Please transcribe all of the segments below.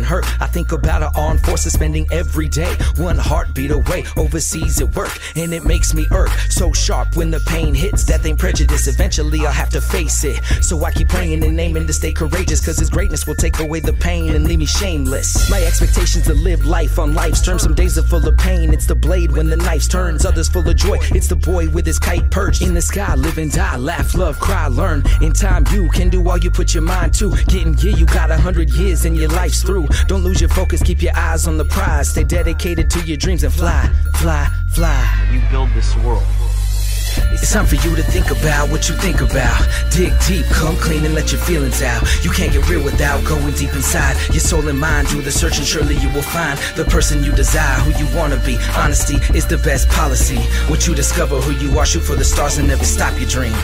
hurt. I think about our armed forces spending every day one heartbeat away overseas at work, and it makes me irk so sharp when the pain hits. Death ain't prejudice, eventually I'll have to face it. So I keep praying and aiming to stay courageous, cause his greatness will take away the pain and leave me shameless. My expectations to live life on life's terms. Some days are full of pain. It's the blade when the knife turns, others full of joy. It's the boy with his kite perched in the sky. Live and die, laugh, love, cry, learn. In time you can do all you put your mind to. Getting here, you got 100 years and your life's through. Don't lose your focus, keep your eyes on the prize. Stay dedicated to your dreams and fly, fly, fly. You build this world. It's time for you to think about what you think about. Dig deep, come clean and let your feelings out. You can't get real without going deep inside your soul and mind. Do the search and surely you will find the person you desire, who you wanna be. Honesty is the best policy. Once you discover who you are, shoot for the stars and never stop your dream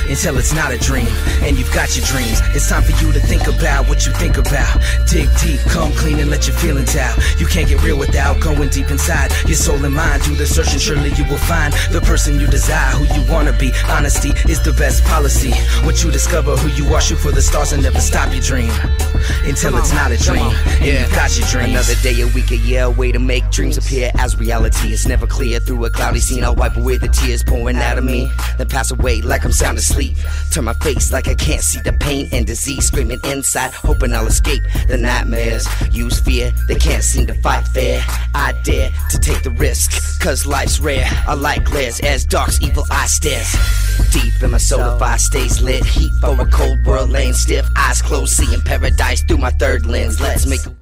until it's not a dream and you've got your dreams. It's time for you to think about what you think about. Dig deep, come clean and let your feelings out. You can't get real without going deep inside your soul and mind. Do the search and surely you will find the person you desire, who you wanna be. Honesty is the best policy. Once you discover who you are, shoot for the stars and never stop your dream until it's not a dream and you've got your dreams. Another day, a week, a year, a way to make dreams appear as reality. It's never clear through a cloudy scene. I'll wipe away the tears pouring out of me, then pass away like I'm sound asleep. Turn my face like I can't see the pain and disease. Screaming inside, hoping I'll escape the nightmares. Use fear, they can't seem to fight fair. I dare to take the risk, cause life's rare. I like glares as dark's evil eye stares deep in my soul. If I stays lit, heat for a cold world laying stiff. Eyes closed, seeing paradise through my third lens. Let's make a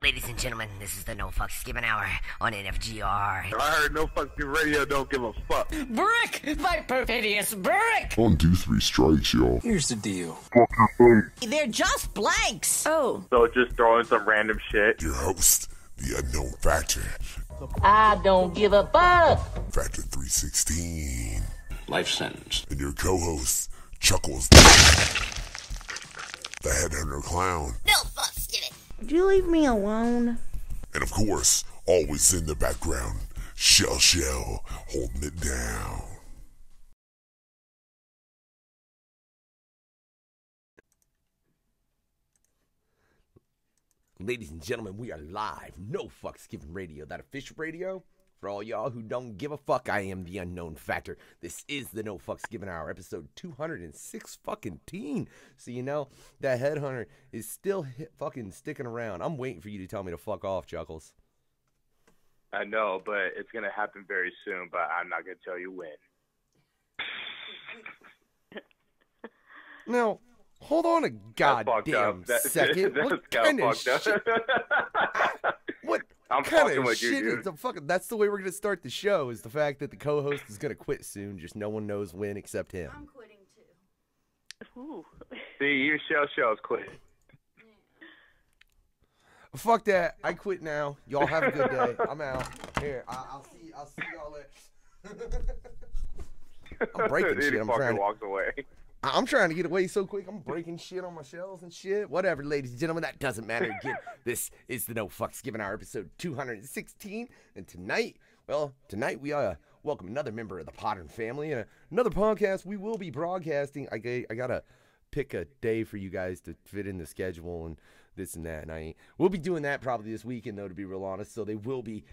Ladies and gentlemen, this is the No Fucks Given Hour on NFGR. I heard No Fucks Given Radio don't give a fuck. Brick! My perfidious brick! On 2-3 strikes, y'all. Here's the deal. Fuck your face. They're just blanks. Oh. So just throwing some random shit. Your host, the Unknown Factor. I don't give a fuck. Factor 316. Life sentence. And your co-host, Chuckklez. The Headhunter Clown. No fucks given. Would you leave me alone? And of course, always in the background, Shell holding it down. Ladies and gentlemen, we are live. No Fucks Given Radio, that official radio. For all y'all who don't give a fuck, I am the Unknown Factor. This is the No Fucks Given Hour, episode 206 fucking teen. So you know, that headhunter is still fucking sticking around. I'm waiting for you to tell me to fuck off, Chuckles. I know, but it's going to happen very soon, but I'm not going to tell you when. Now, hold on a goddamn second. What kind of shit? What kind of shit is the fucking... That's the way we're going to start the show, is the fact that the co-host is going to quit soon. Just no one knows when except him. I'm quitting too. Ooh. See, even Shell's quit. Fuck that. I quit now. Y'all have a good day. I'm out. Here, I'll see y'all later. I'm breaking shit. I'm trying to get away so quick. I'm breaking shit on my shelves and shit. Whatever, ladies and gentlemen, that doesn't matter. Again, this is the No Fucks Given Hour, episode 216. And tonight we welcome another member of the Podern family and another podcast we will be broadcasting. I gotta pick a day for you guys to fit in the schedule and this and that. And we'll be doing that probably this weekend, though, to be real honest. So they will be,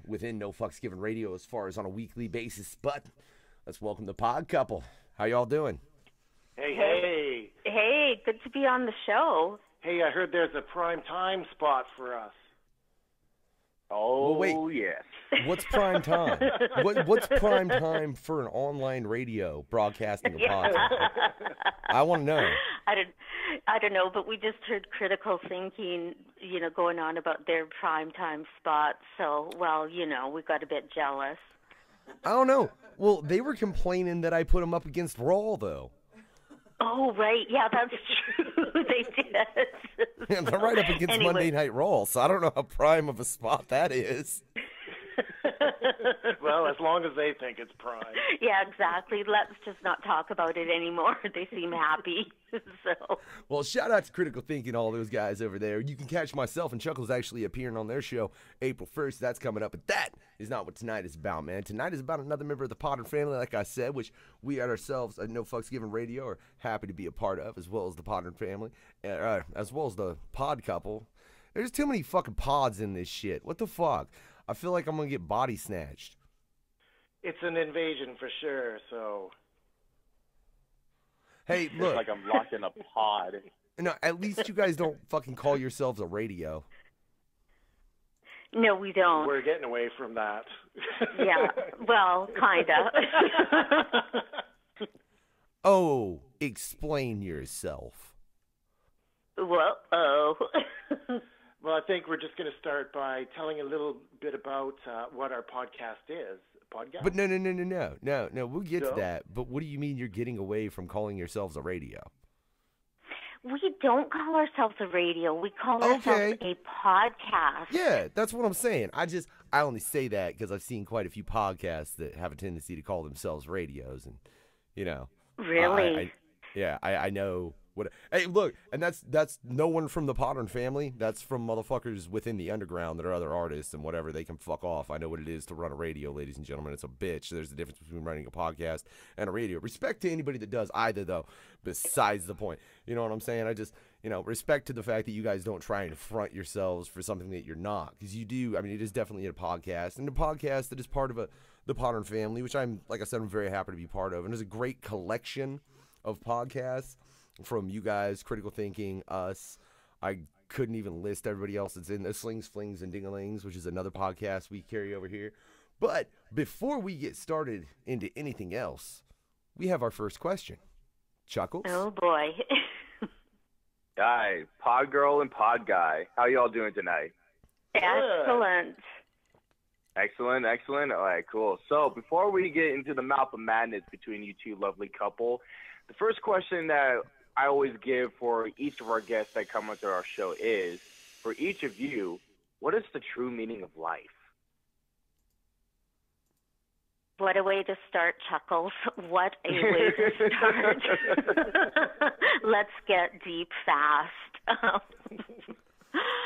within No Fucks Given Radio as far as on a weekly basis. But let's welcome the pod couple. How y'all doing? Hey. Hey, good to be on the show. Hey, I heard there's a prime time spot for us. Oh, well, wait. Yes. What's prime time? What's prime time for an online radio broadcasting a podcast? I want to know. I don't know, but we just heard Critical Thinking, going on about their prime time spot. So, we got a bit jealous. I don't know. Well, they were complaining that I put them up against Raw, though. Oh, right. Yeah, that's true. They did. Yeah, they're right up against Monday Night Raw, so I don't know how prime of a spot that is. Well, as long as they think it's prime. Yeah, exactly. Let's just not talk about it anymore. They seem happy. So. Well, shout out to Critical Thinking, all those guys over there. You can catch myself and Chuckles actually appearing on their show April 1st. That's coming up. But that is not what tonight is about, man. Tonight is about another member of the Podern family, like I said, which we at ourselves at No Fucks Given Radio are happy to be a part of, as well as the Podern family, as well as the pod couple. There's too many fucking pods in this shit. What the fuck? I feel like I'm going to get body snatched. It's an invasion for sure, so... Hey, look. It's like I'm locked in a pod. No, at least you guys don't fucking call yourselves a radio. No, we don't. We're getting away from that. Yeah, well, kinda. Oh, explain yourself. Well, Well, I think we're just going to start by telling a little bit about what our podcast is. But no, we'll get to that. But what do you mean you're getting away from calling yourselves a radio? We don't call ourselves a radio. We call ourselves a podcast. Yeah, that's what I'm saying. I only say that because I've seen quite a few podcasts that have a tendency to call themselves radios, and Really? I know. Hey, look, and that's no one from the Podern family. That's from motherfuckers within the underground that are other artists and whatever. They can fuck off. I know what it is to run a radio, ladies and gentlemen. It's a bitch. There's a difference between running a podcast and a radio. Respect to anybody that does either, though, besides the point. You know what I'm saying? I just, respect to the fact that you guys don't try and front yourselves for something that you're not. Because you do. I mean, it is definitely a podcast. And a podcast that is part of the Podern family, which like I said, I'm very happy to be part of. And there's a great collection of podcasts from you guys, Critical Thinking, us. I couldn't even list everybody else that's in the Slings, Flings, and Dingalings, which is another podcast we carry over here. But before we get started into anything else, we have our first question. Chuckles? Oh, boy. Guy, pod girl and pod guy. How y'all doing tonight? Excellent. Excellent. All right, cool. So before we get into the mouth of madness between you two lovely couple, the first question that I always give for each of our guests that come onto our show is, for each of you, what is the true meaning of life? What a way to start, Chuckles. What a way to start. Let's get deep fast.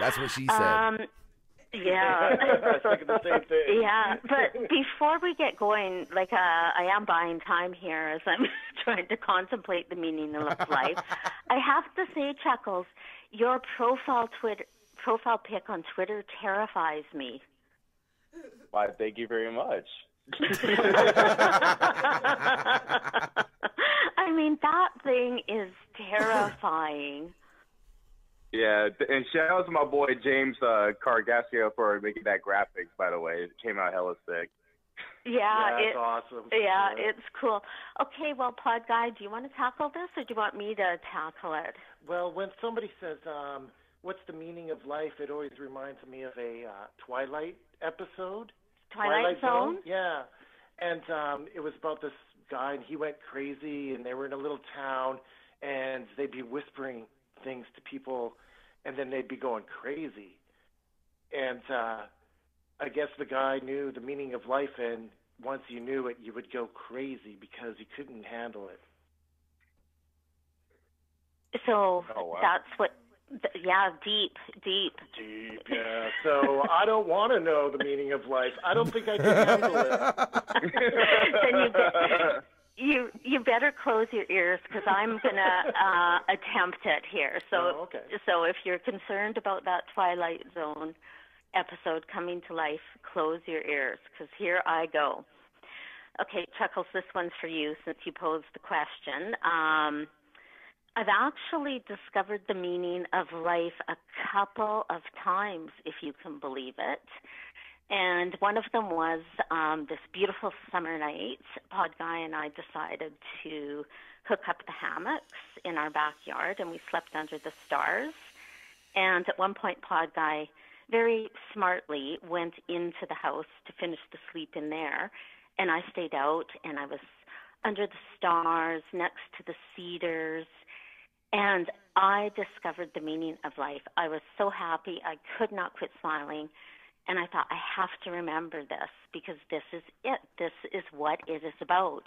That's what she said. Yeah. I was thinking the same thing. Yeah, but before we get going, I am buying time here as I'm trying to contemplate the meaning of life. I have to say, Chuckles, your profile pic on Twitter terrifies me. Why, thank you very much. I mean, that thing is terrifying. Yeah, and shout out to my boy James Cargasio for making that graphics, by the way. It came out hella sick. Yeah, that's awesome. Yeah, it's cool. Okay, well, Pod Guy, do you want to tackle this, or do you want me to tackle it? Well, when somebody says, what's the meaning of life, it always reminds me of a Twilight episode. Twilight Zone? Yeah. And it was about this guy, and he went crazy, and they were in a little town, and they'd be whispering things to people, and then they'd be going crazy. And I guess the guy knew the meaning of life, and once you knew it, you would go crazy because you couldn't handle it. So wow. That's what, yeah, deep. Deep, yeah. So I don't want to know the meaning of life. I don't think I can handle it. Then you better close your ears, because I'm gonna attempt it here. So okay. So if you're concerned about that Twilight Zone episode coming to life, close your ears, because here I go. Okay, Chuckles, this one's for you since you posed the question. I've actually discovered the meaning of life a couple of times, if you can believe it. And one of them was this beautiful summer night. Pod Guy and I decided to hook up the hammocks in our backyard, and we slept under the stars. And at one point, Pod Guy very smartly went into the house to finish the sleep in there, and I stayed out, and I was under the stars next to the cedars, and I discovered the meaning of life. I was so happy. I could not quit smiling. And I thought, I have to remember this, because this is it. This is what it is about.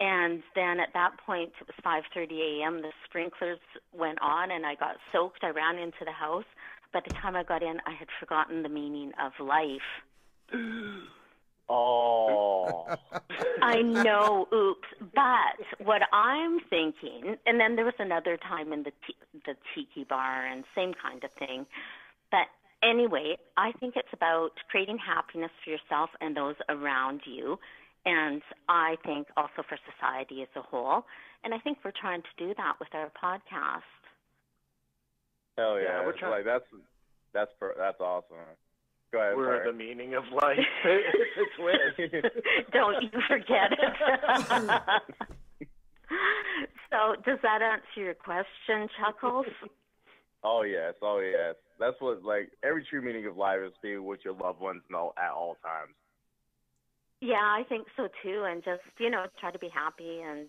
And then at that point, it was 5:30 a.m. The sprinklers went on, and I got soaked. I ran into the house. By the time I got in, I had forgotten the meaning of life. Oh. I know, oops. But what I'm thinking, and then there was another time in the tiki bar, and same kind of thing. But anyway, I think it's about creating happiness for yourself and those around you, and I think also for society as a whole. And I think we're trying to do that with our podcast. Hell yeah! We're trying. Like that's awesome. Go ahead. We're the meaning of life. It's weird. Don't you forget it. So, does that answer your question, Chuckles? Oh yes. That's what, like, every true meaning of life is being with your loved ones at all times. Yeah, I think so too. And just, try to be happy and,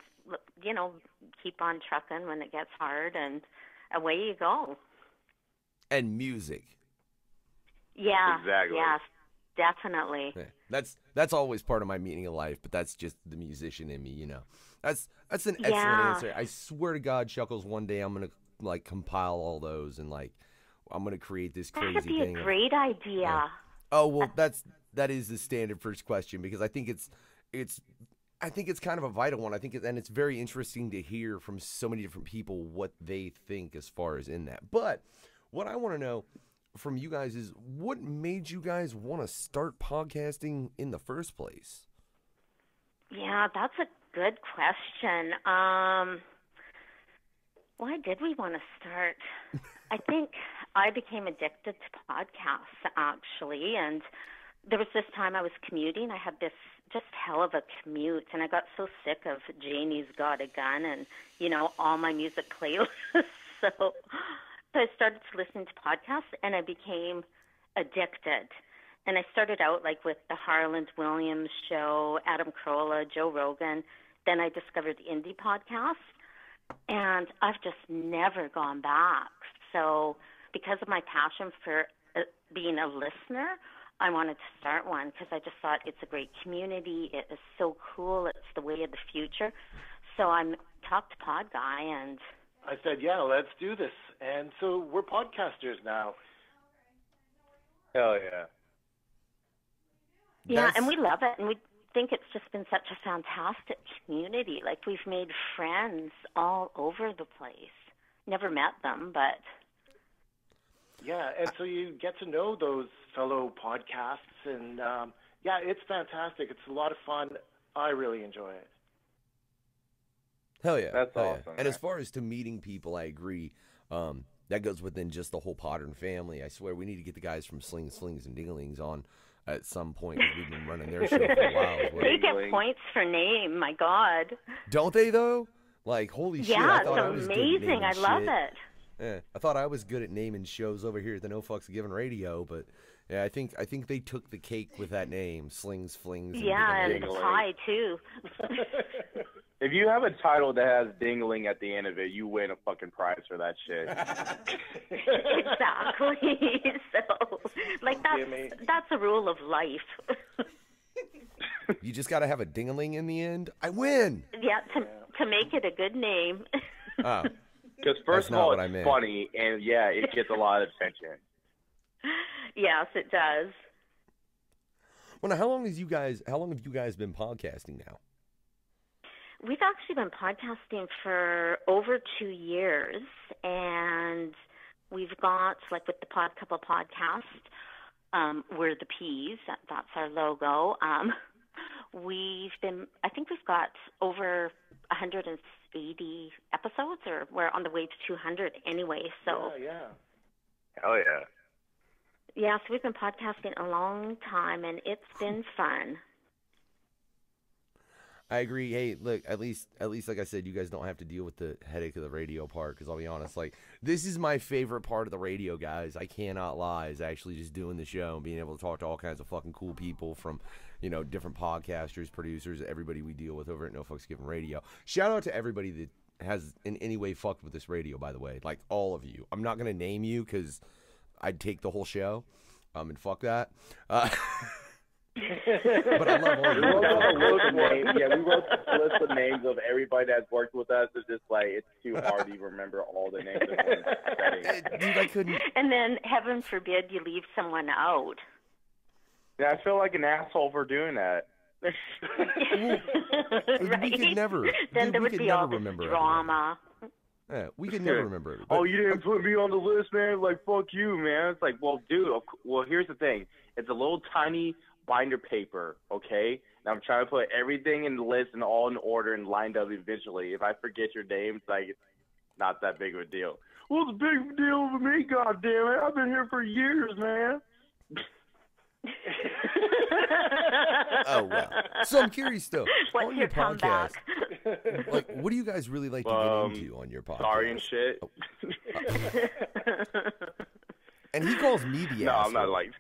keep on trucking when it gets hard, and away you go. And music. Yeah. Exactly. Yes, definitely. Yeah, that's always part of my meaning of life, but that's just the musician in me, That's an excellent answer. I swear to God, Chuckles, one day I'm going to, compile all those, and, I'm going to create this crazy thing. That would be a great idea. Oh, well, that is the standard first question, because I think it's kind of a vital one. And it's very interesting to hear from so many different people what they think as far as in that. But what I want to know from you guys is, what made you guys want to start podcasting in the first place? Yeah, that's a good question. Why did we want to start? I think I became addicted to podcasts, actually, and there was this time I was commuting. I had this just hell of a commute, and I got so sick of Janie's Got a Gun and, all my music playlists. So I started to listen to podcasts, and I became addicted. And I started out like with the Harland Williams show, Adam Carolla, Joe Rogan. Then I discovered the indie podcast, and I've just never gone back. So because of my passion for being a listener, I wanted to start one because I just thought it's a great community. It is so cool. It's the way of the future. So I talked to Pod Guy, and I said, yeah, let's do this. And so we're podcasters now. Hell yeah. Yeah, and we love it, and we think it's just been such a fantastic community. Like, we've made friends all over the place. Never met them, but... Yeah, and so you get to know those fellow podcasts, and yeah, it's fantastic. It's a lot of fun. I really enjoy it. Hell yeah. That's Hell awesome. Yeah. And as far as to meeting people, I agree. That goes within just the whole Podern family. I swear we need to get the guys from Slings, and Dinglings on at some point, because we've been running their show for a while. They get points for name, my God. Don't they, though? Like, holy shit. Yeah, I thought I was it's good at amazing. naming I love shit. it. Yeah, I thought I was good at naming shows over here at the No Fucks Given Radio, but yeah, I think they took the cake with that name, Slings, Flings, and Yeah, and the Dinglings. pie, too. If you have a title that has dingling at the end of it, you win a fucking prize for that shit. Exactly. So, like, that's a rule of life. You just got to have a dingling in the end. I win. Yeah, to make it a good name. Oh. Because first of all, it's funny, and yeah, it gets a lot of attention. Yes, it does. Well, now, how long have you guys been podcasting now? We've actually been podcasting for over 2 years, and we've got, like, with the Pod Couple podcast, we're the Peas. That's our logo. I think we've got over 180 episodes, or we're on the way to 200 anyway. So yeah. Hell yeah. Yeah, so we've been podcasting a long time, and it's been fun. I agree. Hey, look, at least, like I said, you guys don't have to deal with the headache of the radio part. Because I'll be honest, like, this is my favorite part of the radio, guys. I cannot lie. Is actually just doing the show and being able to talk to all kinds of fucking cool people from, different podcasters, producers, everybody we deal with over at No Fucks Given Radio. Shout out to everybody that has in any way fucked with this radio, by the way. Like, all of you. I'm not gonna name you because I'd take the whole show. And fuck that. But I love all we wrote a list of names of everybody that's worked with us. It's just like, it's too hard to even remember all the names in one setting. Dude, I couldn't. And then, heaven forbid, you leave someone out. Yeah, I feel like an asshole for doing that. Right? We could never. Then there would be all this drama. Yeah, we could never remember it. Oh, you didn't put me on the list, man. Like, fuck you, man. It's like, well, dude, well, here's the thing. It's a little tiny binder paper, okay? And I'm trying to put everything in the list and all in order and lined up eventually. If I forget your name, it's like, it's not that big of a deal. Well, it's a big deal for me, goddammit. I've been here for years, man. Oh, well. So I'm curious, though. What's on your podcast, comeback? like, what do you guys really like to get into on your podcast? Sorry and shit. Oh. And he calls me the No, asshole. I'm not like...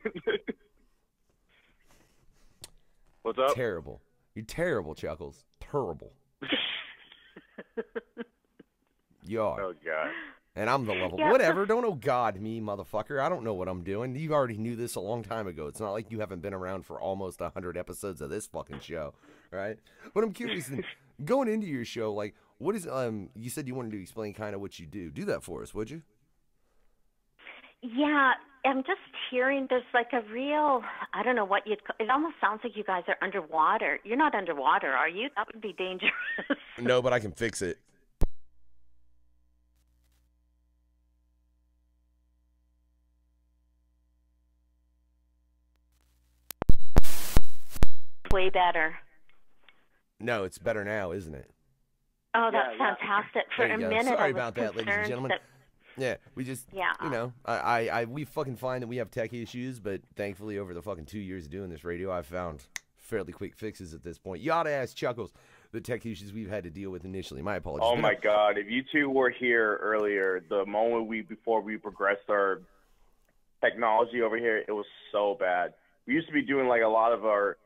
What's up? Terrible. You're terrible, Chuckles. Terrible. You are. Oh, God. And I'm the level. Yeah. Whatever. Don't oh God me, motherfucker. I don't know what I'm doing. You already knew this a long time ago. It's not like you haven't been around for almost 100 episodes of this fucking show, right? But I'm curious, going into your show, like, what is, you said you wanted to explain kind of what you do. Do that for us, would you? Yeah, I'm just hearing there's like a real, I don't know what it almost sounds like you guys are underwater. You're not underwater, are you? That would be dangerous. No, but I can fix it. Way better. No, it's better now, isn't it? Oh, that's fantastic. For There a you go. minute, Sorry I was about that, ladies and gentlemen. Yeah, we just, we fucking find that we have tech issues, but thankfully over the fucking 2 years of doing this radio, I've found fairly quick fixes at this point. You ought to ask Chuckles the tech issues we've had to deal with initially. My apologies. Oh, my God. If you two were here earlier, the moment before we progressed our technology over here, it was so bad. We used to be doing like a lot of our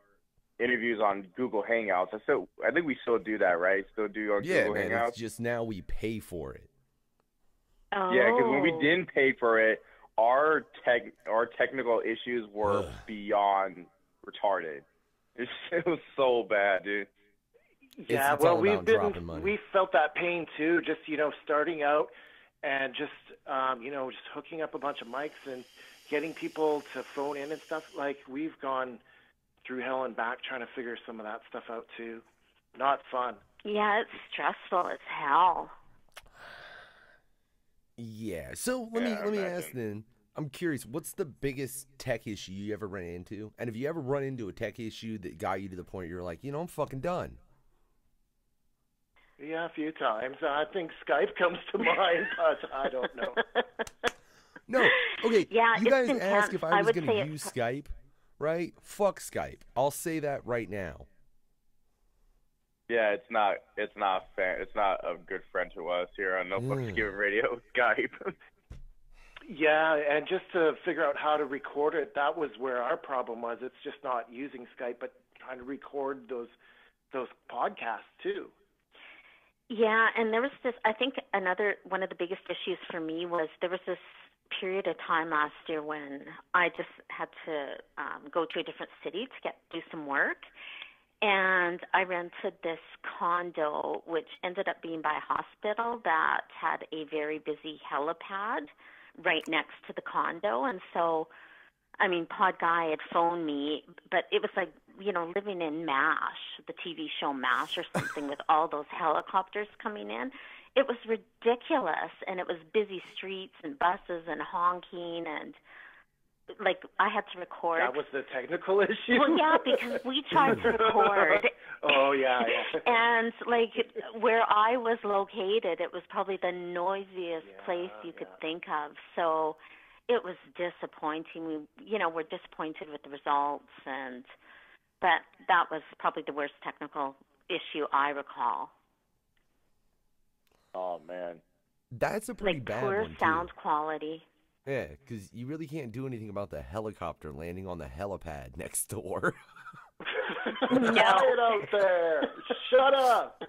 interviews on Google Hangouts. I think we still do that, right? Still do our Google man, Hangouts. it's just now we pay for it. Oh. Yeah, because when we didn't pay for it, our technical issues were beyond retarded. It was so bad, dude. Yeah, it's well, all about dropping money. we felt that pain too. Just starting out and just just hooking up a bunch of mics and getting people to phone in and stuff. Like we've gone through hell and back trying to figure some of that stuff out too. Not fun. Yeah, it's stressful as hell. Yeah. So let me ask then. I'm curious, what's the biggest tech issue you ever ran into? And have you ever run into a tech issue that got you to the point you're like, I'm fucking done? Yeah, a few times. I think Skype comes to mind, but I don't know. No. Okay. Yeah, you guys intense. asked if I was would going say to use Skype, right? Fuck Skype. I'll say that right now. Yeah, it's not fair. It's not a good friend to us here on No Fucks Given Radio, Skype. Yeah, and just to figure out how to record it, that was where our problem was. It's just not using Skype, but trying to record those podcasts too. Yeah, and there was this, I think one of the biggest issues for me was there was this period of time last year when I just had to go to a different city to do some work. And I rented this condo, which ended up being by a hospital that had a very busy helipad right next to the condo. And so, Pod Guy had phoned me, but it was like, living in MASH, the TV show MASH or something with all those helicopters coming in. It was ridiculous, and it was busy streets and buses and honking, and like I had to record. That was the technical issue? Well, yeah, because we tried to record. Oh, yeah. And like where I was located, it was probably the noisiest place you could think of. So it was disappointing. We're disappointed with the results, but that was probably the worst technical issue I recall. Oh man, that's a pretty bad one. Poor sound quality. Yeah, because you really can't do anything about the helicopter landing on the helipad next door. Quiet out there! Shut up!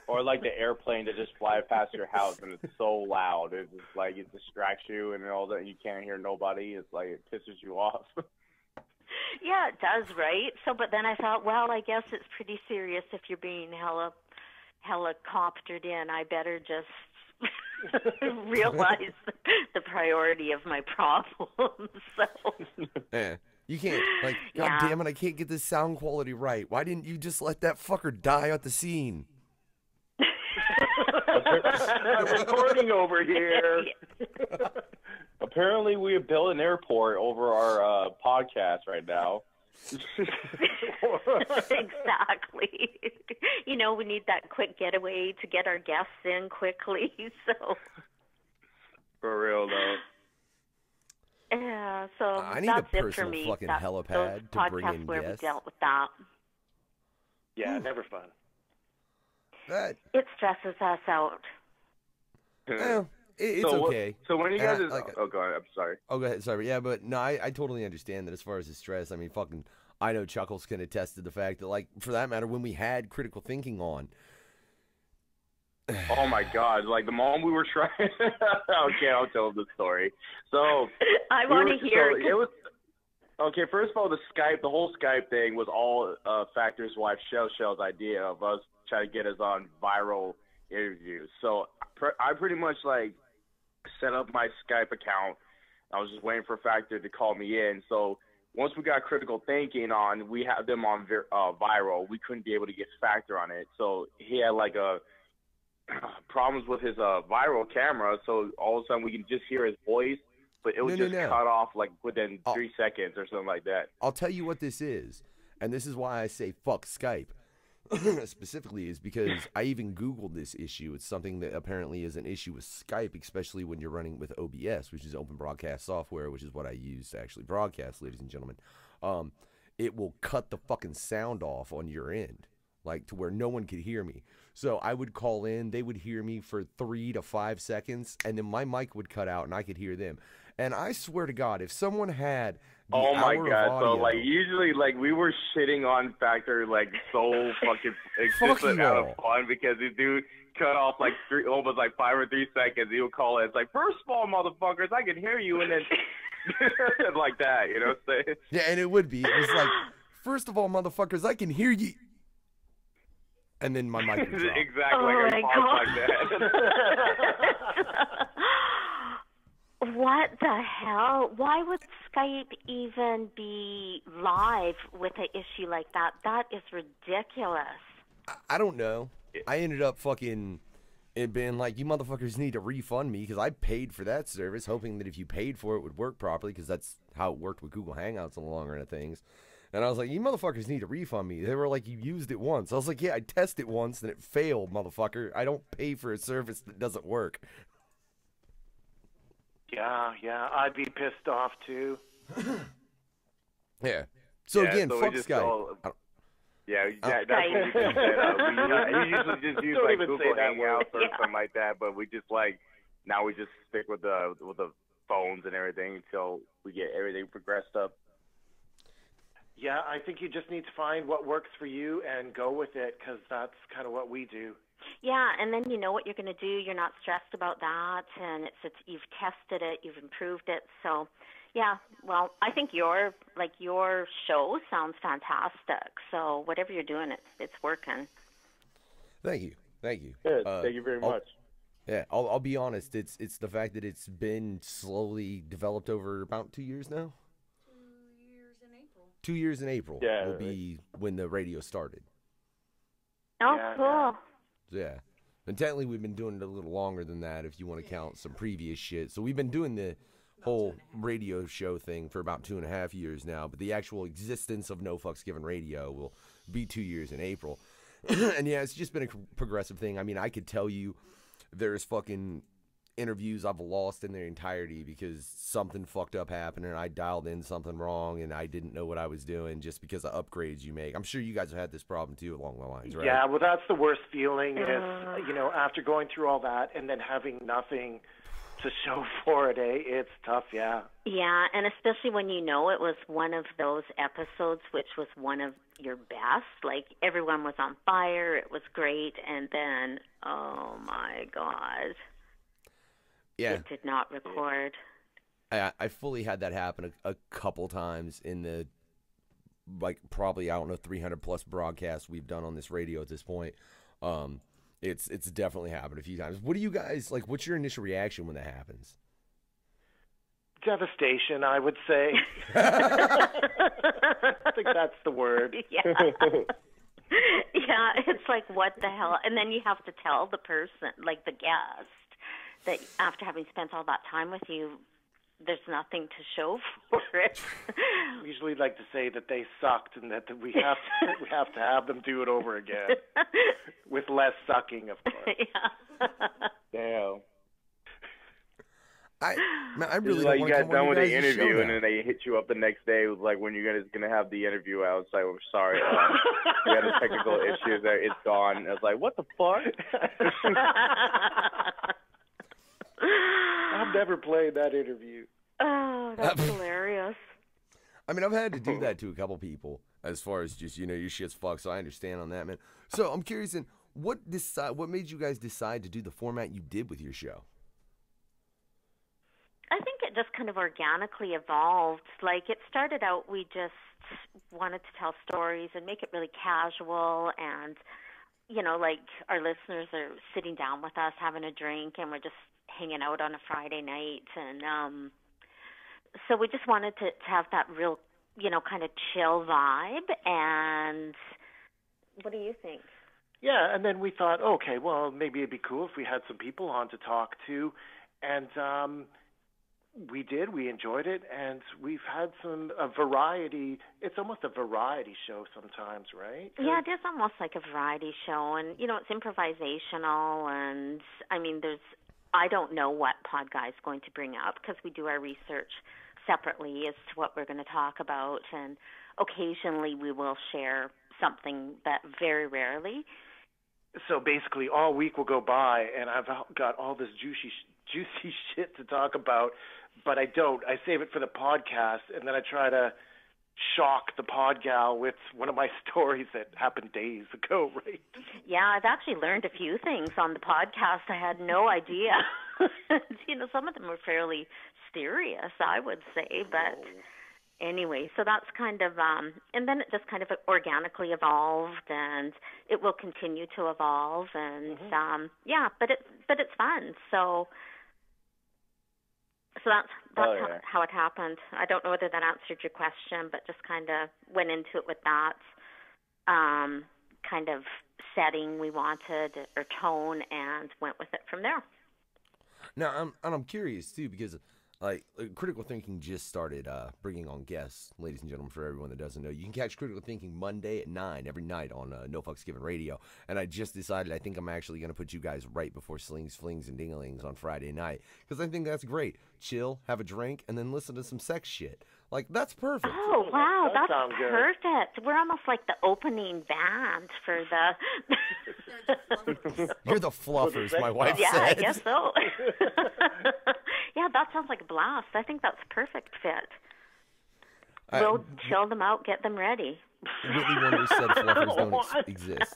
Or like the airplane that just fly past your house and it's so loud. It's just like it distracts you and all that. You can't hear nobody. It's like it pisses you off. Yeah, it does, right? So, but then I thought, well, I guess it's pretty serious if you're being helicoptered in. I better just realize the priority of my problem. So. Yeah. You can't, God damn it, I can't get this sound quality right. Why didn't you just let that fucker die at the scene? I'm recording over here. Apparently, we have built an airport over our podcast right now. Exactly. We need that quick getaway to get our guests in quickly. So. For real, though. Yeah, so I need that's a it for personal me. fucking Those helipad to bring in where guests. we dealt with that. Yeah, never fun. It stresses us out. Well, it's okay. So when you guys oh, go ahead. I'm sorry. Oh, go ahead. Sorry. Yeah, but no, I totally understand that as far as the stress. I know Chuckles can attest to the fact that, for that matter, when we had critical thinking on. Oh my God! The moment we were trying. Okay, I'll tell the story. So I want to hear. So it was okay. First of all, the whole Skype thing was all Factor's wife Shell's idea of us trying to get us on viral interviews. So I pretty much set up my Skype account. I was just waiting for Factor to call me in. So once we got critical thinking on, we had them on viral. We couldn't be able to get Factor on it. So he had problems with his viral camera. So all of a sudden we can just hear his voice, but it was cut off within 3 seconds or something like that. I'll tell you what this is, and this is why I say fuck Skype. Specifically is because I even Googled this issue. It's something that apparently is an issue with Skype, especially when you're running with OBS, which is Open Broadcast Software, which is what I use to actually broadcast, ladies and gentlemen. It will cut the fucking sound off on your end. like to where no one could hear me. So I would call in, they would hear me for 3 to 5 seconds, and then my mic would cut out and I could hear them. And I swear to God, if someone had the oh my hour God! of audio, So like usually like we were shitting on Factor like so fucking just out of fun because the dude cut off like almost like 5 or 3 seconds. He would call it. It's like, first of all, motherfuckers, I can hear you, and then like that, you know what I'm saying? Yeah, and it would be. It was like, first of all, motherfuckers, I can hear you. And then my mic would drop. Exactly, like a pause like that. What the hell? Why would Skype even be live with an issue like that? That is ridiculous. I don't know. I ended up fucking it being like, you motherfuckers need to refund me because I paid for that service, hoping that if you paid for it would work properly, because that's how it worked with Google Hangouts and the long run of things. And I was like, you motherfuckers need to refund me. They were like, you used it once. I was like, yeah, I tested it once and it failed, motherfucker. I don't pay for a service that doesn't work. Yeah, I'd be pissed off too. Yeah. So again, so fuck Skype. That's what we just said. We usually just use like Google Hangouts or something like that, but we just like now we just stick with the phones and everything until we get everything progressed up. Yeah, I think you just need to find what works for you and go with it, because that's kind of what we do. Yeah, and then you know what you're going to do. You're not stressed about that, and it's you've tested it, you've improved it. So, yeah, well, I think your show sounds fantastic. So whatever you're doing, it's working. Thank you. Good. Thank you very much. Yeah, I'll be honest. It's the fact that it's been slowly developed over about 2 years now. 2 years in April. Yeah, will be when the radio started. Oh, cool. Yeah. And technically we've been doing it a little longer than that if you want to count some previous shit. So we've been doing the whole radio show thing for about 2.5 years now, but the actual existence of No Fucks Given Radio will be 2 years in April. And yeah, it's just been a progressive thing. I mean, I could tell you there's fucking interviews I've lost in their entirety because something fucked up happened and I dialed in something wrong and I didn't know what I was doing just because of upgrades you make. I'm sure you guys have had this problem too along the lines, right? Yeah, well, that's the worst feeling is, after going through all that and then having nothing to show for it, it's tough, yeah. Yeah, and especially when you know it was one of those episodes which was one of your best. Like, everyone was on fire, it was great, and then, oh my God. Yeah. It did not record. I fully had that happen a couple times in the, like, probably, I don't know, 300 plus broadcasts we've done on this radio at this point. It's definitely happened a few times. What do you guys, like, what's your initial reaction when that happens? Devastation, I would say. I think that's the word. Yeah. Yeah, it's like, what the hell? And then you have to tell the person, like the guest, that after having spent all that time with you, there's nothing to show for it. We usually like to say that they sucked and that we have to have them do it over again with less sucking, of course. Yeah. Damn. I really like don't you want to got come done on with your the guys' interview show and now. then they hit you up the next day with like when you're gonna have the interview. I was like, I'm sorry, we had a technical issue there. It's gone. I was like, what the fuck? I've never played that interview. Oh, that's hilarious. I mean, I've had to do that to a couple people as far as just, your shit's fucked, so I understand on that, man. So I'm curious, what made you guys decide to do the format you did with your show? I think it just kind of organically evolved. Like, it started out, we just wanted to tell stories and make it really casual, and, like our listeners are sitting down with us having a drink and we're just hanging out on a Friday night, and so we just wanted to have that real, kind of chill vibe. And what do you think? Yeah, and then we thought, okay, well, maybe it'd be cool if we had some people on to talk to, and we did. We enjoyed it, and we've had a variety. It's almost a variety show sometimes, right? Yeah, it is almost like a variety show, and, it's improvisational, and, I mean, I don't know what Pod Guy's going to bring up because we do our research separately as to what we're going to talk about, and occasionally we will share something that very rarely. So basically, all week will go by, and I've got all this juicy shit to talk about, but I don't. I save it for the podcast, and then I try to shock the pod gal with one of my stories that happened days ago, right? Yeah, I've actually learned a few things on the podcast. I had no idea. Some of them were fairly serious, I would say, but anyway, so that's kind of, and then it just kind of organically evolved, and it will continue to evolve, and but it's fun. So that's how it happened. I don't know whether that answered your question, but just kind of went into it with that kind of setting we wanted or tone, and went with it from there. Now, I'm curious too, because like Critical Thinking just started bringing on guests, ladies and gentlemen. For everyone that doesn't know, you can catch Critical Thinking Monday at 9 every night on No Fucks Given Radio. And I just decided I think I'm actually going to put you guys right before Slings, Flings, and Dinglings on Friday night, because I think that's great. Chill, have a drink, and then listen to some sex shit. Like, that's perfect. Oh, wow, That that's sounds good. perfect. We're almost like the opening band for the... You're the fluffers, my wife Yeah, said. I guess so. Yeah, that sounds like a blast. I think that's perfect fit. We'll chill them out, get them ready. Whitney Wonder said fluffers don't exist.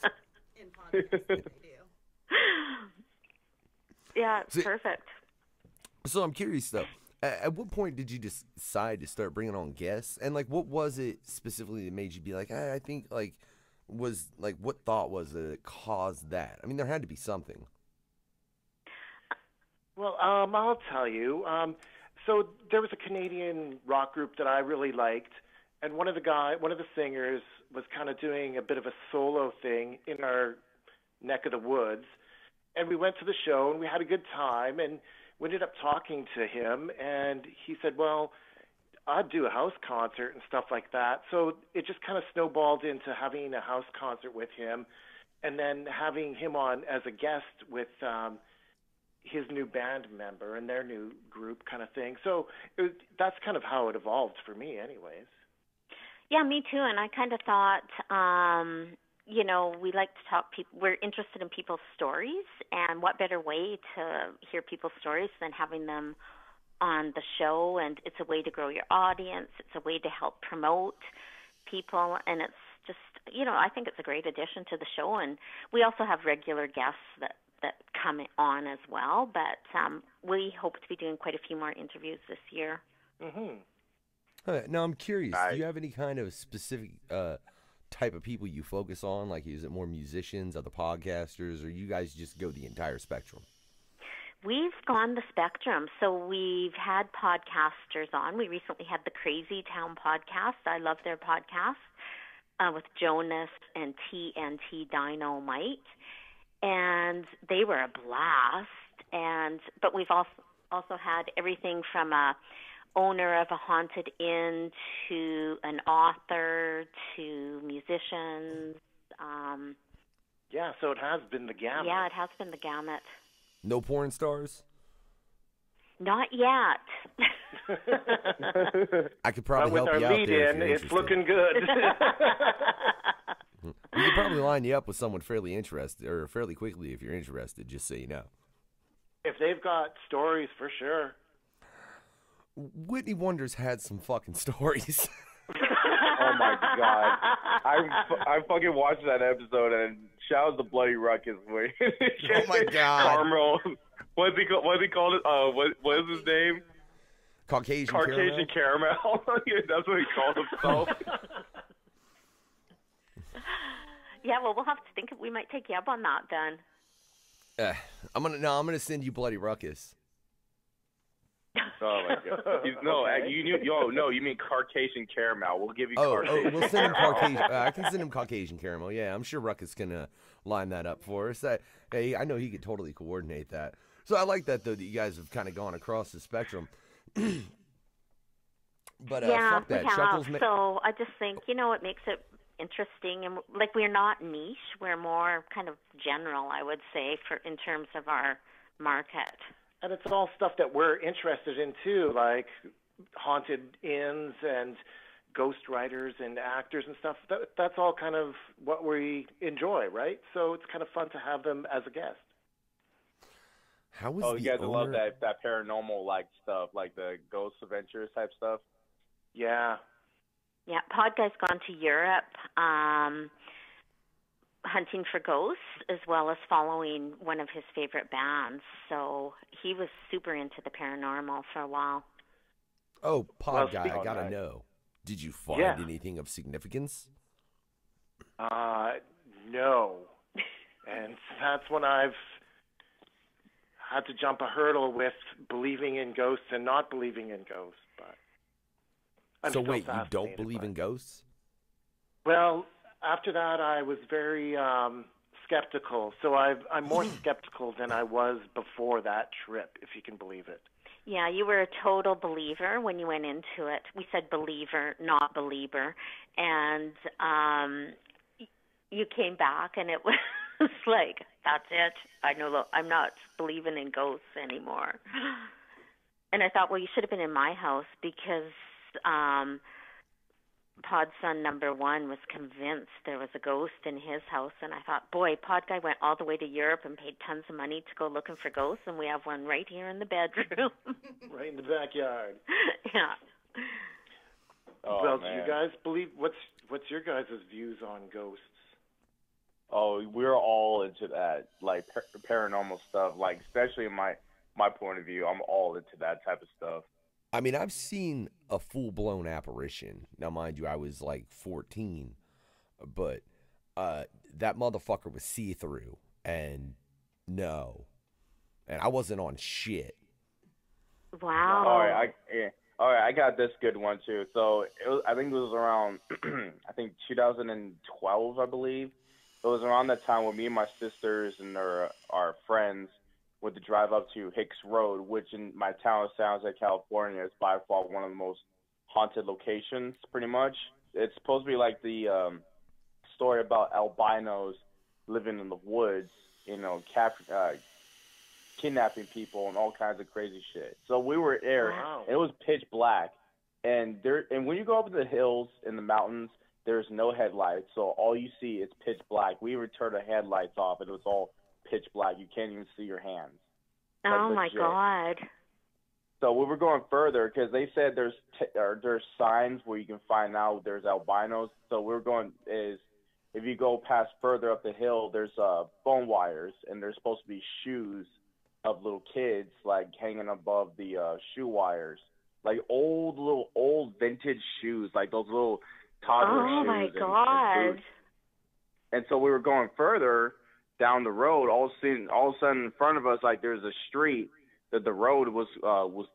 In podcasts, they do. Yeah, it's perfect. So I'm curious, though. At what point did you decide to start bringing on guests? And, like, what was it specifically that made you be like, I think, like, what thought was it that caused that? I mean, there had to be something. Well, I'll tell you. So there was a Canadian rock group that I really liked, and one of the singers was kind of doing a bit of a solo thing in our neck of the woods, and we went to the show and we had a good time, and we ended up talking to him, and he said, well, I'd do a house concert and stuff like that. So it just kind of snowballed into having a house concert with him, and then having him on as a guest with his new band member and their new group kind of thing. So that's kind of how it evolved for me anyways. Yeah, me too. And I kind of thought, we like to talk. We're interested in people's stories, and what better way to hear people's stories than having them on the show? And it's a way to grow your audience. It's a way to help promote people, and it's just, I think it's a great addition to the show. And we also have regular guests that come on as well, but we hope to be doing quite a few more interviews this year. Mm-hmm. Now, I'm curious, do you have any kind of specific type of people you focus on? Like, is it more musicians, other podcasters, or you guys just go the entire spectrum? We've gone the spectrum. So we've had podcasters on. We recently had the Crazy Town podcast. I love their podcast with Jonas and TNT Dynamite. And they were a blast. But we've also had everything from a owner of a haunted inn to an author to musicians. Yeah, so it has been the gamut. Yeah, it has been the gamut. No porn stars? Not yet. I could probably with help our you out there if lead-in, you're it's interested. looking good. We could probably line you up with someone fairly interested, or fairly quickly if you're interested, just so you know. If they've got stories, for sure. Whitney Wonders had some fucking stories. Oh my god! I fucking watched that episode, and shout out to Bloody Ruckus. Where Oh my god! Carmel, what's he called it? What is his name? Caucasian Caramel. That's what he called himself. Yeah, well, we'll have to think. We might take you up on that then. I'm gonna send you Bloody Ruckus. Oh my god! You mean Caucasian Caramel? We'll give you. Oh, we'll send him Caucasian. I can send him Caucasian Caramel. Yeah, I'm sure Ruckus can line that up for us. Hey, I know he could totally coordinate that. So I like that though, that you guys have kind of gone across the spectrum. But yeah, fuck that. we have. Chuckklez So I just think it makes it interesting, and like we're not niche. We're more kind of general, I would say, in terms of our market. And it's all stuff that we're interested in, too, like haunted inns and ghost writers and actors and stuff. That's all kind of what we enjoy, right? So it's kind of fun to have them as a guest. How was you guys owner... love that paranormal like stuff, like the ghost adventures type stuff? Yeah. Yeah, Pod Guy's gone to Europe hunting for ghosts as well as following one of his favorite bands. So he was super into the paranormal for a while. Oh, Pod Guy, I gotta know. Did you find anything of significance? No. And that's when I've had to jump a hurdle with believing in ghosts and not believing in ghosts. But so wait, you don't believe in ghosts? Well, after that, I was very skeptical. So I'm more skeptical than I was before that trip, if you can believe it. Yeah, you were a total believer when you went into it. We said believer, not believer. And you came back, and it was like, that's it. I'm not believing in ghosts anymore. And I thought, well, you should have been in my house because Pod's son number one was convinced there was a ghost in his house, and I thought, boy, Pod Guy went all the way to Europe and paid tons of money to go looking for ghosts, and we have one right here in the bedroom. Right in the backyard. Yeah. Oh, well, man. do you guys believe? What's your guys' views on ghosts? Oh, we're all into that, like paranormal stuff. Like, especially in my point of view, I'm all into that type of stuff. I mean, I've seen a full-blown apparition. Now, mind you, I was like 14, but that motherfucker was see-through, and no. And I wasn't on shit. Wow. All right, I got this good one, too. So, I think it was around, 2012, I believe. It was around that time when me and my sisters and our friends would to drive up to Hicks Road, which in my town of San Jose, California, is by far one of the most haunted locations, pretty much. It's supposed to be like the story about albinos living in the woods, kidnapping people and all kinds of crazy shit. So we were there. Wow. And it was pitch black. And when you go up in the hills in the mountains, there's no headlights, so all you see is pitch black. We would turn the headlights off, and it was all pitch black. You can't even see your hands. Oh, my God. So we were going further because they said there's signs where you can find out there's albinos. So we're going is if you go past further up the hill, there's bone wires, and there's supposed to be shoes of little kids like hanging above the shoe wires, like old vintage shoes, like those little toddler shoes. Oh, my God. And so we were going further down the road. All of a sudden in front of us, like there's a street that the road was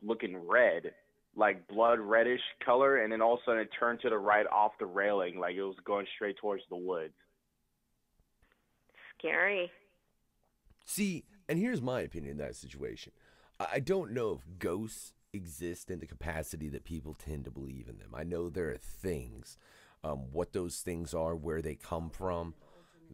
looking red, like blood reddish color, and then all of a sudden it turned to the right off the railing, like it was going straight towards the woods. Scary. See, and here's my opinion in that situation. I don't know if ghosts exist in the capacity that people tend to believe in them. I know there are things. What those things are, where they come from,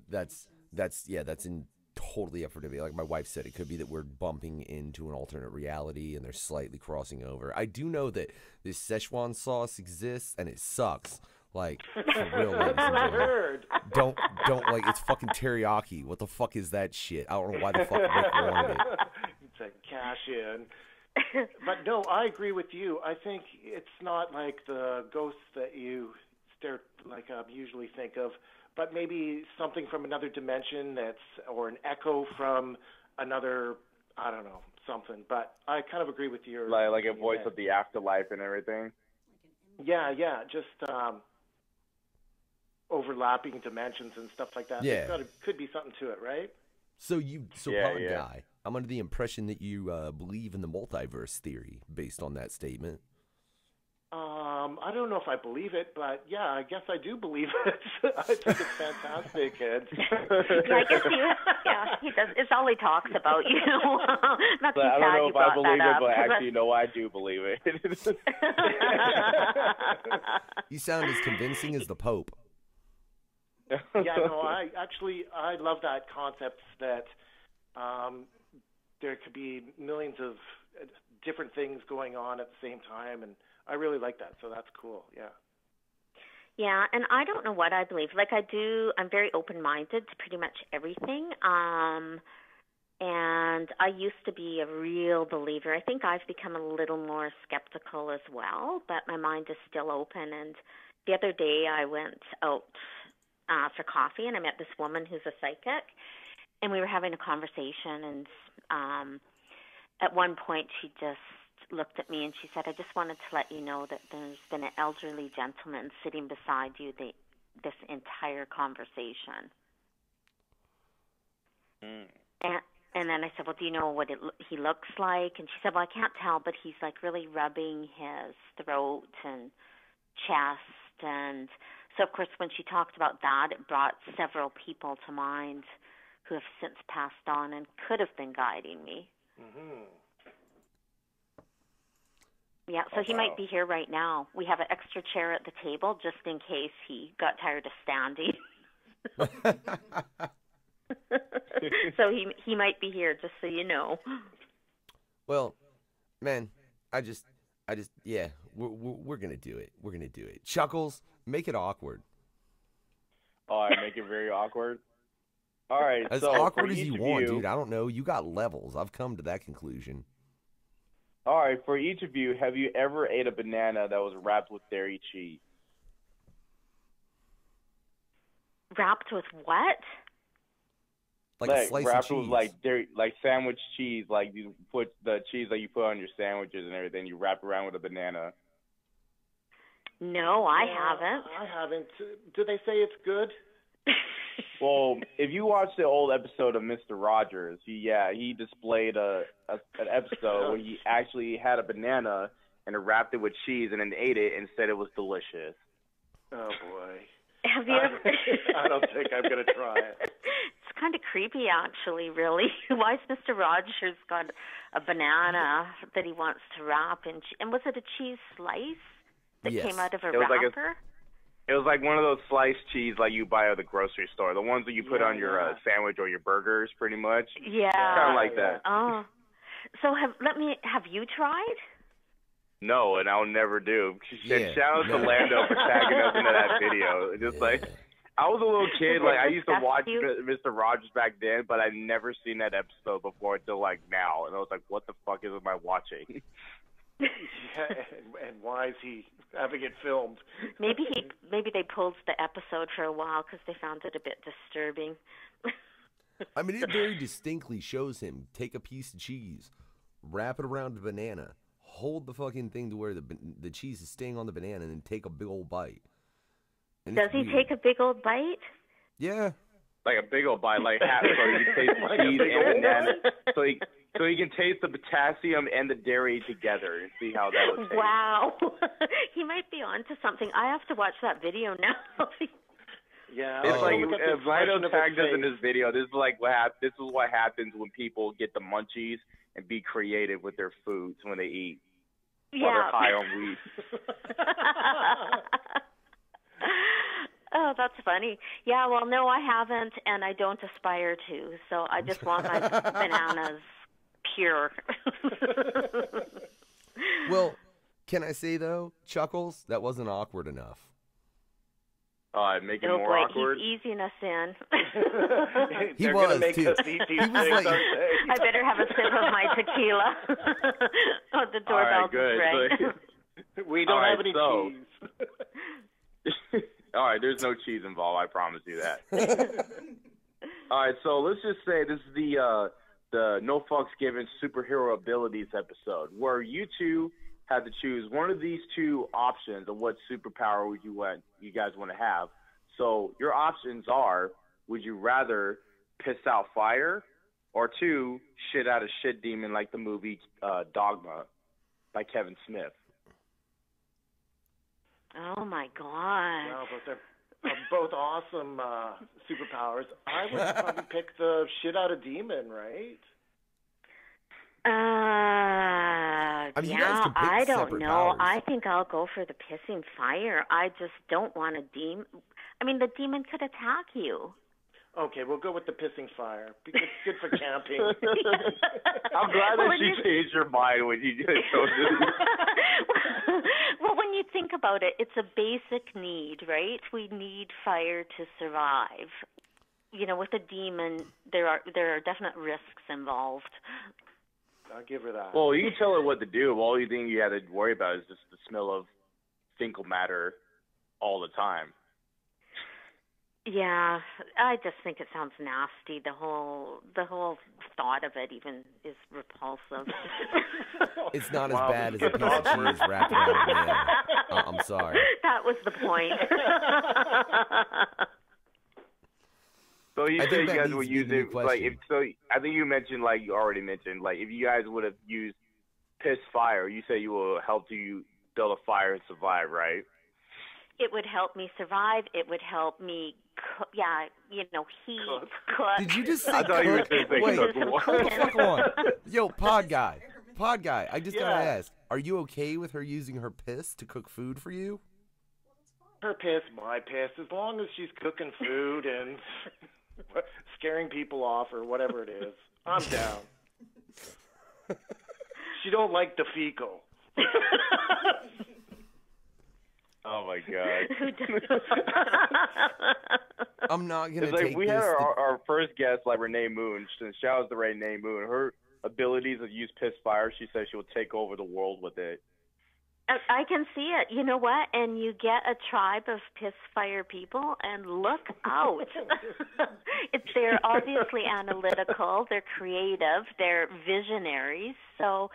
that's in totally up for debate. Like my wife said, it could be that we're bumping into an alternate reality and they're slightly crossing over. I do know that this Szechuan sauce exists and it sucks. Like, for real, ladies and gentlemen. Don't like, it's fucking teriyaki. What the fuck is that shit? I don't know why the fuck Rick wanted it. It's a cash in. But no, I agree with you. I think it's not like the ghosts that you usually think of, but maybe something from another dimension or an echo from another, I don't know, something. But I kind of agree with your... Like a voice of the afterlife and everything? Yeah, just overlapping dimensions and stuff like that. Yeah. Could be something to it, right? So Pod Guy, I'm under the impression that you believe in the multiverse theory based on that statement. I don't know if I believe it, but yeah, I guess I do believe it. I think it's fantastic. Yeah, I guess he does. It's all he talks about, you know. Not too I don't know if I believe it, but up. actually, no, I do believe it. You sound as convincing as the Pope. Yeah, no, I love that concept that there could be millions of different things going on at the same time, and I really like that, so that's cool, yeah. Yeah, and I don't know what I believe. Like I'm very open-minded to pretty much everything. And I used to be a real believer. I think I've become a little more skeptical as well, but my mind is still open. And the other day I went out for coffee, and I met this woman who's a psychic, and we were having a conversation. And at one point she just looked at me and she said, "I just wanted to let you know that there's been an elderly gentleman sitting beside you this entire conversation." And then I said, "Well, do you know what he looks like?" And she said, "Well, I can't tell, but he's like really rubbing his throat and chest." And so, of course, when she talked about that, it brought several people to mind who have since passed on and could have been guiding me. Mm-hmm. Yeah, so he might be here right now. We have an extra chair at the table just in case he got tired of standing. So he might be here, just so you know. Well, man, I just, yeah, we're gonna do it. We're gonna do it. Chuckles, make it awkward. All right, make it very awkward. All right, as so awkward as you want, dude. I don't know. You got levels. I've come to that conclusion. All right, for each of you, have you ever ate a banana that was wrapped with dairy cheese? Wrapped with what? Like a slice wrapped of cheese. with like sandwich cheese, like you put the cheese that you put on your sandwiches and everything. You wrap around with a banana. No, I haven't. I haven't. Do they say it's good? Well, if you watch the old episode of Mr. Rogers, he displayed an episode where he actually had a banana and wrapped it with cheese and then ate it and said it was delicious. Oh boy! Have you ever? I don't think I'm gonna try it. It's kind of creepy, actually. Really, why has Mr. Rogers got a banana that he wants to wrap in? And was it a cheese slice that came out of a wrapper? It was like one of those sliced cheese like you buy at the grocery store, the ones that you put on your sandwich or your burgers, pretty much. Yeah, kind of like that. Oh, so have you tried? No, and I'll never do. Shout out to Lando for tagging us into that video. Just like I was a little kid, like I used to watch Mr. Rogers back then, but I'd never seen that episode before until like now, and I was like, "What the fuck am I watching?" Yeah, and why is he having it filmed? Maybe they pulled the episode for a while because they found it a bit disturbing. I mean, it very distinctly shows him take a piece of cheese, wrap it around a banana, hold the fucking thing to where the cheese is staying on the banana, and then take a big old bite. And does he take a big old bite? Yeah. Like a big old bite, like half, so you taste the cheese and banana. So you can taste the potassium and the dairy together and see how that would taste. Wow. He might be onto something. I have to watch that video now. Yeah. It's like if Lando tagged us in this video, this is like this is what happens when people get the munchies and be creative with their foods when they eat. While they're high on weed. Oh, that's funny. Yeah, well, no, I haven't, and I don't aspire to. So I just want my bananas pure. Well, can I say, though, Chuckles, that wasn't awkward enough. Make it more awkward. He's easing us in. He was, make too. us eat these things, aren't they? I better have a sip of my tequila. Oh, the doorbell just rang. We don't have any cheese. All right, there's no cheese involved. I promise you that. All right, so let's just say this is the No Fucks Given Superhero Abilities episode, where you two have to choose one of these two options of what superpower you guys want to have. So your options are: would you rather piss out fire, or 2, shit out a shit demon like the movie Dogma by Kevin Smith? Oh my God! Wow, but they're both awesome superpowers. I would probably pick the shit out of demon, right? I mean, yeah, I don't know. Powers. I think I'll go for the pissing fire. I just don't want a demon. I mean, the demon could attack you. Okay, we'll go with the pissing fire because it's good for camping. I'm glad that she changed her mind when you chose this. Well, when you think about it, it's a basic need, right? We need fire to survive. With a demon, there are definite risks involved. I'll give her that. Well, you can tell her what to do. All you think you have to worry about is just the smell of fecal matter all the time. Yeah, I just think it sounds nasty. The whole thought of it even is repulsive. It's not as bad as a piece of cheese wrapped around a banana. I'm sorry. That was the point. So you said you guys would use it I think you mentioned, you already mentioned, if you guys would have used piss fire, you say you will help you build a fire and survive, right? It would help me survive. It would help me, heat, cook. Did you just say I thought you were saying cook? Yo, pod guy, I just gotta ask, are you okay with her using her piss to cook food for you? Her piss, my piss, as long as she's cooking food and scaring people off or whatever it is, I'm down. She don't like the fecal. Oh my God! I'm not gonna take take we this. had our first guest, Renee Moon. Shout out to Renee Moon. Her abilities to use piss fire. She says she will take over the world with it. I can see it. You know what? And you get a tribe of piss fire people, and look out. They're obviously analytical. They're creative. They're visionaries. So,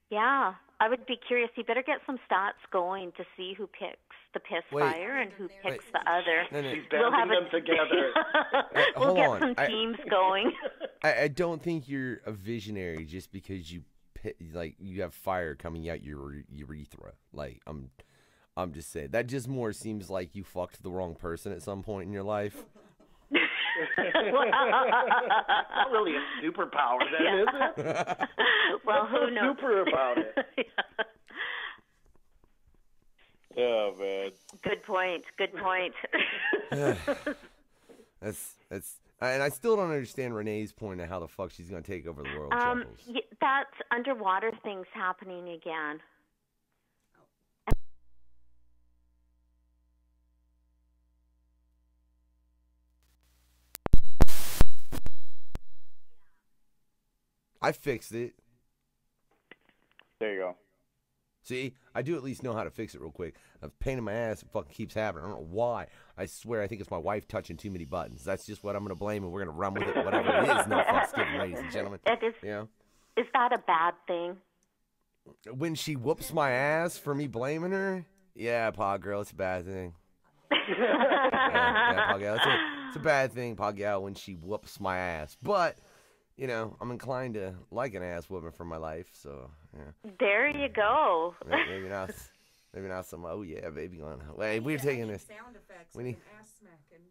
yeah, I would be curious. You better get some stats going to see who picks the piss fire and who picks the other. She's banding them together. We'll get some teams going. I don't think you're a visionary just because you have fire coming out your urethra. I'm just saying that just more seems like you fucked the wrong person at some point in your life. Not really a superpower, then, is it? Well, who knows? Super about it. Oh man. Good point. That's. And I still don't understand Renee's point of how the fuck she's going to take over the world. That's underwater things happening again. I fixed it. There you go. See, I do at least know how to fix it real quick. I've pain in my ass. It fucking keeps happening. I don't know why. I swear I think it's my wife touching too many buttons. That's just what I'm going to blame, and we're going to run with it, whatever it is. No fucks given, ladies and gentlemen. Is that a bad thing? When she whoops my ass for me blaming her? Yeah, Pod Girl, it's a bad thing. yeah, Pod Gal, it's a bad thing, Pod Gal, when she whoops my ass. But... I'm inclined to like an ass whooping for my life, so yeah. There you go. Maybe not some. Oh yeah, baby, going. Wait, we're taking this. Sound effects. We need. Ass smacking.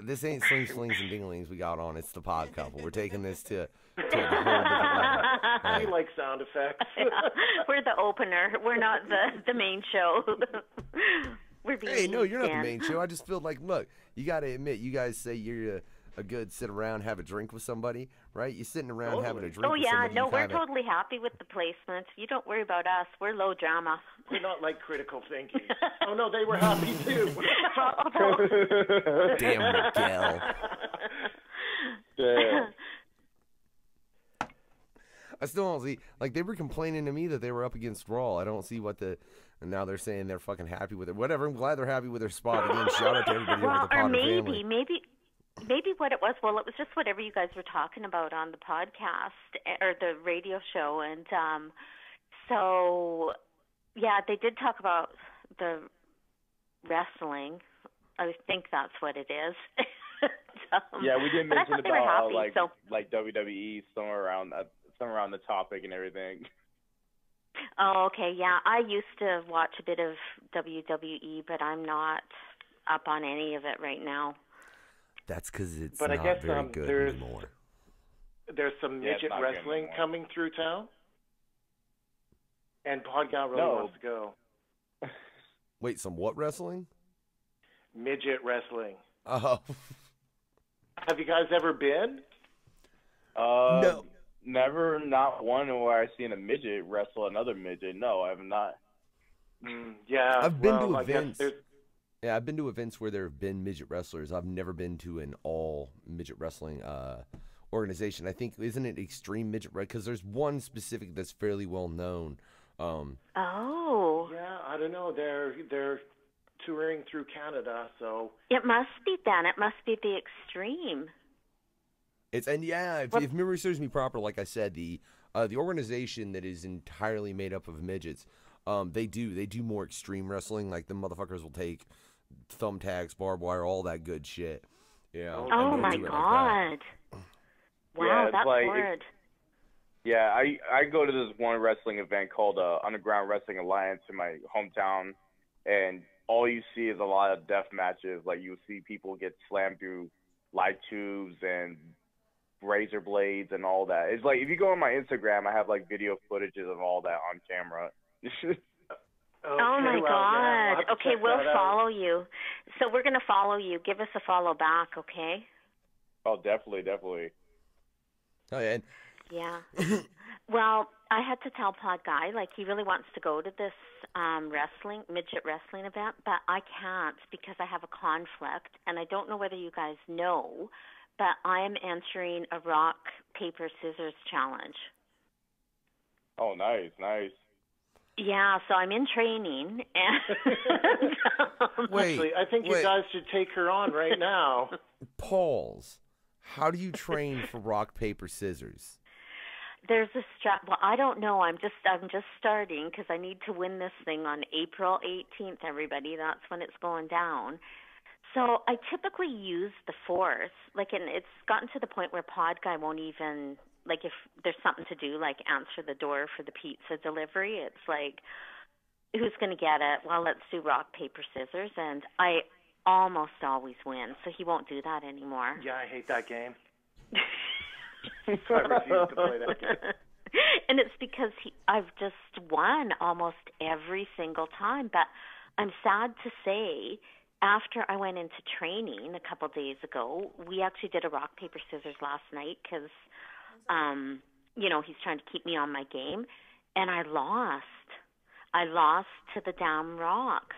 This ain't slings and dinglings we got on. It's the pod couple. We're taking this to a whole different level. I like sound effects. We're the opener. We're not the main show. We're being. Hey, no, you're not the main show. I just feel like, look, you got to admit, you guys say you're a good sit around, have a drink with somebody, right? You're sitting around having a drink with somebody. No, we're totally happy with the placement. You don't worry about us. We're low drama. We're not like critical thinking. Oh, no, they were happy, too. Damn, Miguel. Yeah. I still don't see, they were complaining to me that they were up against Raw. I don't see and now they're saying they're fucking happy with it. Whatever, I'm glad they're happy with their spot. Again, shout out to everybody over the Podern family. Maybe what it was, it was just whatever you guys were talking about on the podcast or the radio show. And so, yeah, they did talk about the wrestling. I think that's what it is. Yeah, we did mention about like WWE, somewhere around the topic and everything. Oh, okay, yeah. I used to watch a bit of WWE, but I'm not up on any of it right now. That's because it's but not I guess, very good anymore. There's some midget wrestling coming through town, and Podgal really wants to go. Wait, some what wrestling? Midget wrestling. Oh. Have you guys ever been? No. Never, not one where I've seen a midget wrestle another midget. No, I have not. Yeah, I've been to I guess events. Yeah, I've been to events where there have been midget wrestlers. I've never been to an all midget wrestling organization. I think, isn't it Extreme Midget Wrestling? Because there's one specific that's fairly well known. Oh. Yeah, I don't know. They're touring through Canada, so It must be then. It must be the Extreme. If memory serves me proper, like I said, the organization that is entirely made up of midgets, they do more extreme wrestling. Like the motherfuckers will take thumbtacks, barbed wire, all that good shit. Yeah. Oh my God! Wow, that's hard. Yeah, I go to this one wrestling event called Underground Wrestling Alliance in my hometown, and all you see is a lot of death matches. Like you see people get slammed through light tubes and razor blades and all that. It's like if you go on my Instagram, I have like video footages of all that on camera. Oh my God! Okay, we'll follow you. So we're gonna follow you. Give us a follow back, okay? Oh, definitely. Oh yeah. Yeah. Well, I had to tell Pod Guy, like, he really wants to go to this midget wrestling event, but I can't because I have a conflict, and I don't know whether you guys know, but I am entering a rock, paper, scissors challenge. Oh, nice. Yeah, so I'm in training, and Actually, I think you guys should take her on right now. Pause. How do you train for rock, paper, scissors? There's a Well, I don't know. I'm just starting because I need to win this thing on April 18th. Everybody, that's when it's going down. So I typically use the force. Like, and it's gotten to the point where Pod Guy won't even, like, if there's something to do, like answer the door for the pizza delivery. It's like, who's going to get it? Well, let's do rock, paper, scissors, and I almost always win. So he won't do that anymore. Yeah, I hate that game. I refuse to play that game. And it's because I've just won almost every single time. But I'm sad to say, after I went into training a couple days ago, we actually did a rock, paper, scissors last night because, he's trying to keep me on my game. And I lost. I lost to the damn rock.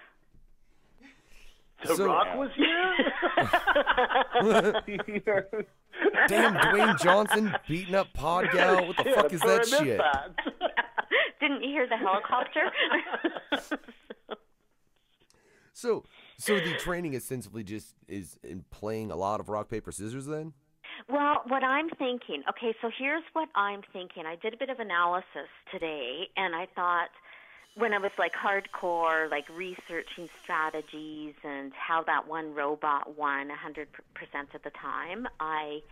The Rock was here? Damn, Dwayne Johnson beating up Pod Gal. What the fuck is that shit? Didn't you hear the helicopter? So the training essentially just is in playing a lot of rock, paper, scissors then? Well, what I'm thinking, okay, so here's what I'm thinking. I did a bit of analysis today, and I thought, when I was like hardcore, like researching strategies and how that one robot won 100% of the time, I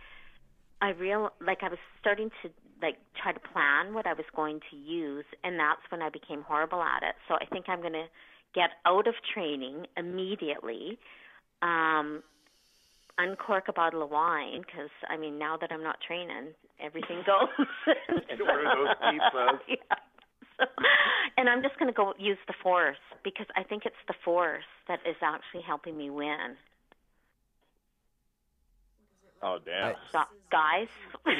was starting to like try to plan what I was going to use, and that's when I became horrible at it. So I think I'm going to get out of training immediately, uncork a bottle of wine, because now that I'm not training, everything goes. And order those pizzas. Yeah. And I'm just going to go use the force because I think it's the force that is actually helping me win. Oh, damn. Guys? Now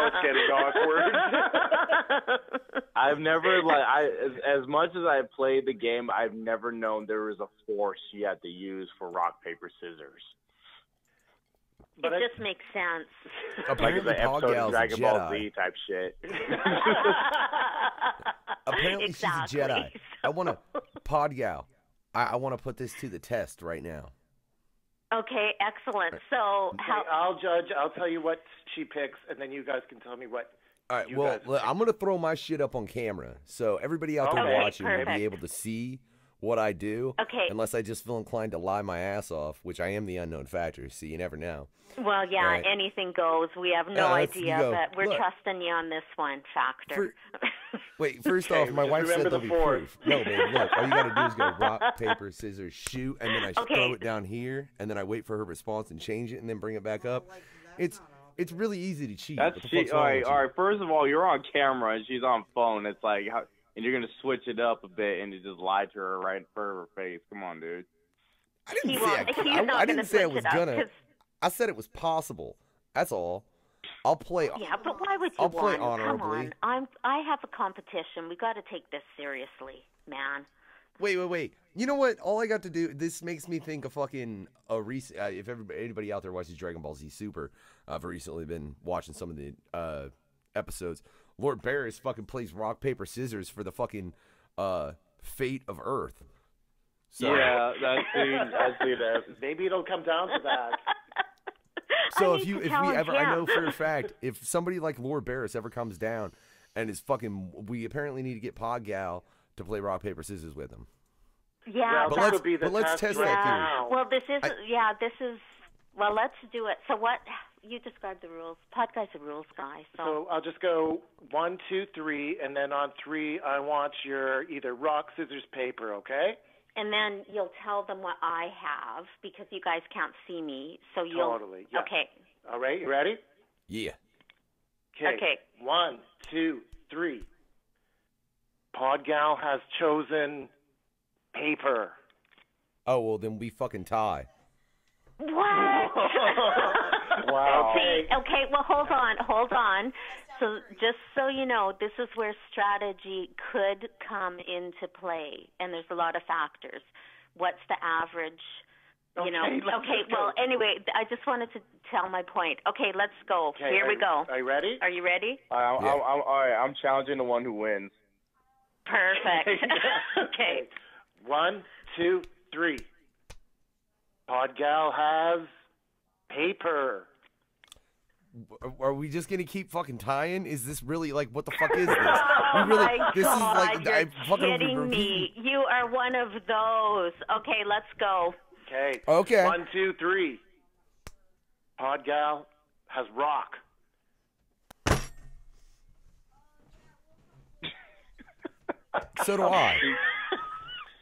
it's getting awkward. I've never, as much as I've played the game, I've never known there was a force you had to use for rock, paper, scissors. It just makes sense. Apparently, like the episode of Dragon Ball Z type shit. Apparently, she's a Jedi. I want to, Pod Gal, I want to put this to the test right now. Okay, excellent. So I'll judge. I'll tell you what she picks, and then you guys can tell me what. All right. Well, I'm gonna throw my shit up on camera, so everybody out there watching will be able to see what I do. Okay. Unless I just feel inclined to lie my ass off, which I am the unknown factor. So you never know. Well, yeah, right. Anything goes. We have no idea, but we're trusting you on this one factor. Wait, first off, my wife said there'll be proof. No, babe, look, all you got to do is go rock, paper, scissors, shoot, and then I throw it down here, and then I wait for her response and change it, and then bring it back up. It's really easy to cheat. That's cheat. All right. First of all, you're on camera, and she's on phone. It's like, and you're going to switch it up a bit, and you just lie to her right in front of her face. Come on, dude. I didn't say I didn't say I was gonna. I said it was possible. That's all. I'll play. Yeah, but why would you I'll play want? Come honorably. on, I have a competition. We got to take this seriously, man. Wait. You know what? All I got to do. This makes me think of fucking a recent. If anybody out there watches Dragon Ball Z Super, I've recently been watching some of the episodes. Lord Barris fucking plays rock paper scissors for the fucking fate of Earth. So, Yeah, I see that. Maybe it'll come down to that. So I if need to we challenge ever, I him. know for a fact, if somebody like Lord Barris ever comes down and is fucking, we apparently need to get Pod Gal to play rock paper scissors with him. Yeah, But that let's- would be the but let's test test right that theory. now. Well, this is. Well, let's do it. So what? You describe the rules. Pod Guy's a rules guy. So I'll just go 1, 2, 3, and then on 3, I want your either rock, scissors, paper. Okay? And then you'll tell them what I have because you guys can't see me. So you'll. Totally. Yeah. Okay. All right. You ready? Yeah. Okay. 1, 2, 3. Podgal has chosen paper. Oh, well, then we fucking tie. What? Wow. Okay. Well, hold on. So just so you know, this is where strategy could come into play, and there's a lot of factors. What's the average? You know. Okay. Well, anyway, I just wanted to tell my point. Okay, let's go. Okay, Here we go. Are you ready? Are you ready? All right, I'm challenging the one who wins. Perfect. Okay. 1, 2, 3. Podgal has paper. Are we just gonna keep fucking tying? Is this really like what the fuck is this? We Oh really, my this God, is like you're I fucking kidding me. You are one of those. Okay, let's go. Okay. Okay. 1, 2, 3. Podgal has rock. So do I.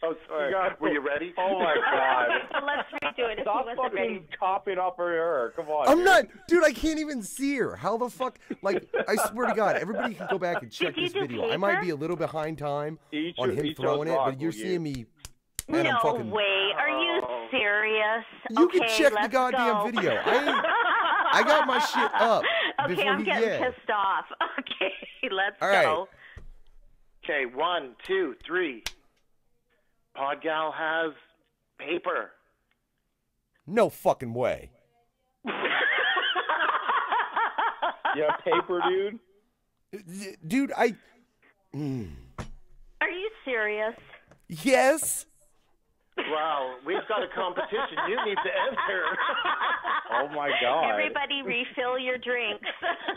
Oh, sorry. Were you ready? Oh my God! Let's redo it if Stop he wasn't ready. fucking copying up for her. Come on. I'm dude. not, dude. I can't even see her. How the fuck? Like, I swear to God, everybody can go back and check Did you this do video. I might paper? be a little behind time He on cho- him he chose throwing it, rock, but you're will you? seeing me. And I'm No fucking. way. Are you serious? You okay, can check the let's goddamn go. video. I got my shit up. Okay, before I'm he, getting yeah. pissed off. Okay, let's All right. go. Okay, 1, 2, 3. Podgal has paper. No fucking way. Yeah, paper, dude. Dude, I. Are you serious? Yes. Wow, we've got a competition. You need to enter. Oh my God! Everybody refill your drinks.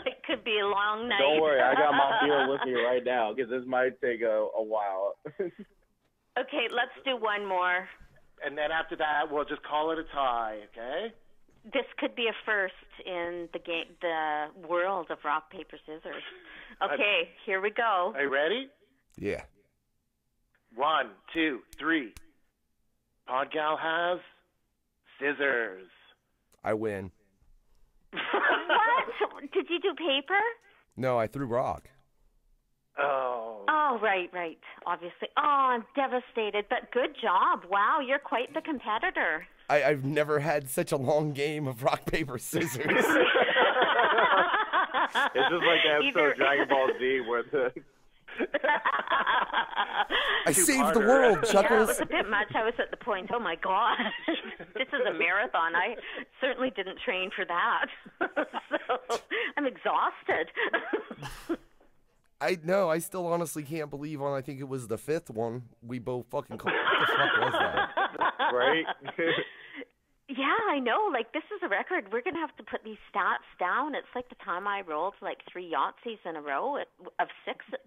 It could be a long night. Don't worry, I got my beer with me right now because this might take a while. Okay, let's do one more. And then after that, we'll just call it a tie, okay? This could be a first in the world of rock, paper, scissors. Okay, here we go. Are you ready? Yeah. 1, 2, 3. Podgal has scissors. I win. What? Did you do paper? No, I threw rock. Oh. Oh, right. Obviously. Oh, I'm devastated, but good job. Wow, you're quite the competitor. I've never had such a long game of rock, paper, scissors. It's just like the episode of Dragon Ball Z where the. I saved the world, Yeah, it Chuckles. was a bit much. I was at the point, oh my God, this is a marathon. I certainly didn't train for that. So I'm exhausted. I know. I still honestly can't believe on. I think it was the 5th one. We both fucking. What the fuck was that? Right? Yeah, I know. Like, this is a record. We're going to have to put these stats down. It's like the time I rolled like 3 Yahtzees in a row of sixes.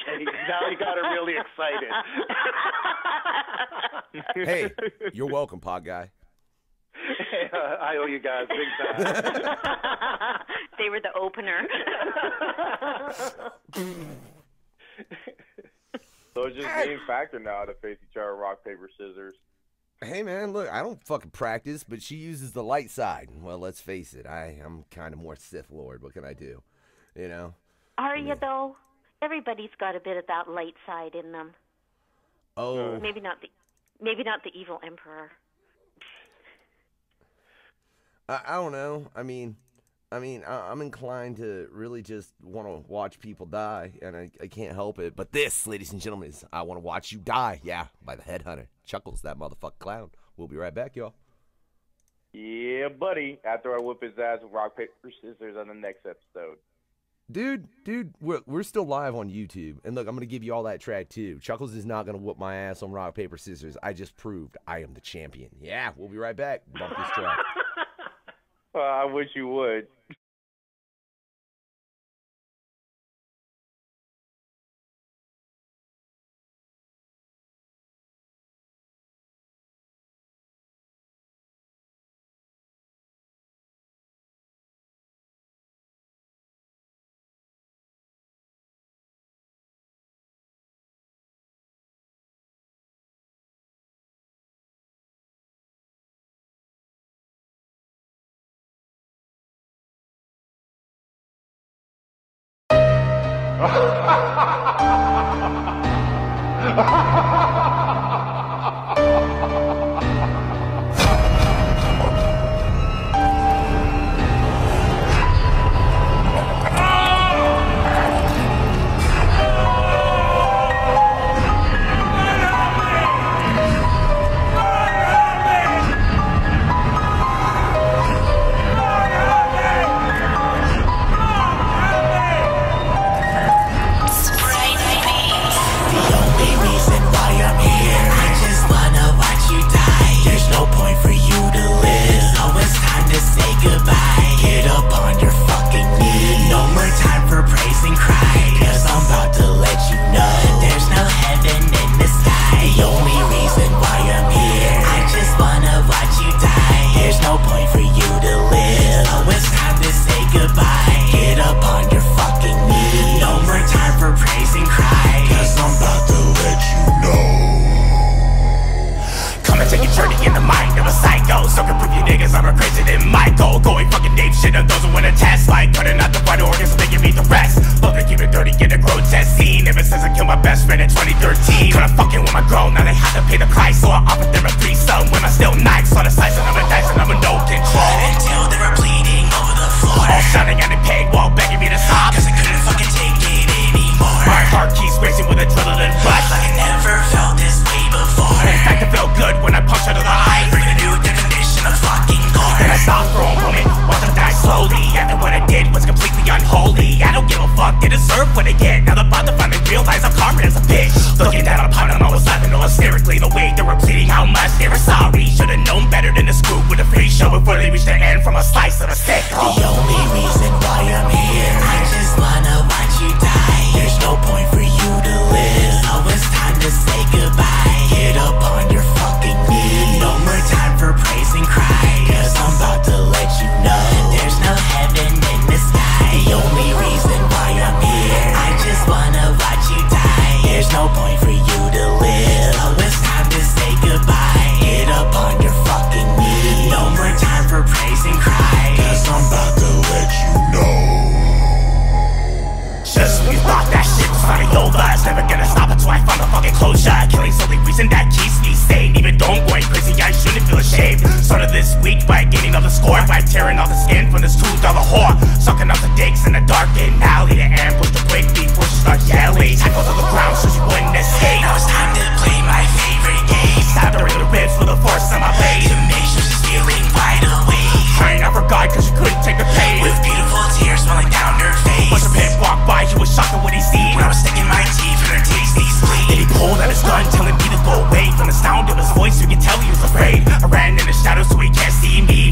Hey, now you got her really excited. Hey, you're welcome, pod guy. I owe you guys big time. They were the opener. So it's just game factor now to face each other, rock, paper, scissors. Hey man, look, I don't fucking practice, but she uses the light side. Well, let's face it, I'm kind of more Sith Lord. What can I do? You know? Are you, though? Everybody's got a bit of that light side in them. Oh. Maybe not the evil emperor. I don't know. I mean, I mean, I'm inclined to really just want to watch people die, and I can't help it. But this, ladies and gentlemen, is I Want to Watch You Die, yeah, by the Headhunter. Chuckles, that motherfucking clown. We'll be right back, y'all. Yeah, buddy. After I whip his ass with rock, paper, scissors on the next episode. Dude, we're still live on YouTube. And look, I'm going to give you all that track, too. Chuckles is not going to whoop my ass on rock, paper, scissors. I just proved I am the champion. Yeah, we'll be right back. Bump this track. I wish you would.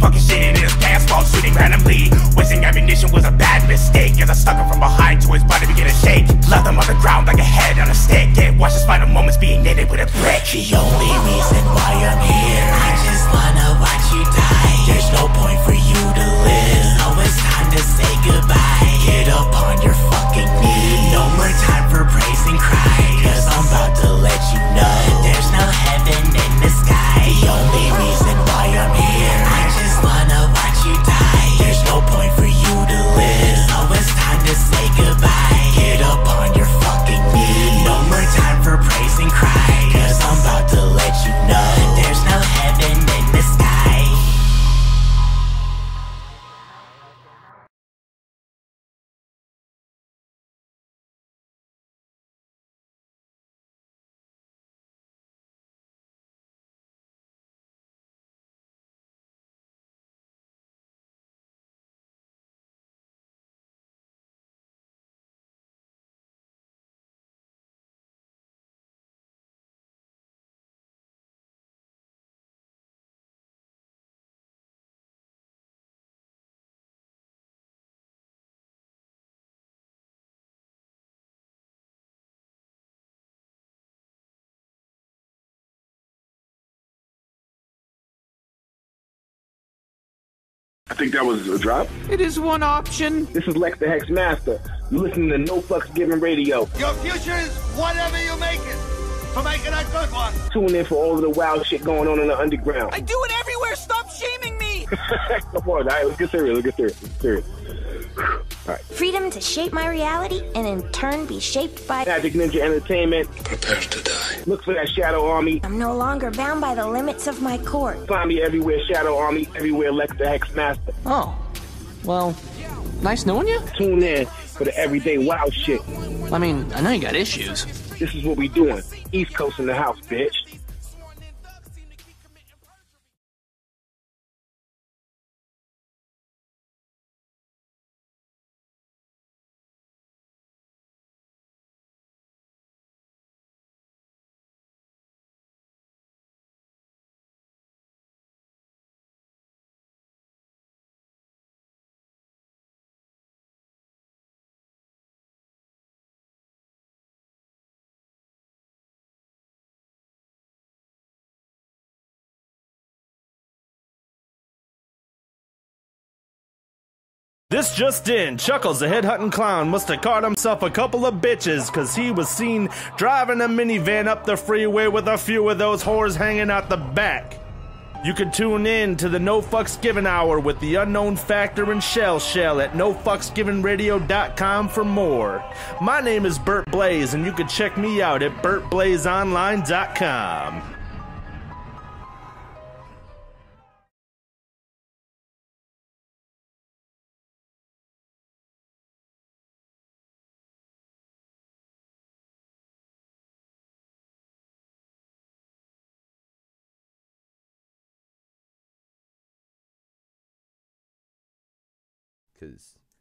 Fucking shit in his pants while shooting randomly, wishing at me I think that was a drop. It is one option. This is Lex the Hex Master. You're listening to No Fucks Given Radio. Your future is whatever you make it. So make it a good one. Tune in for all of the wild shit going on in the underground. I do it everywhere. Stop shaming me. Come on, all right, let's get serious. All right. Freedom to shape my reality and in turn be shaped by Magic Ninja Entertainment. Prepare to die. Look for that Shadow Army. I'm no longer bound by the limits of my court. Find me everywhere, Shadow Army. Everywhere, Lex the Hex Master. Oh, well, nice knowing you. Tune in for the everyday wild shit. I mean, I know you got issues. This is what we doing. East Coast in the house, bitch. This just in, Chuckklez, the head-hunting clown, must have caught himself a couple of bitches, cause he was seen driving a minivan up the freeway with a few of those whores hanging out the back. You can tune in to the No Fucks Given Hour with the Unknown Factor and Shell at NoFucksGivenRadio.com for more. My name is Burt Blaze, and you can check me out at BurtBlazeOnline.com.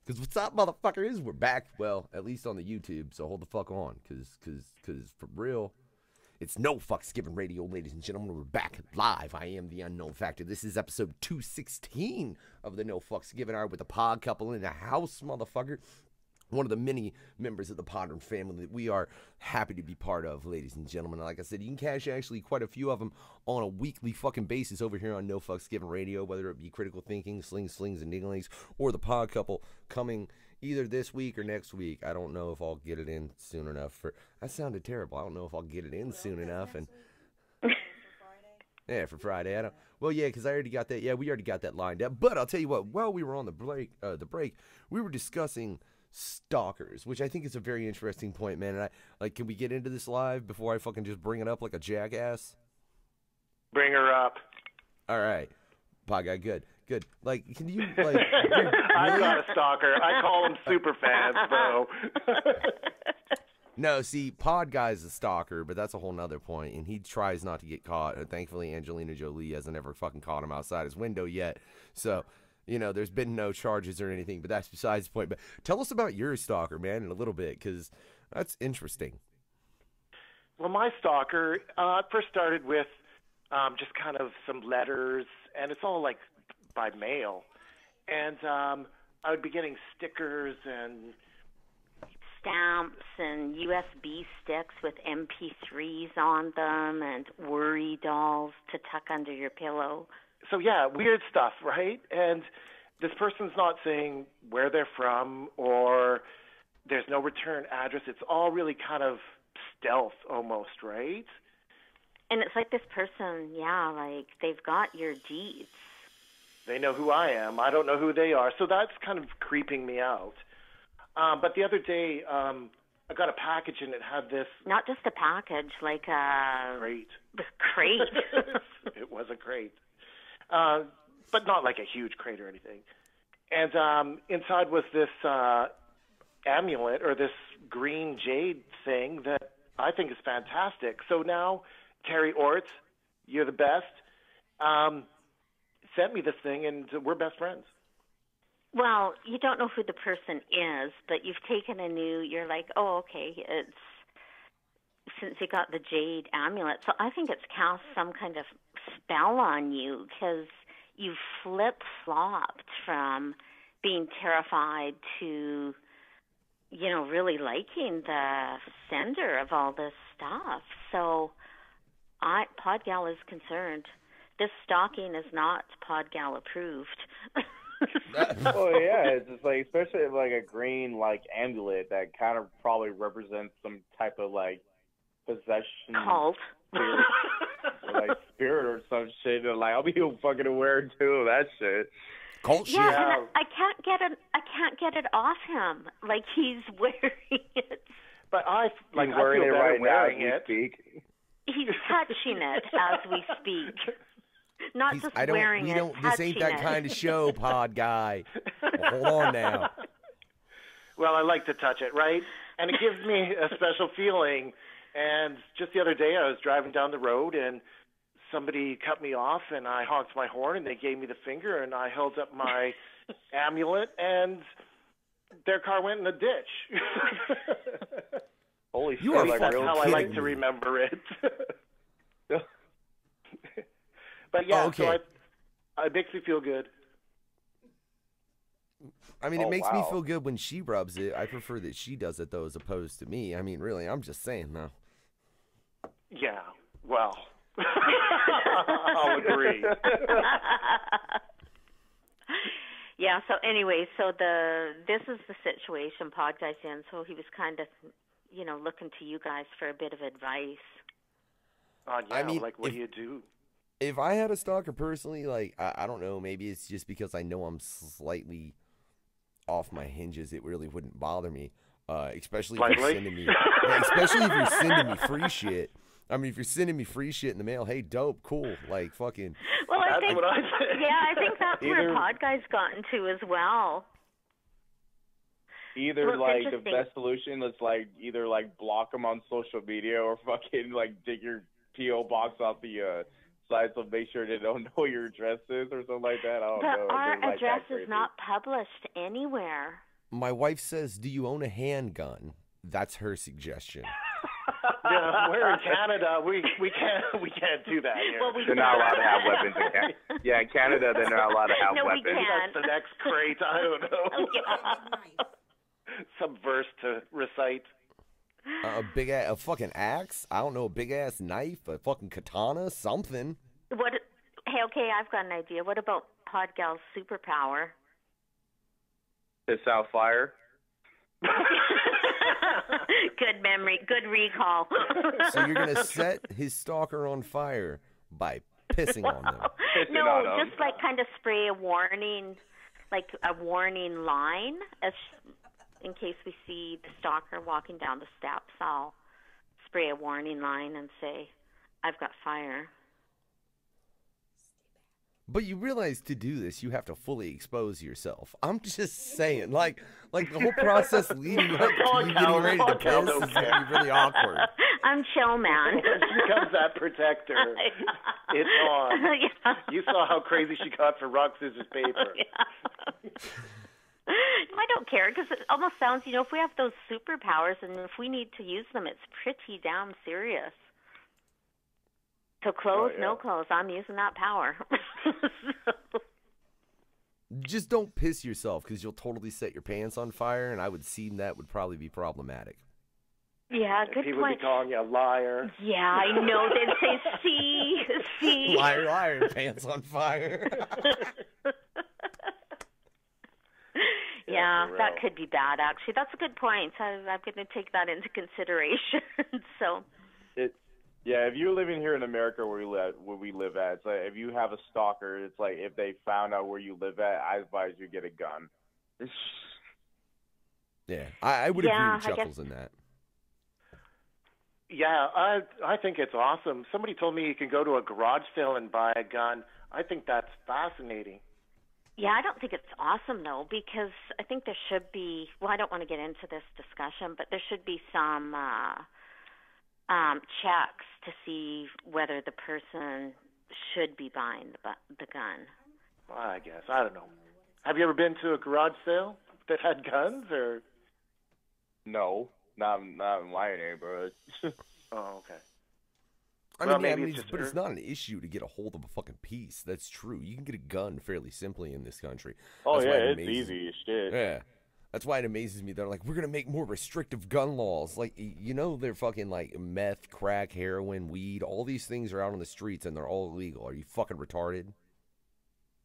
Cause what's up, motherfuckers? We're back. Well, at least on the YouTube. So hold the fuck on, cause for real, it's No Fucks Given Radio, ladies and gentlemen. We're back live. I am the Unknown Factor. This is episode 216 of the No Fucks Given Hour with the pod couple in the house, motherfucker. One of the many members of the Podern family that we are happy to be part of, ladies and gentlemen. Like I said, you can catch actually quite a few of them on a weekly fucking basis over here on No Fucks Given Radio, whether it be Critical Thinking, Slings, and Dinglings, or the pod couple coming either this week or next week. I don't know if I'll get it in soon enough. That sounded terrible. I don't know if I'll get it in soon enough. And yeah, for Friday. Well, yeah, because I already got that. Yeah, we already got that lined up. But I'll tell you what, while we were on the break, we were discussing stalkers, which I think is a very interesting point, man. And can we get into this live before I fucking just bring it up like a jackass? Bring her up. All right. Pod guy, good. Like, can you, like... I've got a stalker. I call them super fans, bro. No, see, Pod Guy's a stalker, but that's a whole nother point, and he tries not to get caught. Thankfully, Angelina Jolie hasn't ever fucking caught him outside his window yet, so... You know, there's been no charges or anything, but that's besides the point. But tell us about your stalker, man, in a little bit, because that's interesting. Well, my stalker first started with just kind of some letters, and it's all like by mail. And I would be getting stickers and stamps and USB sticks with MP3s on them and worry dolls to tuck under your pillow. So, yeah, weird stuff, right? And this person's not saying where they're from or there's no return address. It's all really kind of stealth almost, right? And it's like this person, yeah, like they've got your deeds. They know who I am. I don't know who they are. So that's kind of creeping me out. But the other day, I got a package and it had this... Not just a package, like a... Crate. Crate. It was a crate. But not like a huge crate or anything. And inside was this amulet or this green jade thing that I think is fantastic. So now Terry Orts, you're the best, sent me this thing, and we're best friends. Well, you don't know who the person is, but you've taken you're like, oh, okay, it's since you got the jade amulet. So I think it's cast some kind of spell on you because you flip-flopped from being terrified to, really liking the sender of all this stuff. So Podgal is concerned. This stalking is not Podgal approved. Oh yeah, it's just like, especially if, like, a green like amulet that kind of probably represents some type of like possession Cult. spirit, or, like spirit or some shit. And, like, I'll be fucking aware too of that shit. Cult shit. Yeah, and I can't get it off him. Like, he's wearing it. But I He's wearing feel it better right now wearing as it. we speak. He's touching it as we speak. Not just wearing it, This ain't that kind of show, pod guy. Well, hold on now. Well, I like to touch it, right? And it gives me a special feeling. And just the other day, I was driving down the road, and somebody cut me off, and I honked my horn, and they gave me the finger, and I held up my amulet, and their car went in a ditch. Holy shit! That's Like, how I like to remember it. But yeah, okay. so it makes me feel good. I mean, it makes me feel good when she rubs it. I prefer that she does it, though, as opposed to me. I mean, really, I'm just saying, though. Yeah, well, I'll agree. Yeah, so anyway, this is the situation Pod Guy's in, so he was kind of, looking to you guys for a bit of advice. Yeah, I mean, like, what do you do? If I had a stalker personally, like, I don't know, maybe it's just because I know I'm slightly off my hinges, it really wouldn't bother me. Especially if you're sending me, especially if you're sending me free shit. I mean, if you're sending me free shit in the mail, hey, dope, cool, like, fucking. Well, I think that's Either, where Pod Guy's gotten to as well. Either like the best solution is like either like block them on social media or fucking like dig your PO box off the side, so make sure they don't know what your address is or something like that. I don't know. But our like address is not published anywhere. My wife says, "Do you own a handgun?" That's her suggestion. Yeah, we're in Canada. We can't do that here. Well, they're not allowed to have weapons in Canada. Yeah, in Canada, they're not allowed to have weapons. We can't. That's the next crate. I don't know. Some verse to recite. A fucking axe? I don't know, a big ass knife, a fucking katana, something. Hey, okay, I've got an idea. What about Pod Gal's superpower? Piss out fire. Good memory, good recall. So you're gonna set his stalker on fire by pissing on them? No, just like kind of spray a warning line in case we see the stalker walking down the steps. I'll spray a warning line and say, "I've got fire." But you realize to do this, you have to fully expose yourself. I'm just saying, like the whole process leading up to you getting ready to piss is gonna be really awkward. I'm chill, man. She becomes that protector. It's on. Yeah. You saw how crazy she got for rock, scissors, paper. Yeah. I don't care, because it almost sounds, if we have those superpowers and if we need to use them, it's pretty damn serious. So clothes, no clothes, I'm using that power. Just don't piss yourself, because you'll totally set your pants on fire, and I would seem that would probably be problematic. Yeah, good People point. would be calling you a liar. Yeah, I know. They'd say, see. Liar, liar, pants on fire. Yeah, that could be bad, actually. That's a good point. I'm going to take that into consideration. Yeah, if you're living here in America where we live at, it's like if you have a stalker, it's like if they found out where you live at, I advise you get a gun. Yeah, I would agree with Chuckles in that. Yeah, I think it's awesome. Somebody told me you can go to a garage sale and buy a gun. I think that's fascinating. Yeah, I don't think it's awesome, though, because I think there should be, well, I don't want to get into this discussion, but there should be some checks to see whether the person should be buying the gun. Well, I guess. I don't know. Have you ever been to a garage sale that had guns, or? No, not in my neighborhood. Oh, okay. But it's not an issue to get a hold of a fucking piece. That's true. You can get a gun fairly simply in this country. Oh, That's yeah, it's easy as shit. Yeah. That's why it amazes me. They're like, we're going to make more restrictive gun laws. Like, they're fucking like meth, crack, heroin, weed. All these things are out on the streets and they're all illegal. Are you fucking retarded?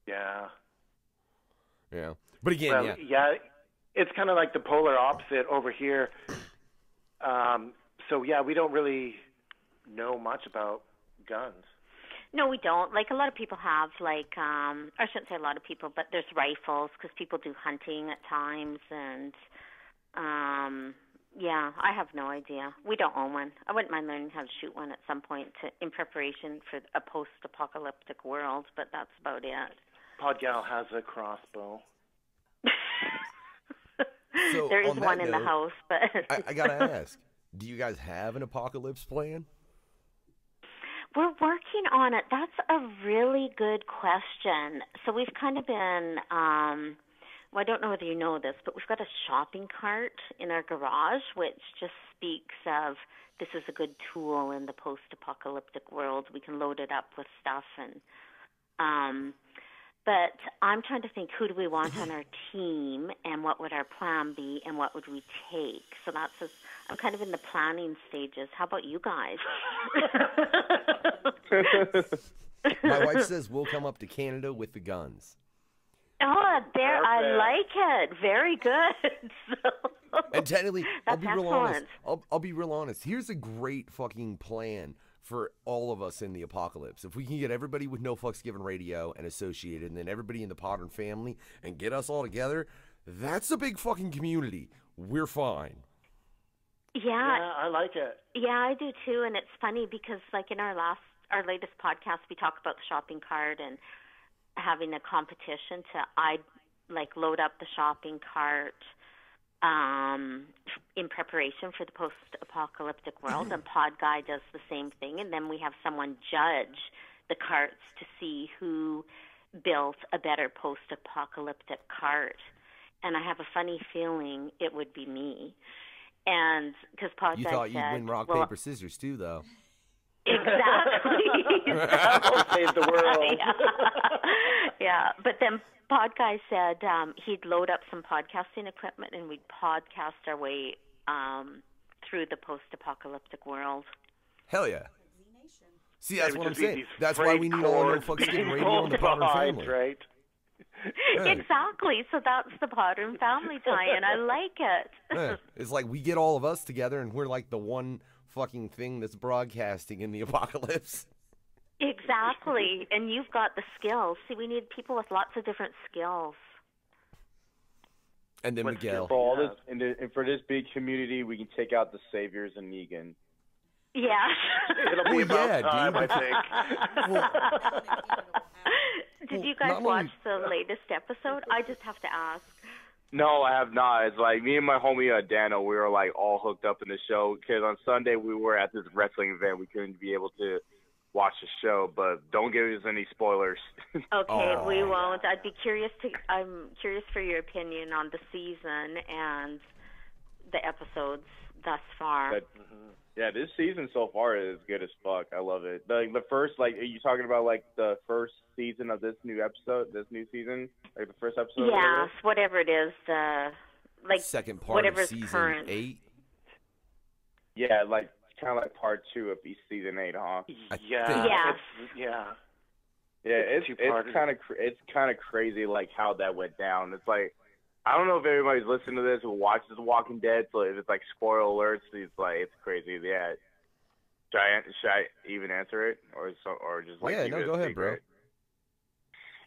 Yeah. Yeah. But again, Well, it's kind of like the polar opposite over here. So yeah, we don't really know much about guns. No, we don't. Like, a lot of people have, like, I shouldn't say a lot of people, but there's rifles because people do hunting at times. And, yeah, I have no idea. We don't own one. I wouldn't mind learning how to shoot one at some point in preparation for a post-apocalyptic world, but that's about it. Podgal has a crossbow. So there is on that one in the note, house, but... I got to ask, do you guys have an apocalypse plan? We're working on it. That's a really good question. So we've kind of been, well, I don't know whether you know this, but we've got a shopping cart in our garage, which just speaks of this is a good tool in the post-apocalyptic world. We can load it up with stuff. And but I'm trying to think, who do we want on our team, and what would our plan be, and what would we take? So I'm kind of in the planning stages. How about you guys? My wife says we'll come up to Canada with the guns. Oh, there! I like it. Very good. And technically, I'll be real honest. excellent. I'll be real honest. Here's a great fucking plan for all of us in the apocalypse. If we can get everybody with No Fucks Given Radio and Associated, and then everybody in the Podern family, and get us all together, that's a big fucking community. We're fine. Yeah, I like it. Yeah, I do too. And it's funny because, like, in our latest podcast, we talk about the shopping cart and having a competition to load up the shopping cart in preparation for the post-apocalyptic world, and Pod Guy does the same thing, and then we have someone judge the carts to see who built a better post-apocalyptic cart. And I have a funny feeling it would be me. And because Pod You Guy thought said, you'd win rock, paper, scissors too, though. Exactly. Save the world. Yeah, but then Pod Guy said he'd load up some podcasting equipment and we'd podcast our way through the post-apocalyptic world. Hell yeah. See, that's It what would I'm just be saying. these That's why we need all No cords Fucks Given being Radio and the pulled Podern behind, family. right? Yeah. Exactly. So that's the Podern family tie-in. I like it. Yeah. It's like we get all of us together and we're like the one fucking thing that's broadcasting in the apocalypse. Exactly. And you've got the skills. See, we need people with lots of different skills. And then Miguel. For all this, and for this big community, we can take out the Saviors and Negan. Yeah. It'll be about time, dude. I think. Did you guys watch the latest episode? I just have to ask. No, I have not. It's like me and my homie Dano, we were like all hooked up in the show because on Sunday we were at this wrestling event. We couldn't be able to watch the show, but don't give us any spoilers. Okay, we won't. I'm curious for your opinion on the season and the episodes thus far. Yeah, this season so far is good as fuck. I love it. The first, like, are you talking about like the first season of this new season, like the first episode? Yes, whatever it is, second part whatever of is season current. 8. Yeah, like kind of like part 2 of season 8, huh? Yeah. Yeah. Yeah, it's kind of crazy like how that went down. It's like I don't know if everybody's listening to this who watches The Walking Dead, so if it's like spoiler alerts, it's crazy. Yeah. Should I even answer it, or just like keep it go ahead, secret? bro.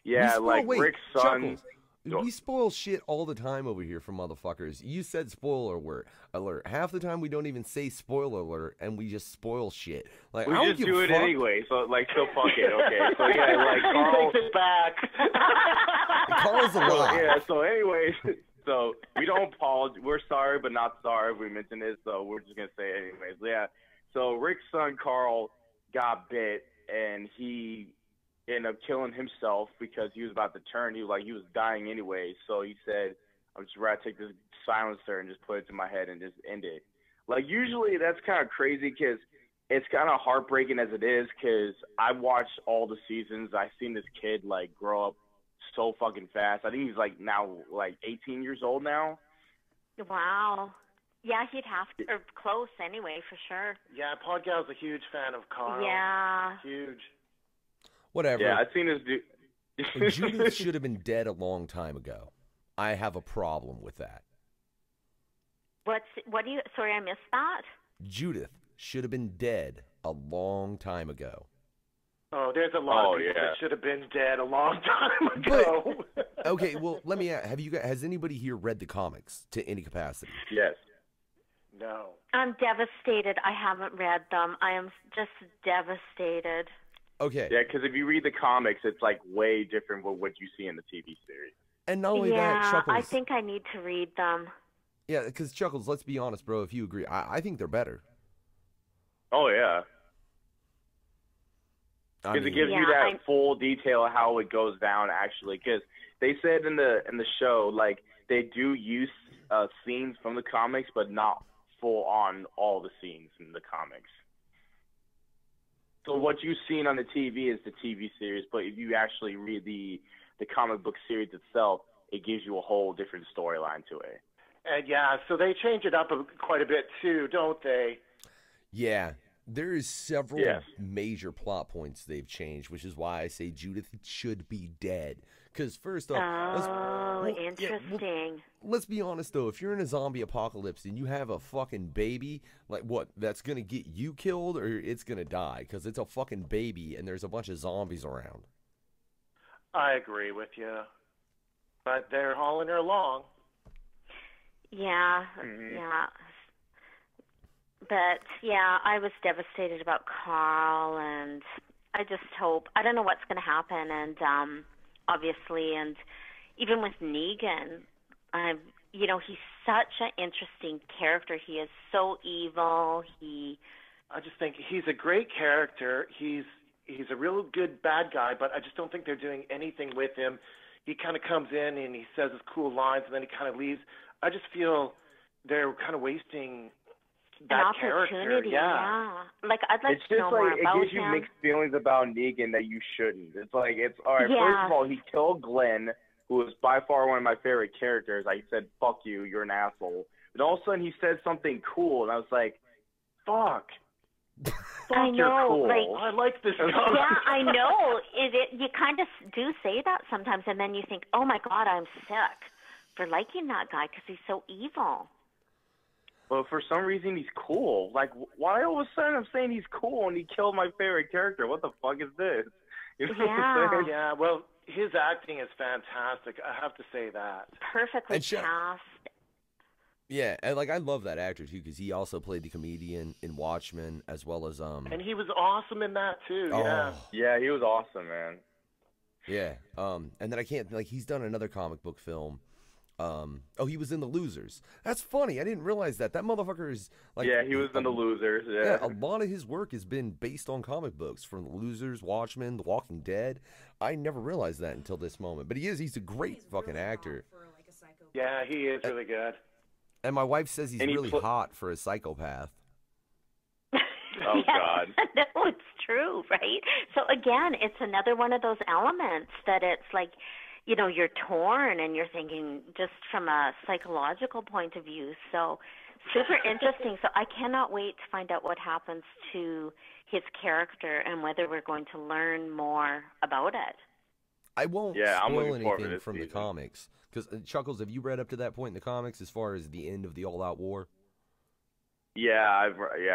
Yeah, Rick's son. Chuckles, we spoil shit all the time over here for motherfuckers. You said spoiler alert. Half the time we don't even say spoiler alert, and we just spoil shit. Like We I don't just give do a it fuck. anyway, so fuck it, okay. So yeah, like Carl takes it back. Carl's a lot. Yeah, so anyways, so we don't apologize. We're sorry, but not sorry if we mentioned it, so we're just going to say it anyways. Yeah, so Rick's son, Carl, got bit, and he ended up killing himself because he was about to turn. He was dying anyway, so he said, I'm just rather take this silencer and just put it to my head and just end it. Like, usually that's kind of crazy because it's kind of heartbreaking as it is because I watched all the seasons. I've seen this kid, like, grow up so fucking fast. I think he's, like, now, like, 18 years old now. Wow. Yeah, he'd have to, or close anyway, for sure. Yeah, Podgal's a huge fan of Carl. Yeah. Huge. Whatever. Yeah, I've seen this dude. Judith should have been dead a long time ago. I have a problem with that. Sorry, I missed that. Judith should have been dead a long time ago. Oh, there's a lot of people that should have been dead a long time ago. Okay, well, let me ask, has anybody here read the comics to any capacity? Yes. No. I'm devastated. I haven't read them. I am just devastated. Okay. Yeah, because if you read the comics, it's like way different from what you see in the TV series. And not only that, Chuckles. I think I need to read them. Yeah, because Chuckles, let's be honest, bro, if you agree, I think they're better. Oh, yeah. Because it gives you that full detail of how it goes down, actually. Because they said in the show, like, they do use scenes from the comics, but not full on all the scenes in the comics. So what you've seen on the TV is the TV series, but if you actually read the comic book series itself, it gives you a whole different storyline to it. Yeah, so they change it up quite a bit too, don't they? Yeah, there is several major plot points they've changed, which is why I say Judith should be dead. Because first off, interesting. Let's be honest though, if you're in a zombie apocalypse and you have a fucking baby, like what? That's gonna get you killed or it's gonna die because it's a fucking baby and there's a bunch of zombies around. I agree with you, but they're hauling her along. Yeah, yeah. But, yeah, I was devastated about Carl, and I just hope, I don't know what's going to happen, and obviously, and even with Negan, he's such an interesting character. He is so evil. I just think he's a great character. He's a real good bad guy, but I just don't think they're doing anything with him. He kind of comes in and he says his cool lines, and then he kind of leaves. I just feel they're kind of wasting that character. Yeah. Like, I'd like to know more about him. It gives you mixed feelings about Negan that you shouldn't. It's like, all right, first of all, he killed Glenn, who was by far one of my favorite characters. I said, fuck you, you're an asshole. But all of a sudden he said something cool, and I was like, fuck. I know, cool. I like this guy. Yeah, I know. You kind of do say that sometimes, and then you think, oh my God, I'm sick for liking that guy because he's so evil. But for some reason, he's cool. Like, why all of a sudden I'm saying he's cool and he killed my favorite character? What the fuck is this? You know what I'm saying? Yeah, well, his acting is fantastic. I have to say that. Perfectly cast. Yeah, and like I love that actor too because he also played the comedian in Watchmen as well as And he was awesome in that too. Yeah, he was awesome, man. Yeah, and then he's done another comic book film. He was in The Losers. That's funny. I didn't realize that. That motherfucker is like. Yeah, he was in The Losers. Yeah, a lot of his work has been based on comic books, from The Losers, Watchmen, The Walking Dead. I never realized that until this moment. But he's a great fucking actor. Yeah, he is really good. And my wife says he's really hot for a psychopath. Oh, God. No, it's true, right? So, again, it's another one of those elements that it's like, you're torn and you're thinking just from a psychological point of view. So, super interesting. So, I cannot wait to find out what happens to his character and whether we're going to learn more about it. I won't spoil anything from the comics. Because, Chuckles, have you read up to that point in the comics as far as the end of the all-out war? Yeah, I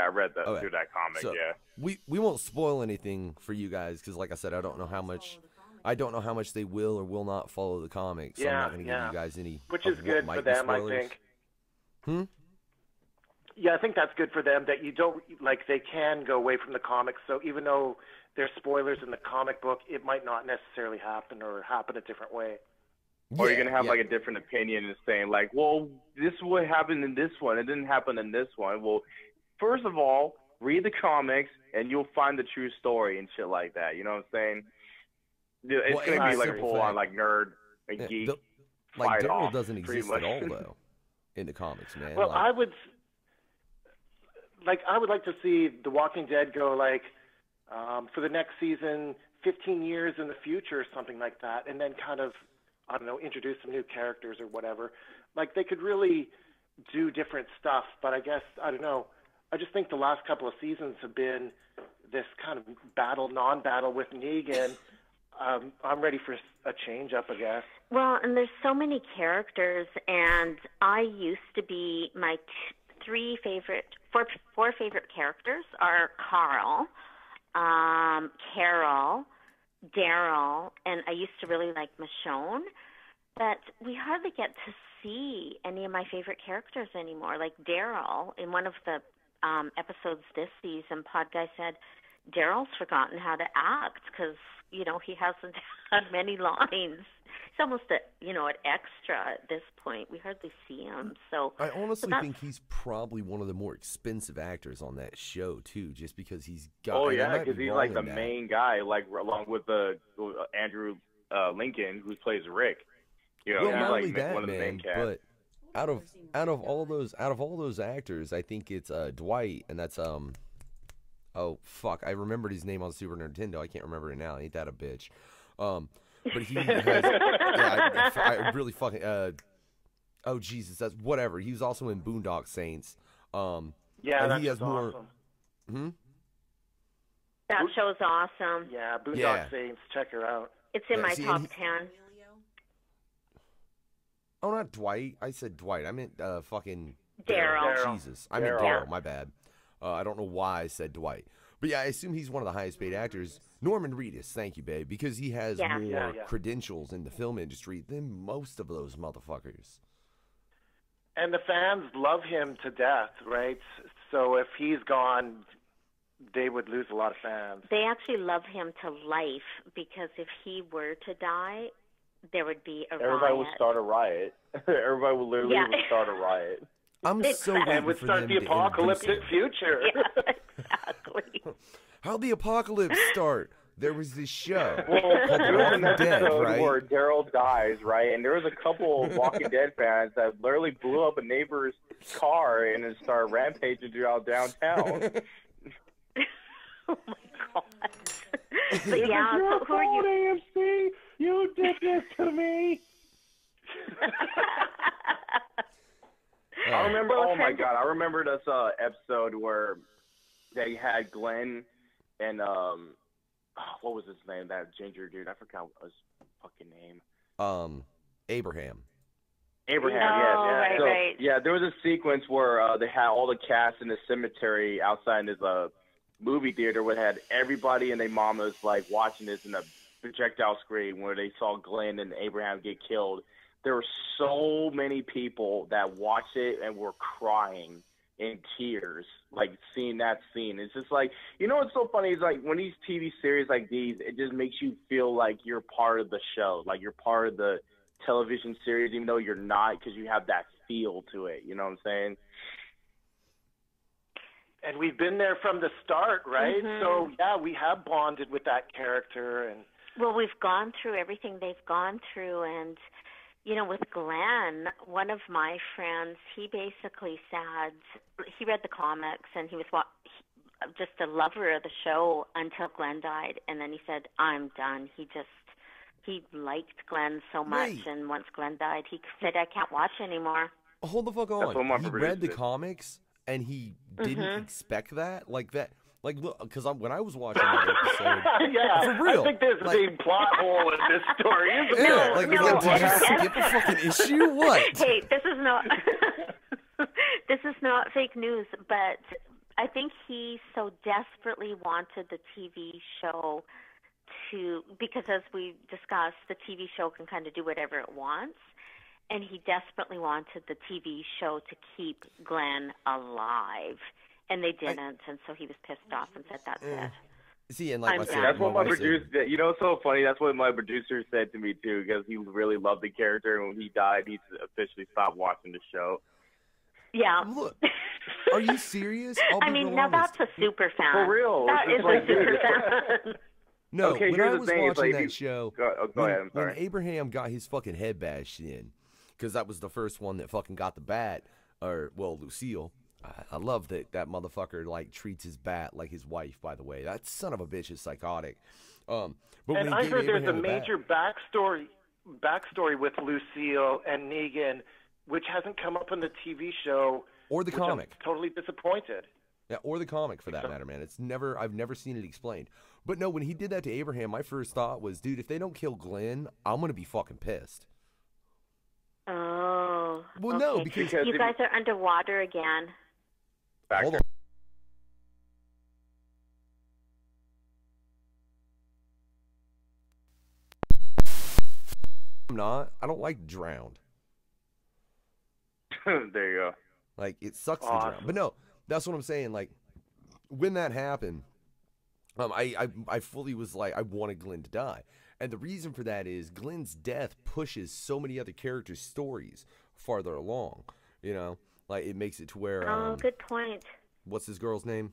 read that through that comic. So yeah, we won't spoil anything for you guys because, like I said, I don't know how much they will or will not follow the comics. So I'm not going to give you guys any. Which is good for them, I think. Yeah, I think that's good for them that you don't they can go away from the comics. So even though there's spoilers in the comic book, it might not necessarily happen or happen a different way. Or you're going to have like a different opinion and saying like, well, this is what happened in this one. It didn't happen in this one. Well, first of all, read the comics and you'll find the true story and shit like that. You know what I'm saying? It's going to be like full on like nerd and geek. Like Daryl doesn't exist at all though in the comics, man. Well, I would like to see The Walking Dead go for the next season, 15 years in the future or something like that, and then kind of, I don't know, introduce some new characters or whatever. Like, they could really do different stuff, but I guess, I don't know, I just think the last couple of seasons have been this kind of non-battle with Negan. I'm ready for a change up, I guess. Well, and there's so many characters, and I used to be my four favorite characters are Carl, Carol, Daryl, and I used to really like Michonne, but we hardly get to see any of my favorite characters anymore. Like Daryl, in one of the episodes this season, Pod Guy said Daryl's forgotten how to act because, you know, he hasn't had many lines. He's almost an extra at this point. We hardly see him. So I honestly think he's probably one of the more expensive actors on that show too, just because he's got. Oh yeah, because he's like the main guy, like along with Andrew Lincoln, who plays Rick. You know, well, he's not like only that, one of the main cast. but out of all those actors, I think it's Dwight, and that's oh fuck, I remembered his name on Super Nintendo. I can't remember it now. Ain't that a bitch? But he has, I really fucking, oh Jesus, that's whatever. He was also in Boondock Saints. That he has more. Awesome. That show's awesome. Yeah, Boondock Saints. Check her out. It's in my top 10. Oh, not Dwight. I said Dwight. I meant fucking Daryl. Jesus, I meant Daryl. My bad. I don't know why I said Dwight. But yeah, I assume he's one of the highest paid actors. Norman Reedus, thank you, babe, because he has more credentials in the film industry than most of those motherfuckers. And the fans love him to death, right? So if he's gone, they would lose a lot of fans. They actually love him to life because if he were to die, there would be a riot. Everybody would start a riot. Everybody would literally start a riot. I'm so waiting and would for start them the to apocalyptic future. Yeah, exactly. How'd the apocalypse start? There was this show Well, called there was an episode right? where Daryl dies, right? And there was a couple of Walking Dead fans that literally blew up a neighbor's car and then started rampaging throughout downtown. Oh my God! But yeah, so who are you? AMC, you did this to me. I remember. Oh my God! I remember this episode where they had Glenn and what was his name? That ginger dude. I forgot what his fucking name. Abraham. Right, so, right. Yeah, there was a sequence where they had all the cast in the cemetery outside this movie theater where they had everybody and their mamas like watching this in a projectile screen where they saw Glenn and Abraham get killed. There were so many people that watched it and were crying in tears, like seeing that scene. It's just like, you know what's so funny is like when these TV series like these, it just makes you feel like you're part of the show, like you're part of the television series, even though you're not, because you have that feel to it. You know what I'm saying? And we've been there from the start, right? Mm-hmm. So yeah, we have bonded with that character, and well, we've gone through everything they've gone through, and you know, with Glenn, one of my friends, he basically said he read the comics and he was just a lover of the show until Glenn died, and then he said, "I'm done." He liked Glenn so much, and once Glenn died, he said, "I can't watch anymore." Hold the fuck on. He read the comics and he didn't expect that, like that. Like, look, because when I was watching that episode, yeah, for real, I think there's a big plot hole in this story. Isn't yeah, there? did you skip a fucking issue? What? Hey, this is not this is not fake news, but I think he so desperately wanted the TV show because as we discussed, the TV show can kind of do whatever it wants, and he desperately wanted the TV show to keep Glenn alive. And they didn't, and so he was pissed off and said, "That's it." See, and like that's what my producer. You know, it's so funny. That's what my producer said to me too, because he really loved the character, and when he died, he officially stopped watching the show. Yeah. Look, are you serious? I mean, now that's a super fan. For real, that is a super fan. No, okay, when I was watching that show, go ahead. I'm sorry. When Abraham got his fucking head bashed in, because that was the first one that fucking got the bat, Lucille. I love that motherfucker like treats his bat like his wife. By the way, that son of a bitch is psychotic. But and I heard there's a major backstory with Lucille and Negan, which hasn't come up in the TV show or the comic. I'm totally disappointed. Yeah, or the comic for that matter, man. I've never seen it explained. But no, when he did that to Abraham, my first thought was, dude, if they don't kill Glenn, I'm gonna be fucking pissed. Oh. Well, okay. no, because you guys are underwater again. Hold on. I'm not. I don't like drowned. There you go. Like, it sucks to drown. But no, that's what I'm saying. Like, when that happened, I fully was like, I wanted Glenn to die. And the reason for that is Glenn's death pushes so many other characters' stories farther along. You know? Like, it makes it to where... Oh, good point. What's this girl's name?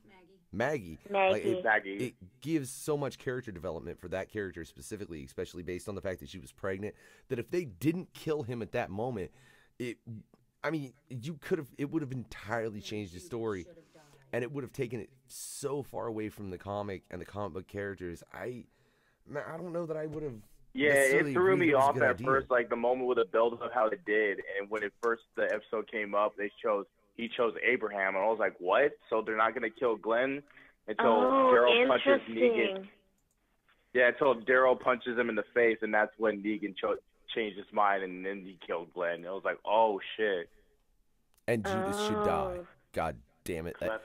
Maggie. Maggie. Like, it gives so much character development for that character specifically, especially based on the fact that she was pregnant, that if they didn't kill him at that moment, it would have entirely changed the story, and it would have taken it so far away from the comic and the comic book characters. I don't know that I would have. Yeah, it threw me off at first, like the moment with the build of how it did, and when the episode came up, he chose Abraham, and I was like, what? So they're not gonna kill Glenn until Daryl punches Negan. Yeah, until Daryl punches him in the face, and that's when Negan changed his mind, and then he killed Glenn. I was like, oh shit. And Judas should die. God damn it. That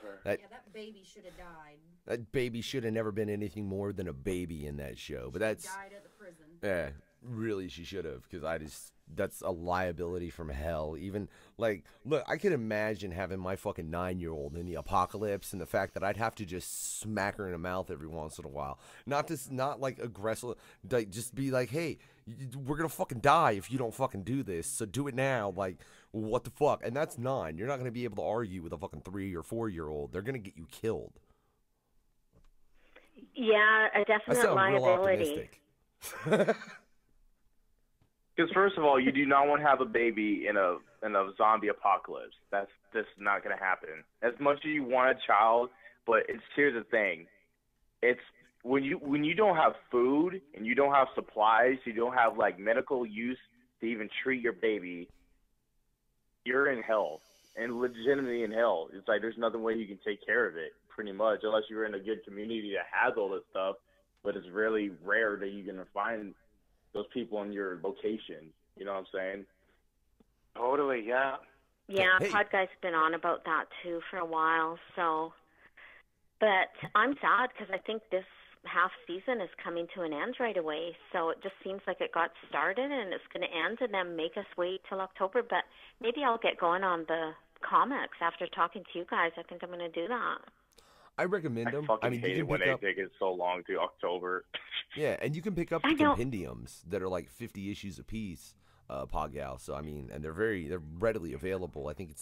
baby should have died. That baby should have never been anything more than a baby in that show. But She died at the prison. Yeah, really she should have, because that's a liability from hell. Even, like, look, I could imagine having my fucking 9-year-old in the apocalypse, and the fact that I'd have to just smack her in the mouth every once in a while. Not like aggressive, like, just be like, hey, we're gonna fucking die if you don't fucking do this, so do it now. Like, what the fuck? And that's 9. You're not gonna be able to argue with a fucking 3 or 4-year-old. They're gonna get you killed. Yeah, a definite liability. Real optimistic. Because first of all, you do not want to have a baby in a zombie apocalypse. That's just not going to happen. As much as you want a child, but here's the thing: it's when you don't have food and you don't have supplies, you don't have like medical use to even treat your baby, you're in hell, and legitimately in hell. It's like there's nothing way you can take care of it, pretty much, unless you're in a good community that has all this stuff. But it's really rare that you're gonna find those people in your location. You know what I'm saying? Totally, yeah. Yeah, Pod Guy's been on about that too for a while. So, but I'm sad because I think this half season is coming to an end right away. So it just seems like it got started and it's going to end, and then make us wait till October. But maybe I'll get going on the comics after talking to you guys. I think I'm going to do that. I recommend them. I mean, hate it when they take it so long to October. Yeah, and you can pick up the compendiums that are like 50 issues a piece, Podgal. So I mean, and they're readily available. I think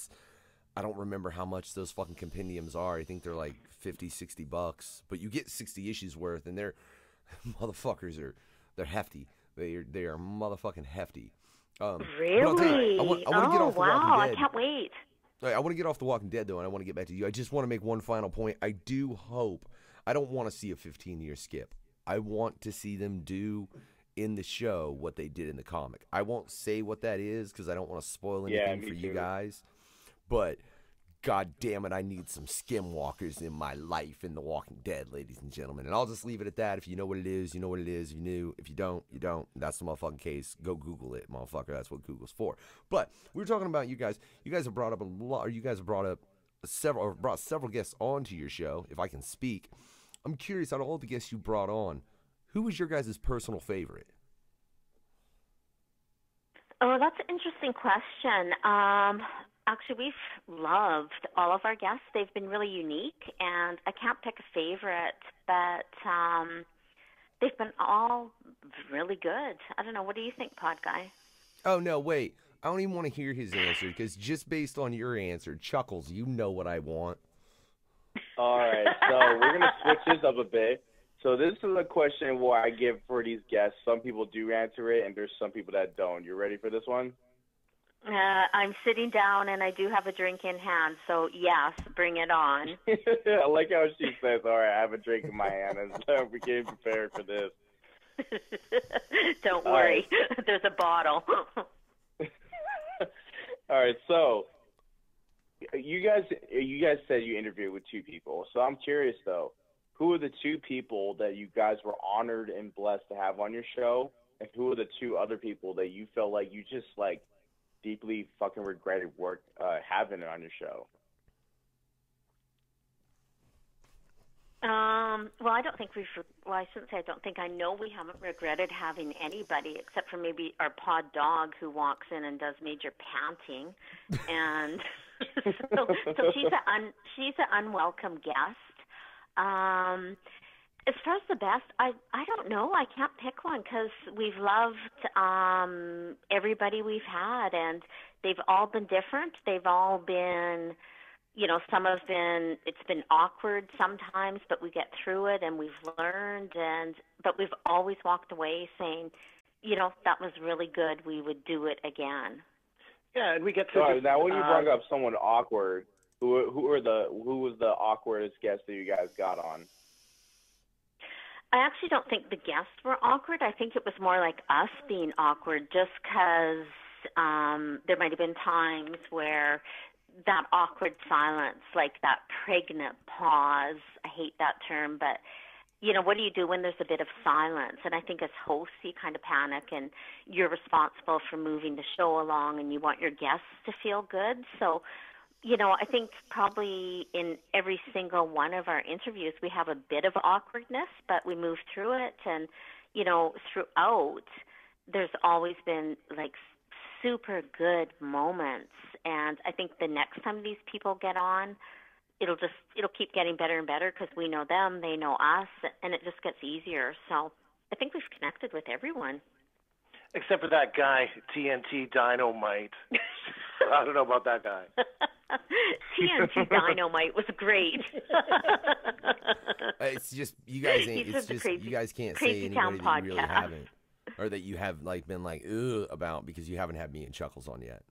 I don't remember how much those fucking compendiums are. I think they're like $50-$60, but you get 60 issues worth, and they're motherfuckers they're hefty. They are motherfucking hefty. Really? I want to get off The Walking Dead. I can't wait. I want to get off The Walking Dead, though, and I want to get back to you. I just want to make one final point. I do hope, I don't want to see a 15-year skip. I want to see them do in the show what they did in the comic. I won't say what that is because I don't want to spoil anything for you guys. But, god damn it, I need some skinwalkers in my life in The Walking Dead, ladies and gentlemen. And I'll just leave it at that. If you know what it is, you know what it is. If you knew. If you don't, you don't. That's the motherfucking case. Go Google it, motherfucker. That's what Google's for. But we were talking about you guys. You guys have brought up a lot, or you guys have brought several guests onto your show, if I can speak. I'm curious, out of all the guests you brought on, who was your guys' personal favorite? Oh, that's an interesting question. Actually, we've loved all of our guests. They've been really unique, and I can't pick a favorite, but they've been all really good. I don't know. What do you think, Pod Guy? Oh, no, wait. I don't even want to hear his answer, because just based on your answer, Chuckles, you know what I want. All right, so we're going to switch this up a bit. So this is a question where I give for these guests. Some people do answer it, and there's some people that don't. You ready for this one? I'm sitting down, and I do have a drink in hand, so yes, bring it on. I like how she says, all right, I have a drink in my hand, and so we're getting prepared for this. Don't worry. There's a bottle. All right, so you guys said you interviewed with 2 people, so I'm curious though, who are the 2 people that you guys were honored and blessed to have on your show, and who are the 2 other people that you felt like you just like deeply fucking regretted having on your show? Well, I don't think I shouldn't say I don't think. I know we haven't regretted having anybody except for maybe our pod dog who walks in and does major panting, and so she's an unwelcome guest. As far as the best, I don't know. I can't pick one because we've loved everybody we've had, and they've all been different. They've all been, it's been awkward sometimes, but we get through it and we've learned, but we've always walked away saying, that was really good. We would do it again. Yeah, and we get to. Sorry, now when you brought up someone awkward, who was the awkwardest guest that you guys got on? I actually don't think the guests were awkward. I think it was more like us being awkward, just because there might have been times where that awkward silence, like that pregnant pause, I hate that term, but, what do you do when there's a bit of silence? And I think as hosts, you kind of panic, and you're responsible for moving the show along, and you want your guests to feel good. So, I think probably in every single one of our interviews, we have a bit of awkwardness, but we move through it. And, throughout, there's always been like super good moments. And I think the next time these people get on, it'll keep getting better and better because we know them, they know us, and it just gets easier. So I think we've connected with everyone. Except for that guy, TNT Dynamite. I don't know about that guy. TNT Dynamite was great. It's just you guys ain't. He It's said just Crazy- you guys can't Crazy say Town anybody that you really podcast. haven't, or that you have like been like ugh about because you haven't had me and Chuckles on yet.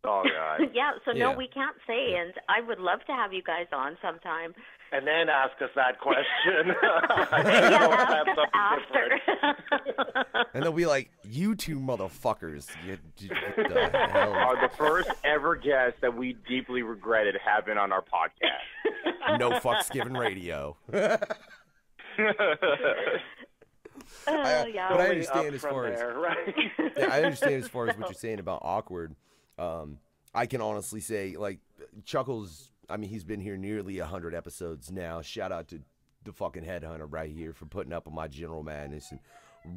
Oh God. Yeah, so no, Yeah. we can't say, and I would love to have you guys on sometime. And then ask us that question. Yeah, ask us after. And they'll be like, "You 2 motherfuckers, what the hell?" Are the first ever guest that we deeply regretted having on our podcast. No fucks given radio. Yeah. But I understand as from far there, right? yeah, I understand as far as what you're saying about awkward. I can honestly say, like, Chuckles, I mean, he's been here nearly 100 episodes now. Shout out to the fucking headhunter right here for putting up with my general madness and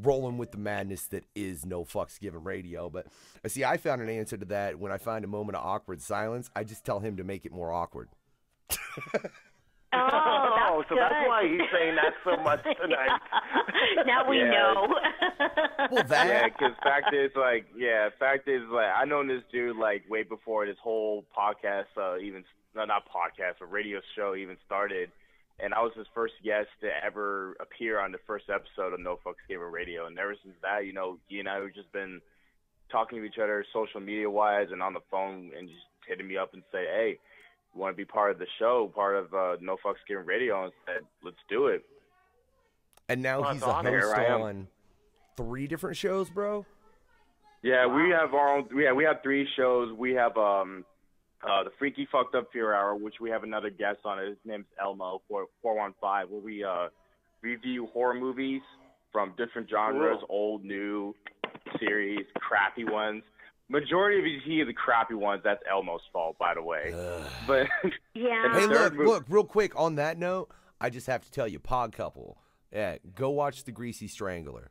rolling with the madness that is No Fucks Given Radio. But see, I found an answer to that. When I find a moment of awkward silence, I just tell him to make it more awkward. Oh, so good. that's why he's saying that so much tonight. Now we Yeah. know. Well, that. Yeah, because fact is, I known this dude like way before this whole podcast not podcast, but radio show even started, and I was his first guest to ever appear on the first episode of No Fucks Given Radio, and ever since that, he and I have just been talking to each other social media wise and on the phone, and just hitting me up and say, hey, you want to be part of the show, part of No Fucks Given Radio, and said, let's do it. And now Well, he's that's a awesome. host Here I am. on 3 different shows, bro. Yeah, we have our own. We have 3 shows. We have the Freaky Fucked Up Fear Hour, which we have another guest on it. His name's Elmo 415, where we review horror movies from different genres, Cool. old, new, series, crappy ones. Majority of you see the crappy ones. That's Elmo's fault, by the way. But Yeah. and the Hey, third look, real quick on that note, I just have to tell you, Pod Couple, go watch The Greasy Strangler.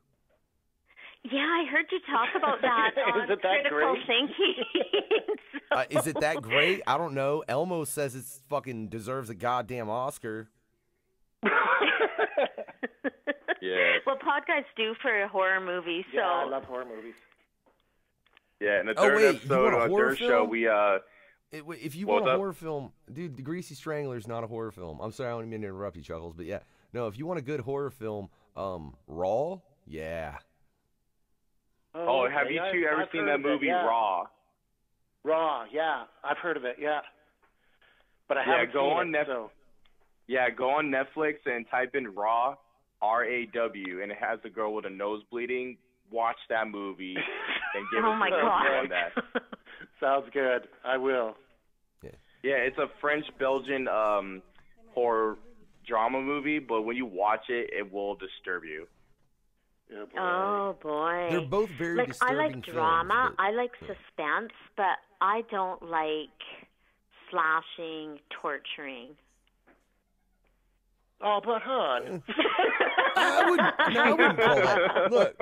Yeah, I heard you talk about that on Is it that critical great? thinking. Is it that great? I don't know. Elmo says it fucking deserves a goddamn Oscar. Yeah. Well, pod guys do for a horror movie, so. Yeah, I love horror movies. Yeah, and the Oh, third wait, you episode want a of our horror third show, film? we If you What's want a up? horror film, dude, The Greasy Strangler is not a horror film. I'm sorry, I don't mean to interrupt you, Chuckles, but yeah. No, if you want a good horror film, Raw, yeah. Oh, have you two ever seen that movie Raw? Raw, yeah, I've heard of it, yeah. But I Yeah, haven't go seen on it, Netflix. so. Yeah, go on Netflix and type in Raw, R-A-W, and it has the girl with a nose bleeding. Watch that movie and give Oh us my a review God. on that. Sounds good. I will. Yeah, it's a French-Belgian horror drama movie, but when you watch it, it will disturb you. Oh boy. They're both very disturbing I like drama, films, I like suspense, but I don't like slashing, torturing. Oh, but hon. I wouldn't call that.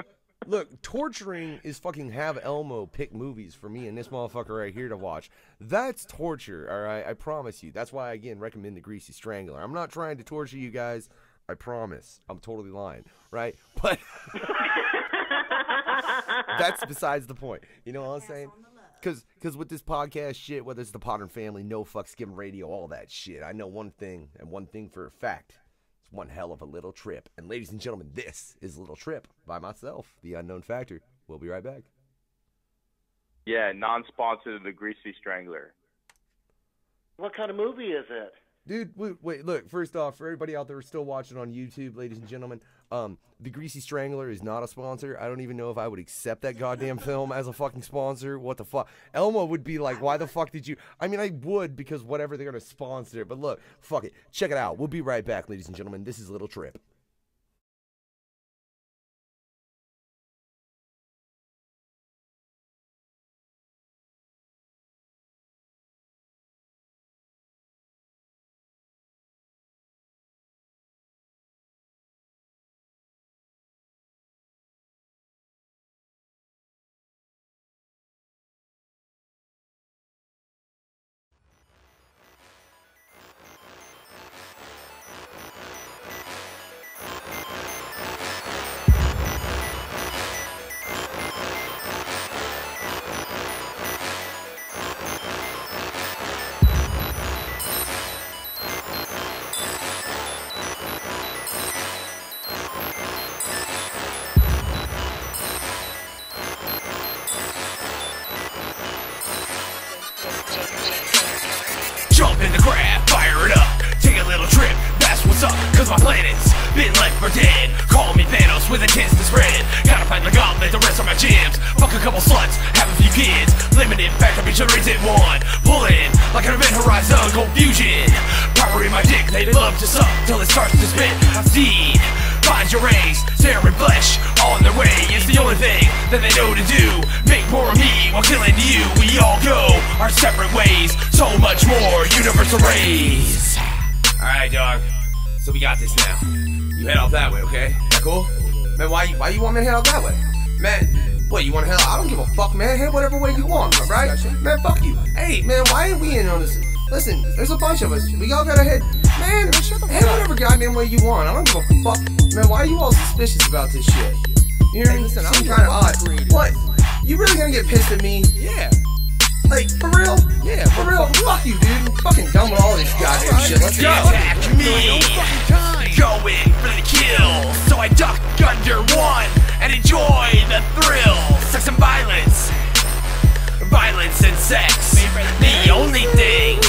Look, torturing is fucking have Elmo pick movies for me and this motherfucker right here to watch. That's torture, all right? I promise you. That's why I, again, recommend The Greasy Strangler. I'm not trying to torture you guys. I promise. I'm totally lying, right? But that's besides the point. You know what I'm saying? Because with this podcast shit, whether it's the Podern family, no fucks given radio, all that shit, I know one thing, and one thing for a fact. It's one hell of a little trip. And ladies and gentlemen, this is Little Trip by myself, The Unknown Factor. We'll be right back. Yeah, non-sponsored The Greasy Strangler. What kind of movie is it? Dude, wait, look, first off, for everybody out there still watching on YouTube, ladies and gentlemen, The Greasy Strangler is not a sponsor. I don't even know if I would accept that goddamn film as a fucking sponsor. What the fuck? Elmo would be like, why the fuck did you... I mean, I would, because whatever, they're going to sponsor it. But look, fuck it. Check it out. We'll be right back, ladies and gentlemen. This is Little Trip. Jump in the grab, fire it up, take a little trip, that's what's up, cause my planet's been left for dead. Call me Thanos with a chance to spread. Gotta fight the gauntlet, the rest of my jams. Fuck a couple sluts, have a few kids. Limited factor, be sure it's in one. Pull in, like an event horizon, confusion. Power in my dick, they love to suck till it starts to spit. Seed, find your race, staring flesh, on their way. It's the only thing that they know to do. Make more of me while killing you. We all go our separate ways. So much more universal rays. Alright, dog. So we got this now. You head off that way, okay? That cool? Man, why you want me to head off that way? Man, what, you want to head off? I don't give a fuck, man. Head whatever way you want, right? Man, fuck you. Hey, man, why ain't we in on this? Listen, there's a bunch of us. We all gotta head. Man, head whatever goddamn way you want. I don't give a fuck. Man, why are you all suspicious about this shit? You hear me? Listen, I'm kind of odd. What? You really gonna get pissed at me? Yeah. Like, for real? Yeah, for real? Fuck you, dude. I'm fucking done with all this goddamn shit. Let's go. Attack me. Going for the kill. So I duck under one and enjoy the thrill. Sex and violence. Violence and sex. The only thing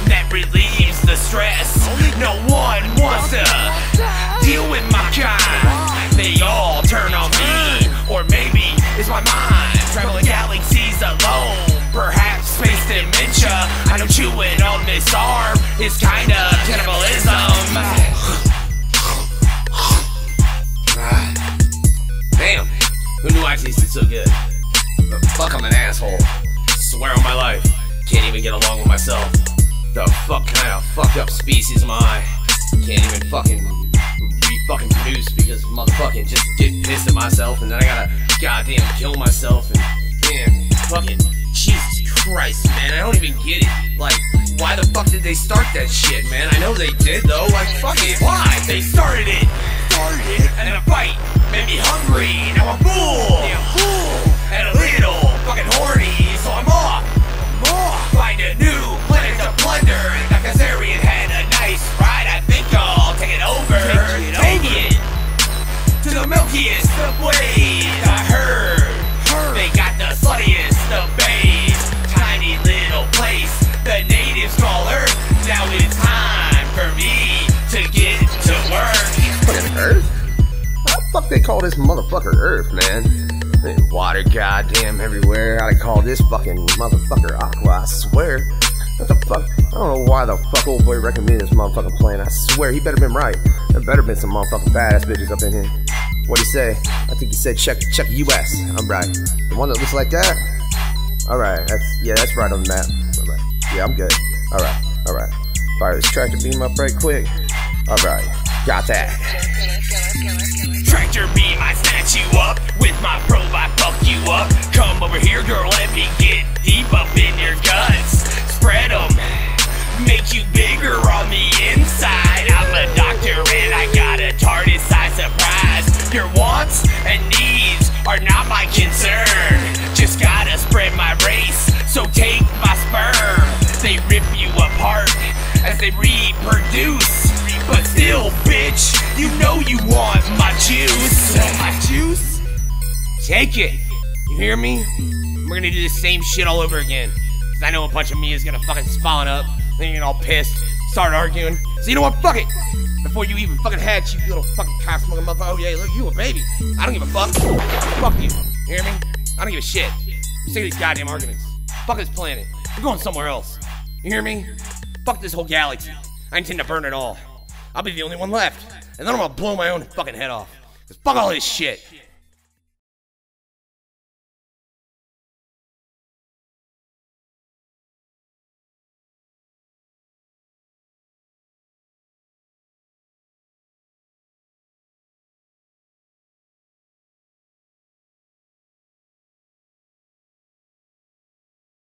that relieves the stress. No one wants to deal with my kind. They all turn on me. Or maybe it's my mind. Traveling galaxies alone. Perhaps space dementia. I know chewing on this arm is kinda cannibalism. Damn, who knew I tasted so good? But fuck, I'm an asshole. Swear on my life, can't even get along with myself. The fuck kind of fucked up species am I? Can't even fucking produce because motherfucking just get pissed at myself and then I gotta goddamn kill myself and damn fucking Jesus Christ, man, I don't even get it. Like, why the fuck did they start that shit, man? I know they did though, like fuck it, why? They started it, and then a fight made me hungry, now I'm full, and a little fucking horny, so I'm off. Find a new planet to plunder. The Kazarian had a nice ride, I think I'll take it over. Take it to the milkiest of ways. I heard they got the sluttiest of bays. Tiny little place the natives call Earth. Now it's time for me to get to work. Fucking Earth? How the fuck they call this motherfucker Earth, man? Water goddamn everywhere. Gotta call this fucking motherfucker Aqua, I swear. What the fuck? I don't know why the fuck old boy recommended this motherfucking plan. I swear, he better been right. There better been some motherfucking badass bitches up in here. What'd he say? I think he said check US. I'm right. The one that looks like that? Alright, that's right on the map. Alright. Yeah, I'm good. Alright. Fire this tractor beam up right quick. Alright. Got that. Tractor beam, I snatch you up. With my probe, I fuck you up. Come over here, girl, let me get deep up in your guts. Spread them, make you bigger on the inside. I'm a doctor and I got a TARDIS-sized surprise. Your wants and needs are not my concern. Just gotta spread my race, so take my sperm. They rip you apart as they reproduce. But still, bitch, you know you want my juice. My juice? Take it. You hear me? We're gonna do the same shit all over again. Cause I know a bunch of me is gonna fucking spawn up, then get all pissed, start arguing. So you know what? Fuck it. Before you even fucking hatch, you little fucking cock-smoking motherfucker. Oh yeah, look, you a baby. I don't give a fuck. Fuck you. You hear me? I don't give a shit. I'm sick of these goddamn arguments. Fuck this planet. We're going somewhere else. You hear me? Fuck this whole galaxy. I intend to burn it all. I'll be the only one left. And then I'm gonna blow my own fucking head off. Cause fuck all this shit.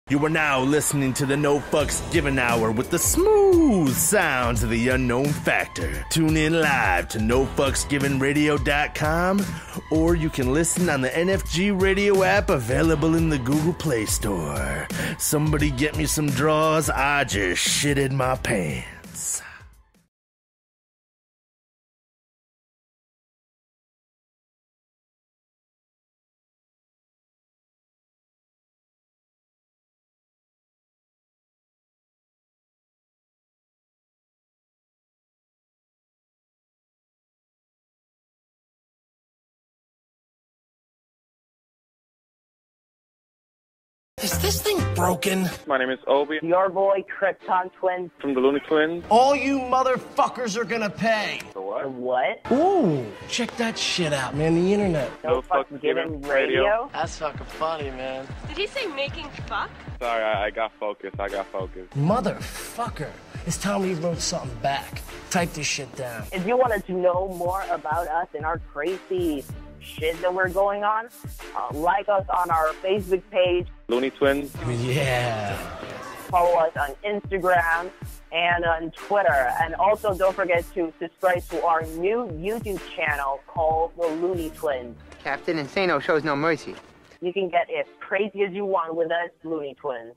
You are now listening to the No Fucks Given Hour with the smooth sounds of the Unknown Factor. Tune in live to NoFucksGivenRadio.com, or you can listen on the NFG Radio app available in the Google Play Store. Somebody get me some draws, I just shitted my pants. Is this thing broken? My name is Obi. Your boy, Krypton Twins. From the Looney Twins. All you motherfuckers are gonna pay. The what? The what? Ooh, check that shit out, man. The internet. No Fucks Given Radio. That's fucking funny, man. Did he say making fuck? Sorry, I got focused. Motherfucker. It's time we wrote something back. Type this shit down. If you wanted to know more about us and our crazy shit that we're going on, like us on our Facebook page. Looney Twins. Yeah. Follow us on Instagram and on Twitter. And also don't forget to subscribe to our new YouTube channel called The Looney Twins. Captain Insano shows no mercy. You can get as crazy as you want with us, Looney Twins.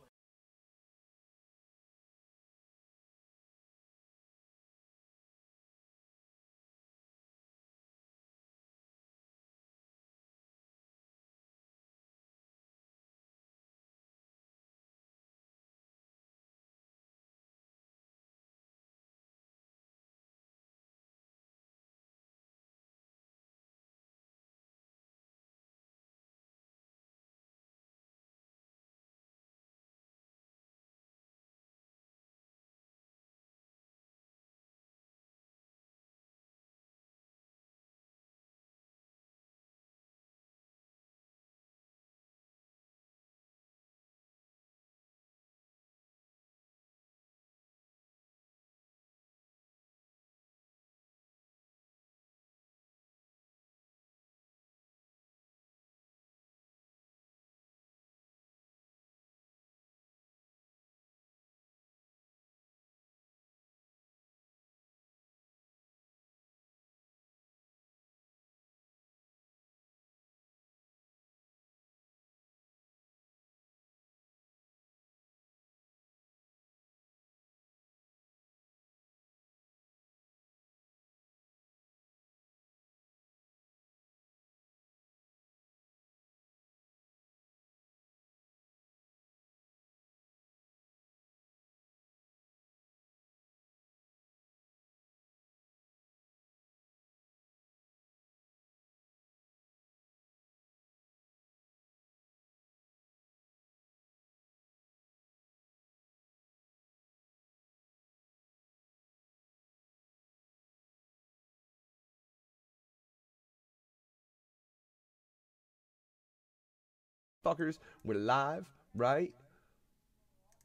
motherfuckers. We're live, right?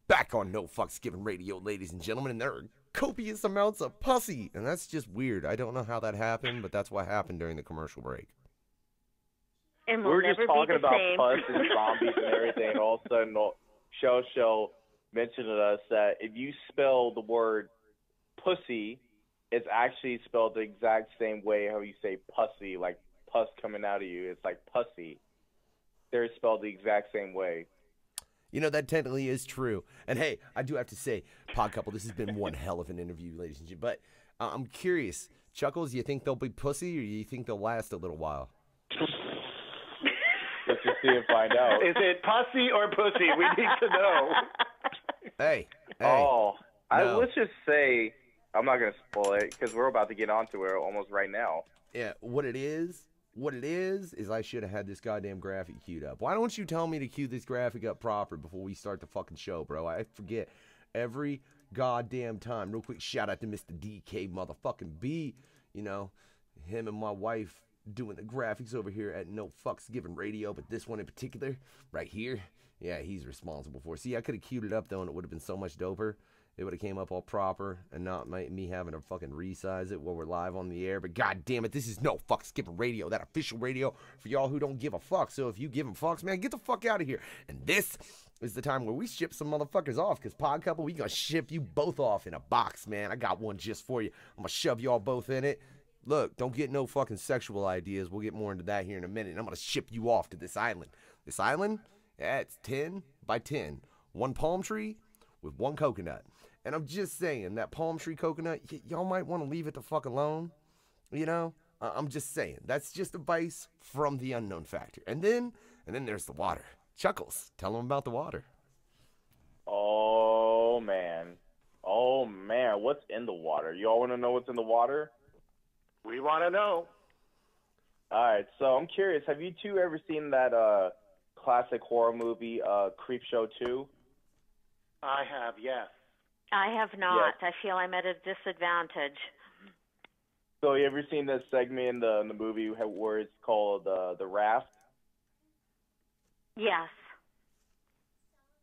Back on No Fucks Given Radio, ladies and gentlemen, and there are copious amounts of pussy. And that's just weird. I don't know how that happened, but that's what happened during the commercial break. And we're just talking about same. pus and zombies and everything, and all of a sudden, Show mentioned to us that if you spell the word pussy, it's actually spelled the exact same way how you say pussy, like pus coming out of you. It's like pussy. They're spelled the exact same way. You know, that technically is true. And hey, I do have to say, Pod Couple, this has been one hell of an interview, ladies and gentlemen. But I'm curious, Chuckles, you think they'll be pussy or you think they'll last a little while? Let's just see and find out. Is it pussy or pussy? We need to know. Hey. Oh, no. let's just say, I'm not going to spoil it because we're about to get onto it almost right now. Yeah, what it is I should have had this goddamn graphic queued up. Why don't you tell me to cue this graphic up proper before we start the fucking show, bro? I forget every goddamn time. Real quick shout out to Mr. DK motherfucking B. You know, him and my wife doing the graphics over here at No Fucks Given Radio, but this one in particular, right here, yeah, he's responsible for it. See, I could have queued it up, though, and it would have been so much doper. It would have came up all proper and not me having to fucking resize it while we're live on the air. But god damn it, this is No Fucks Given Radio, that official radio for y'all who don't give a fuck. So if you give them fucks, man, get the fuck out of here. And this is the time where we ship some motherfuckers off, because Pod Couple, we gonna ship you both off in a box, man. I got one just for you. I'm gonna shove y'all both in it. Look, don't get no fucking sexual ideas. We'll get more into that here in a minute. And I'm gonna ship you off to this island. This island, yeah, it's 10 by 10. One palm tree with one coconut. And I'm just saying, that palm tree coconut, y'all might want to leave it the fuck alone. You know? I'm just saying. That's just advice from the unknown factor. And then there's the water. Chuckles, tell them about the water. Oh, man. What's in the water? You all want to know what's in the water? We want to know. All right, so I'm curious. Have you two ever seen that classic horror movie, Creepshow 2? I have, yes. I have not. Yes. I feel I'm at a disadvantage. So you ever seen this segment in the movie where it's called The Raft? Yes.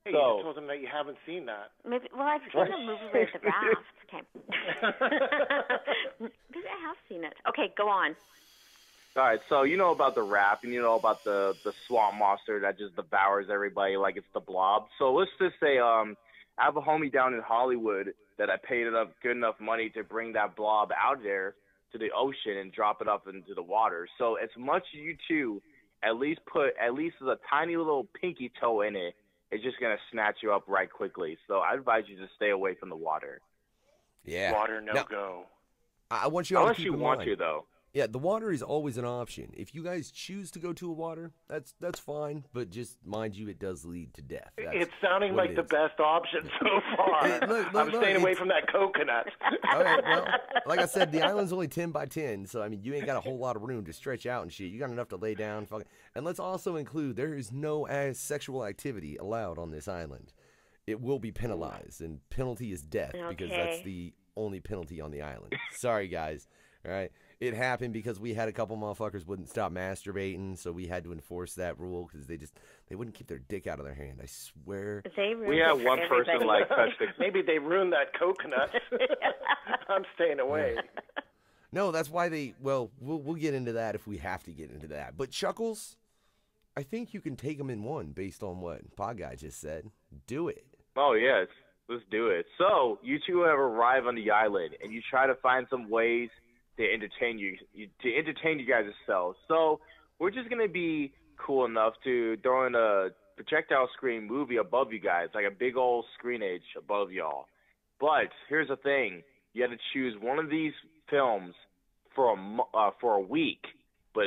Hey, you just told them that you haven't seen that. Maybe. Well, I've seen a movie with the raft. Okay. Maybe I have seen it. Okay, go on. All right, so you know about the raft, and you know about the swamp monster that just devours everybody like it's the Blob. So let's just say I have a homie down in Hollywood that I paid good enough money to bring that blob out there to the ocean and drop it up into the water. So as much as you two at least a tiny little pinky toe in it, it's just going to snatch you up right quickly. So I advise you to stay away from the water. Yeah. Water, no go. I want you all Unless to keep you in want mind. to, though. Yeah, the water is always an option. If you guys choose to go to a water, that's fine. But just mind you, it does lead to death. That's It's sounding what like it the is. best option so far. I'm staying away from that coconut. All right, well, like I said, the island's only 10 by 10, so I mean, you ain't got a whole lot of room to stretch out and shit. You got enough to lay down. And let's also include, there is no sexual activity allowed on this island. It will be penalized, and penalty is death, because that's the only penalty on the island. Sorry, guys. All right, it happened because we had a couple motherfuckers wouldn't stop masturbating, so we had to enforce that rule because they wouldn't keep their dick out of their hand. I swear. We had one person like touch the. Maybe they ruined that coconut. I'm staying away. No, that's why we'll get into that if we have to get into that. But Chuckles, I think you can take them in one based on what Pod Guy just said. Do it. Oh yes, let's do it. So you two have arrived on the island, and you try to find some ways to entertain you guys yourselves. So we're just gonna be cool enough to throw in a projectile screen movie above you guys, like a big old screenage above y'all. But here's the thing: you have to choose one of these films for a week. But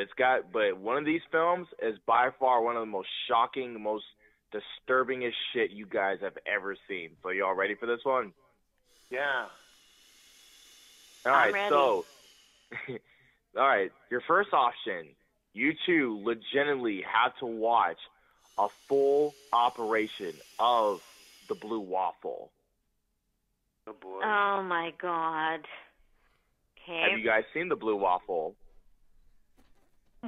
one of these films is by far one of the most shocking, most disturbingest shit you guys have ever seen. So y'all ready for this one? Yeah. All right, I'm ready. so all right, your first option, you two legitimately have to watch a full operation of the Blue Waffle. Oh boy. Oh my God. Okay. Have you guys seen the Blue Waffle?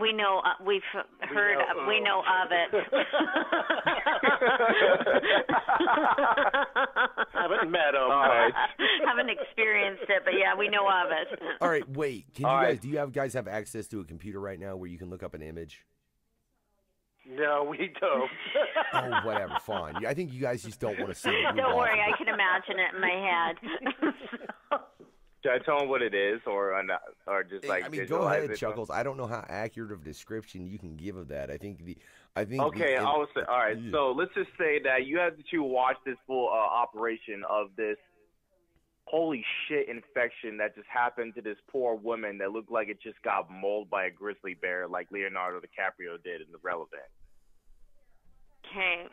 We know. We've heard. We know of it. Haven't met him. All right. Haven't experienced it, but yeah, we know of it. All right, wait. Can you guys? Do you guys have access to a computer right now where you can look up an image? No, we don't. Oh, whatever. Fine. I think you guys just don't want to see it. Don't worry, I can imagine it in my head. Should I tell them what it is, or just like? I mean, go ahead, Chuckles. I don't know how accurate of a description you can give of that. I think. Okay, all right. Yeah. So let's just say that you had to watch this full operation of this holy shit infection that just happened to this poor woman that looked like it just got mauled by a grizzly bear, like Leonardo DiCaprio did in The Relevant. Okay.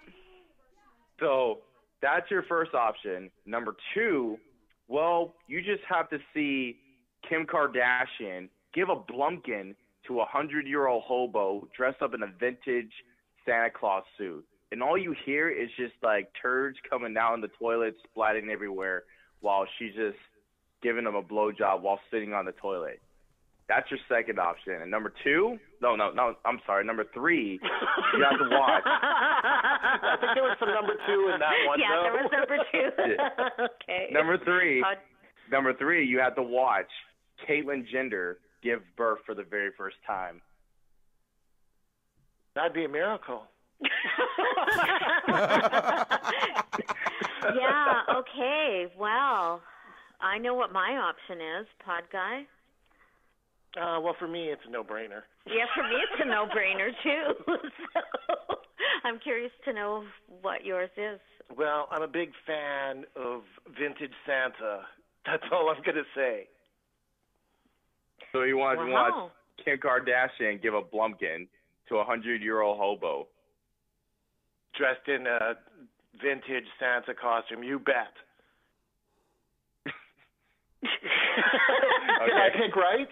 So that's your first option. Number two, well, you just have to see Kim Kardashian give a blumpkin to a 100-year-old hobo dressed up in a vintage Santa Claus suit. And all you hear is just like turds coming down the toilet, splatting everywhere while she's just giving him a blowjob while sitting on the toilet. That's your second option. And number two, no, I'm sorry. Number three, you have to watch. I think there was some number two in that one. Yeah, though. there was number two. Yeah. Okay. Number three, you have to watch Caitlyn Jenner give birth for the very first time. That'd be a miracle. Yeah, okay. Well, I know what my option is, Pod Guy. Well, for me, it's a no-brainer. Yeah, for me, it's a no-brainer, too. So I'm curious to know what yours is. Well, I'm a big fan of vintage Santa. That's all I'm going to say. So you want to watch Kim Kardashian give a blumpkin to a 100-year-old hobo. Dressed in a vintage Santa costume, you bet. Did I pick right?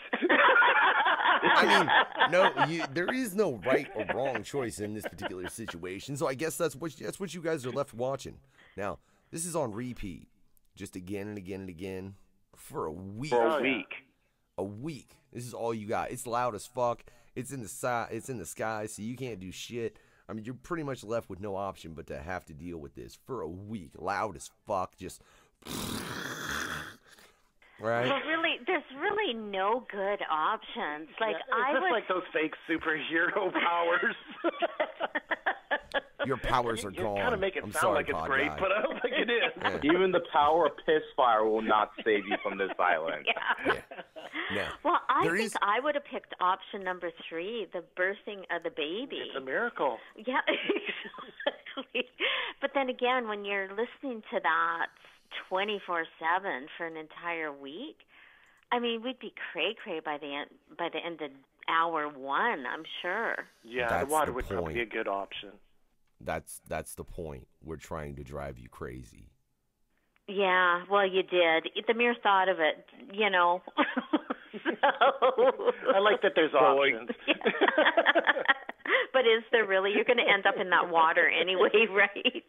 I mean, no, there is no right or wrong choice in this particular situation. So I guess that's what you guys are left watching. Now, this is on repeat, just again and again and again for a week. A week. This is all you got. It's loud as fuck. It's in the sky, so you can't do shit. I mean, you're pretty much left with no option but to have to deal with this for a week. Loud as fuck, just right? Well, really, there's really no good options. Like it's just like those fake superhero powers. Your powers are gone. You kind of make it I'm sound sorry, like it's great, guy. but I don't think it is. Yeah. Even the power of piss fire will not save you from this violence. Yeah. No. Well, I think I would have picked option number 3, the birthing of the baby. It's a miracle. Yeah, exactly. But then again, when you're listening to that 24/7 for an entire week, I mean, we'd be cray-cray by the end of hour 1, I'm sure. Yeah, That's the water the would probably be a point. good option. That's the point. We're trying to drive you crazy. Yeah, well, you did. The mere thought of it, you know. I like that there's options. But is there really? You're going to end up in that water anyway, right?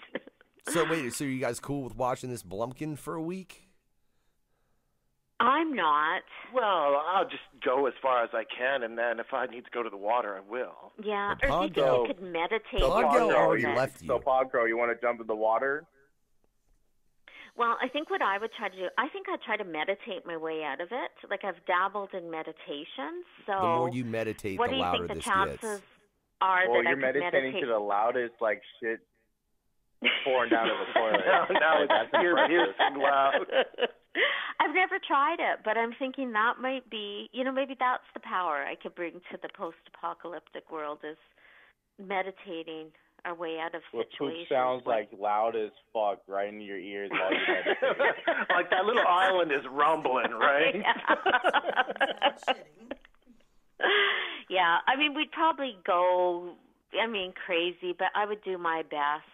So wait, so are you guys cool with watching this Blumpkin for a week? I'm not. Well, I'll just go as far as I can, and then if I need to go to the water, I will. Yeah, or do you think you could meditate? So Podgirl, you want to jump in the water? Well, I think what I would try to do, I think I'd try to meditate my way out of it. Like I've dabbled in meditation, so the more you meditate, what the do you louder think the this chances gets. are Well, that you're I could meditating meditate? to the loudest, like shit pouring down to the toilet. No, That's you're impressive. piercing loud. I've never tried it, but I'm thinking that might be, maybe that's the power I could bring to the post-apocalyptic world is meditating our way out of Well, poop situations. sounds like loud as fuck right in your ears while you're meditating. Like that little island is rumbling, right? Yeah, I mean, we'd probably go, crazy, but I would do my best.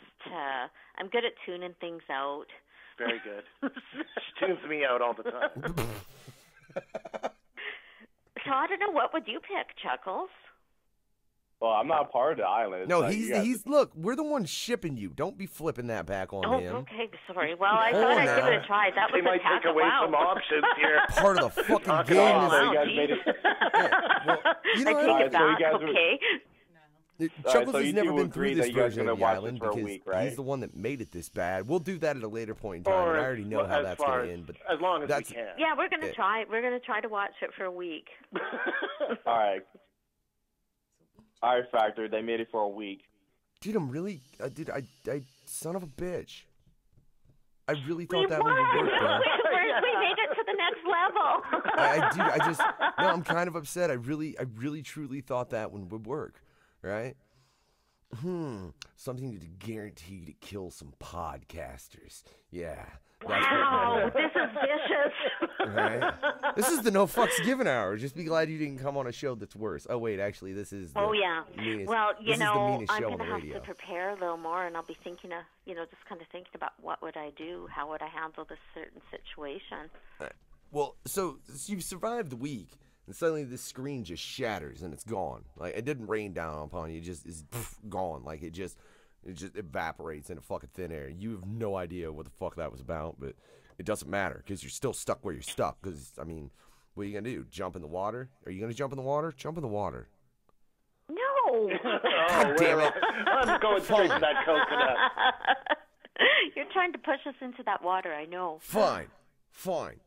I'm good at tuning things out. Very good. She tunes me out all the time. So I don't know, what would you pick, Chuckles? Well, I'm not part of the island. It's No, not you guys. he's. Look, we're the ones shipping you. Don't be flipping that back on him. Okay, sorry. Well, I thought I'd give it a try. That They was might take away some options here. Part of the fucking Talking game about- is. So you guys made it. You know I what? take it so you back, guys were- okay? Chuckles so you has never two been agree through that this you guys version are of the gonna watch island this for a because week, right? he's the one that made it this bad. We'll do that at a later point in time. Or And I already know how as that's far going to as- end. But as long as we that's, can. Yeah, we're gonna try. We're gonna try to watch it for a week. All right. All right, Factor. They made it for a week. Dude, I'm really, dude, I son of a bitch. I really thought that one would work, bro. We made it to the next level. Dude, I just, no, I'm kind of upset. I really, truly thought that one would work, right? Something to guarantee to kill some podcasters. Yeah. Wow, this is vicious. Right? This is the no fucks given hour. Just be glad you didn't come on a show that's worse. Oh wait, actually, this is. The meanest, Well, this is the meanest I'm show going on to the have radio. to prepare a little more, and I'll be thinking of, just kind of thinking about what would I do, how would I handle this certain situation. Well, so you've survived the week, and suddenly this screen just shatters and it's gone. Like it didn't rain down upon you; it just is gone. Like it just evaporates into fucking thin air. You have no idea what the fuck that was about, but it doesn't matter because you're still stuck where you're stuck. Because I mean, what are you gonna do? Jump in the water? Are you gonna jump in the water? Jump in the water. No. God damn it! I'm going straight to that coconut. You're trying to push us into that water, I know. Fine.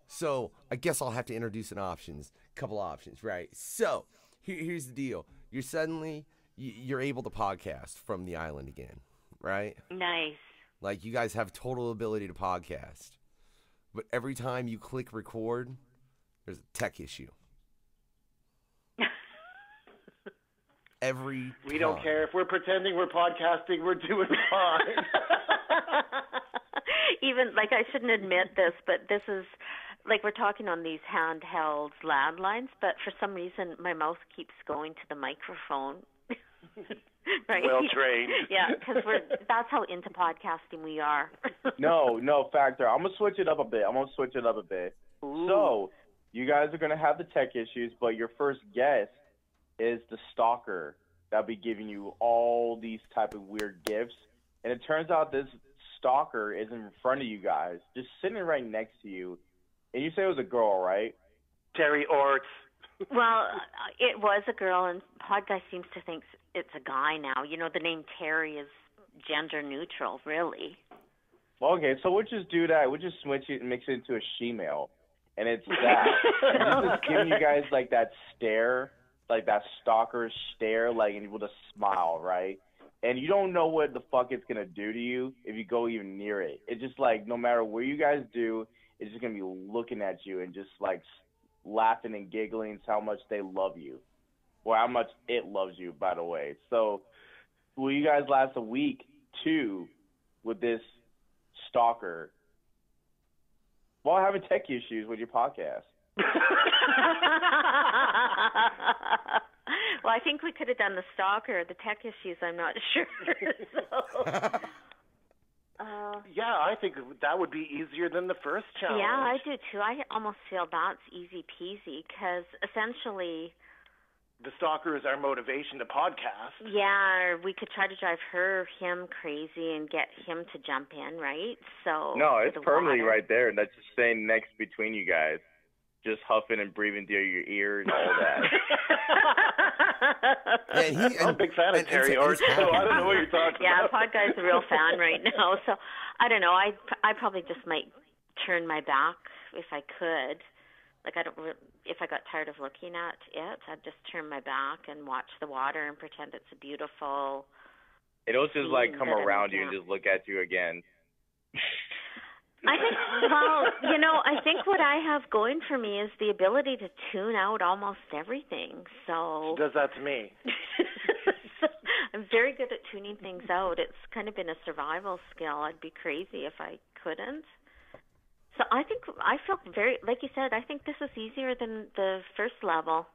So I guess I'll have to introduce couple options, right? So here's the deal. You're suddenly you're able to podcast from the island again, right? Nice. Like you guys have total ability to podcast, but every time you click record, there's a tech issue. We don't care if we're pretending we're podcasting. We're doing fine. Even, like, I shouldn't admit this, but this is, like, we're talking on these handheld landlines, but for some reason my mouth keeps going to the microphone. Right? Well trained. Yeah, because that's how into podcasting we are. No, Factor. I'm gonna switch it up a bit. Ooh. So, you guys are gonna have the tech issues, but your first guest is the stalker that'll be giving you all these type of weird gifts. And it turns out this stalker is in front of you guys, just sitting right next to you. And you say it was a girl, right? Terry Orts. Well, it was a girl, and Pod Guy seems to think it's a guy now. The name Terry is gender neutral, really. Well, okay, so we'll just do that. We'll just switch it and mix it into a she-male. And it's that. And it's just giving you guys, like, that stare, like that stalker stare, like, and with a smile, right? And you don't know what the fuck it's going to do to you if you go even near it. It's just like, no matter what you guys do, it's just going to be looking at you and just, like, laughing and giggling how much they love you. Or how much it loves you, by the way. So, will you guys last a week, too, with this stalker while having tech issues with your podcast? Well, I think we could have done the stalker. The tech issues, I'm not sure. Yeah, I think that would be easier than the first challenge. Yeah, I do too. I almost feel that's easy peasy because essentially the stalker is our motivation to podcast. Yeah, or we could try to drive him crazy and get him to jump in, right? So no, it's permanently water. right there. That's just staying next between you guys. Just huffing and breathing through your ear and all that. I'm a big fan of Terry Orts, so I don't know what you're talking Yeah, about. Pod Guy's a real fan right now. So I don't know. I probably just might turn my back if I could. Like if I got tired of looking at it, I'd just turn my back and watch the water and pretend it's a beautiful. It'll just like come that I'm around you looking and at. just look at you again. I think, I think what I have going for me is the ability to tune out almost everything. So She does that to me. so I'm very good at tuning things out. It's kind of been a survival skill. I'd be crazy if I couldn't. So I think I felt very, like you said, I think this is easier than the first level.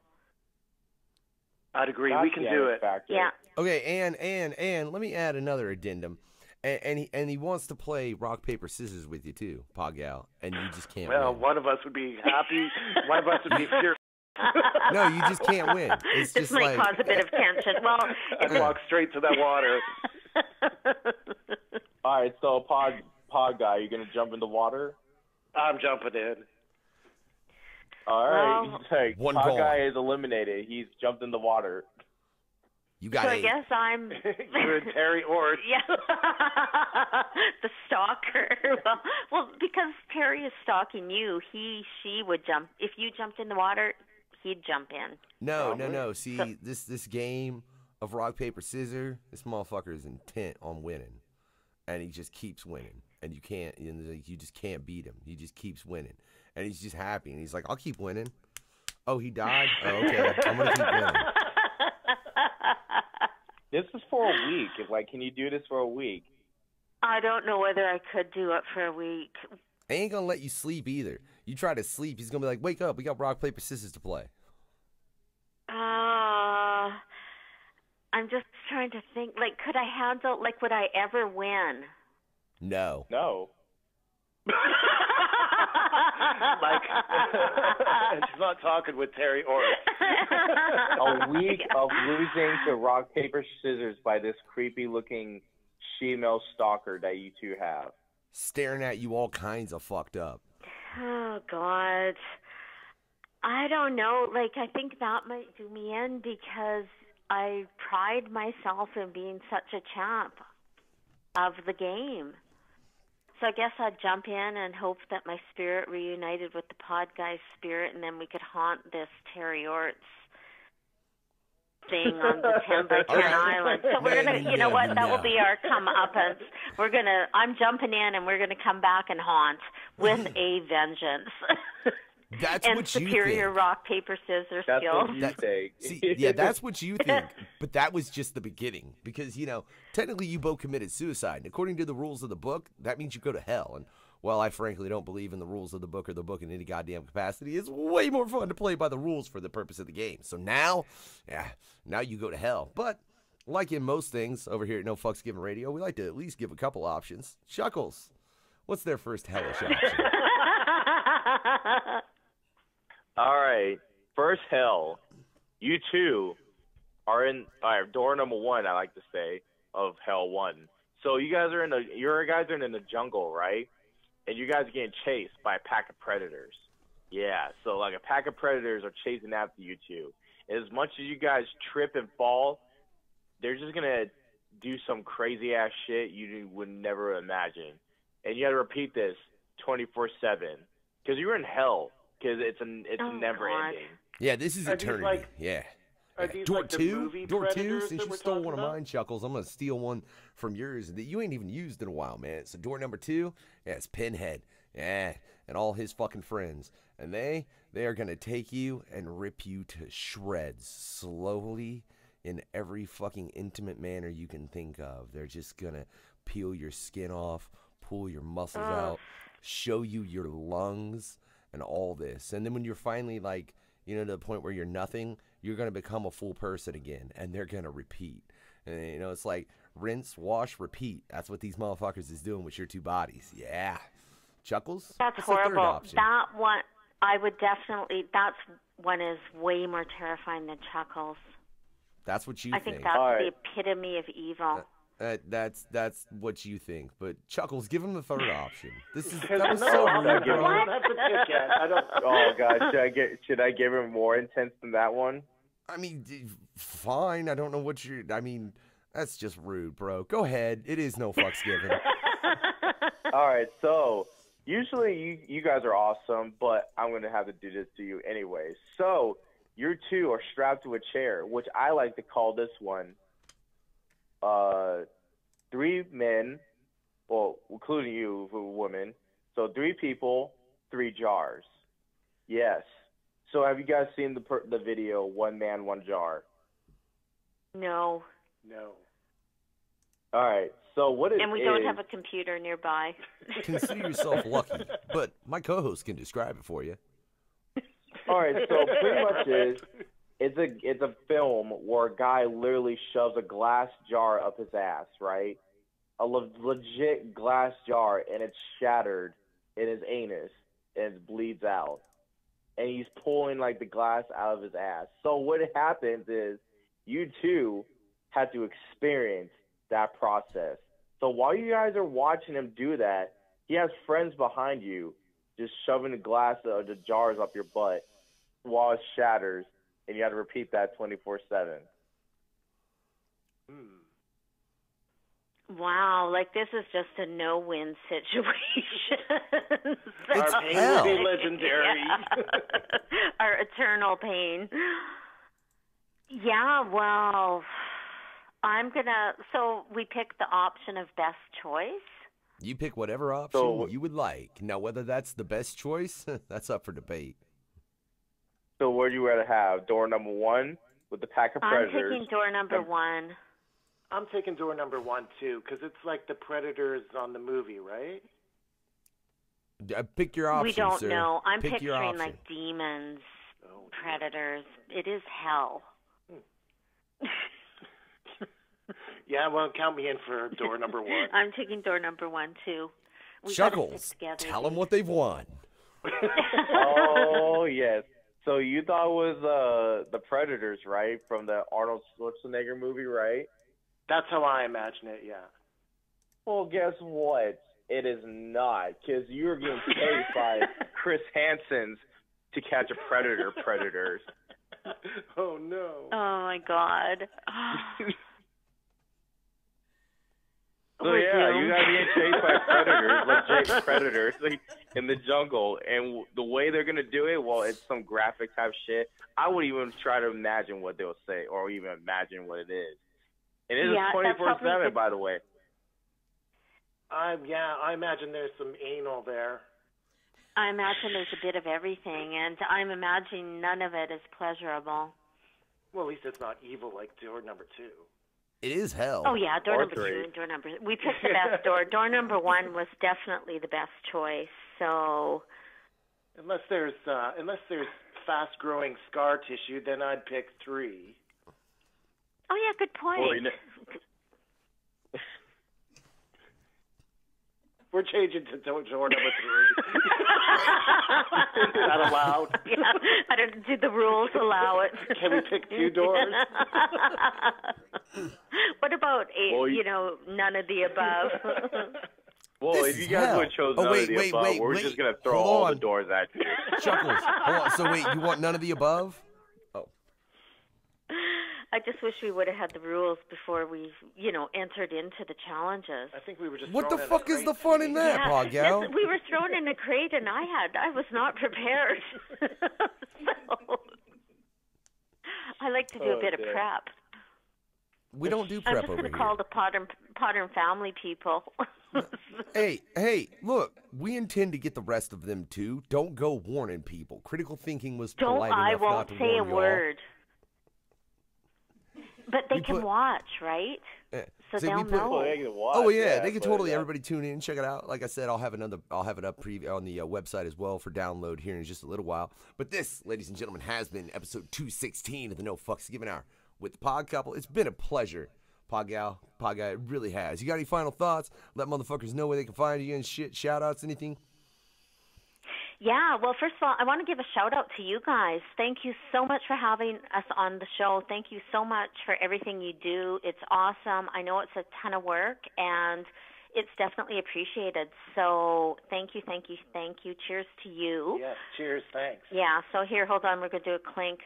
I'd agree. We can do it. Yeah. Okay, and let me add another addendum. And he wants to play rock, paper, scissors with you too, Poggal, and you just can't Well, win. one of us would be happy. One of us would be furious. No, you just can't win. It's This just might like cause a bit of tension. Well, I walk straight to that water. All right, so pod guy, you gonna jump in the water? I'm jumping in. All right, Well, he's like, One pod goal. guy is eliminated. He's jumped in the water. you so got I 8. guess I'm You're in Terry Orr. yeah, the stalker. Well, because Terry is stalking you, she would jump. If you jumped in the water, he'd jump in. No. See, this game of rock, paper, scissors, this motherfucker is intent on winning. And he just keeps winning. And you just can't beat him. He just keeps winning. And he's just happy. And he's like, I'll keep winning. Oh, he died? Oh, okay. I'm going to keep winning. This is for a week. Can you do this for a week? I don't know whether I could do it for a week. He ain't going to let you sleep either. You try to sleep, he's going to be like, wake up. We got rock, paper, scissors to play. I'm just trying to think. Could I handle? Would I ever win? No. She's not talking with Terry Orr. A week of losing to rock, paper, scissors by this creepy-looking female stalker that you two have. Staring at you all kinds of fucked up. Oh, God. I don't know. I think that might do me in because I pride myself in being such a champ of the game. So I guess I'd jump in and hope that my spirit reunited with the pod guy's spirit, and then we could haunt this Terry Orts thing on the 10 by 10 island. So we're gonna, you know what? That will be our comeuppance. I'm jumping in, and we're gonna come back and haunt with a vengeance. That's and what you superior think. rock, paper, scissors That's skills. what you think. See, yeah, that's what you think. But that was just the beginning. Because, technically you both committed suicide. And according to the rules of the book, that means you go to hell. And, well, I frankly don't believe in the rules of the book or the book in any goddamn capacity. It's way more fun to play by the rules for the purpose of the game. So now you go to hell. But, like in most things over here at No Fucks Given Radio, we like to at least give a couple options. Chuckles, what's their first hellish option? All right, first hell. You two are in door number 1. I like to say of hell 1. So you guys are in the jungle, right? And you guys are getting chased by a pack of predators. Yeah, so a pack of predators are chasing after you two. As much as you guys trip and fall, they're just gonna do some crazy ass shit you would never imagine, and you got to repeat this 24/7 because you're in hell. Because it's never ending. Yeah, this is eternity. Are these Door the 2? movie Door 2? predators Since that you we're stole talking one of about? mine, Chuckles, I'm going to steal one from yours that you ain't even used in a while, man. So door number 2, it's Pinhead. Yeah, and all his fucking friends. And they are going to take you and rip you to shreds slowly in every fucking intimate manner you can think of. They're just going to peel your skin off, pull your muscles out, show you your lungs, and all this. And then when you're finally to the point where you're nothing, you're going to become a full person again, and they're going to repeat. And it's like rinse, wash, repeat. That's what these motherfuckers is doing with your two bodies. Yeah. Chuckles? That's What's the third horrible. option? That one, I would definitely, that's one is way more terrifying than Chuckles. That's what you I think that's the epitome of evil. That's what you think, but Chuckles, give him the third option. That was No, so I rude, don't bro. have to pick yet. I don't. Oh God, should I give him more intense than that one? I mean, fine. I don't know what you're. I mean, that's just rude, bro. Go ahead. It is No Fucks Given. All right, so usually you guys are awesome, but I'm gonna have to do this to you anyway. So you two are strapped to a chair, which I like to call this one. 3 men, well, including you, woman. So 3 people, 3 jars. Yes. So have you guys seen the video, 1 man, 1 jar? No. All right. So what it is... And we don't have a computer nearby. Consider yourself lucky, but my co-host can describe it for you. All right. So pretty much it's a film where a guy literally shoves a glass jar up his ass, right? A legit glass jar, and it's shattered in his anus, and it bleeds out. and he's pulling like the glass out of his ass. So what happens is you two have to experience that process. So while you guys are watching him do that, he has friends behind you just shoving the glass of the jars up your butt while it shatters, and you have to repeat that 24/7. Wow, like this is just a no-win situation. Our pain will be legendary. Yeah. Our eternal pain. Yeah, well, so we pick the option of best choice? You pick whatever option you would like. Now, whether that's the best choice, that's up for debate. So where do you rather have? Door number 1 with the pack of predators? I'm taking door number 1. I'm taking door number 1, too, because it's like the Predators on the movie, right? Pick your option, We don't sir. know. I'm Pick your picturing option. like demons, predators. It is hell. Yeah, well, count me in for door number 1. I'm taking door number 1, too. We gotta stick Chuckles, together, tell them dude. what they've won. Oh, yes. So you thought it was the Predators, right? From the Arnold Schwarzenegger movie, right? That's how I imagine it, yeah. Well, guess what? It is not, because you're getting chased by Chris Hansen's To Catch a Predators. Oh, no. Oh, my God. So yeah, you guys get chased by predators, legit predators, like, in the jungle, and the way they're gonna do it, well, it's some graphic type shit. I wouldn't even try to imagine what they'll say, or even imagine what it is. And it is 24/7, by the way. I imagine there's some anal there. I imagine there's a bit of everything, and I'm imagining none of it is pleasurable. Well, at least it's not evil like door number 2. It is hell. Oh, yeah, door Or number 2 and door number... We picked the best door. Door number 1 was definitely the best choice, so... Unless there's fast-growing scar tissue, then I'd pick 3. Oh, yeah, good point. Well, We're changing to door number 3. Is that allowed? Yeah, I don't. Do the rules allow it? Can we pick 2 doors? What about 8? Well, none of the above. Well, if you guys would have chosen none of the above, we're just gonna throw all the doors at you. Chuckles, hold on. So wait, you want none of the above? I just wish we would have had the rules before we, entered into the challenges. I think we were just. What the fuck is the fun in that, Pod Gal? We were thrown in a crate, and I was not prepared. So, I like to do a bit of prep. We don't do I'm prep just over going to here. call the Podern family people. Hey, look, we intend to get the rest of them too. Don't go warning people. Critical thinking was polite enough I won't not to say a warn y'all. word. But they can watch, right? So See, they'll know. Oh yeah, they can totally. Everybody tune in, check it out. Like I said, I'll have it up on the website as well for download here in just a little while. But this, ladies and gentlemen, has been episode 216 of the No Fucks Given Hour with the Pod Couple. It's been a pleasure, Pod Gal, it really has. You got any final thoughts? Let motherfuckers know where they can find you and shit. Shout outs, anything? Yeah, well, first of all, I want to give a shout-out to you guys. Thank you so much for having us on the show. Thank you so much for everything you do. It's awesome. I know it's a ton of work, and it's definitely appreciated. So thank you. Cheers to you. Yeah, cheers, thanks. Yeah, so here, hold on. We're going to do a clink.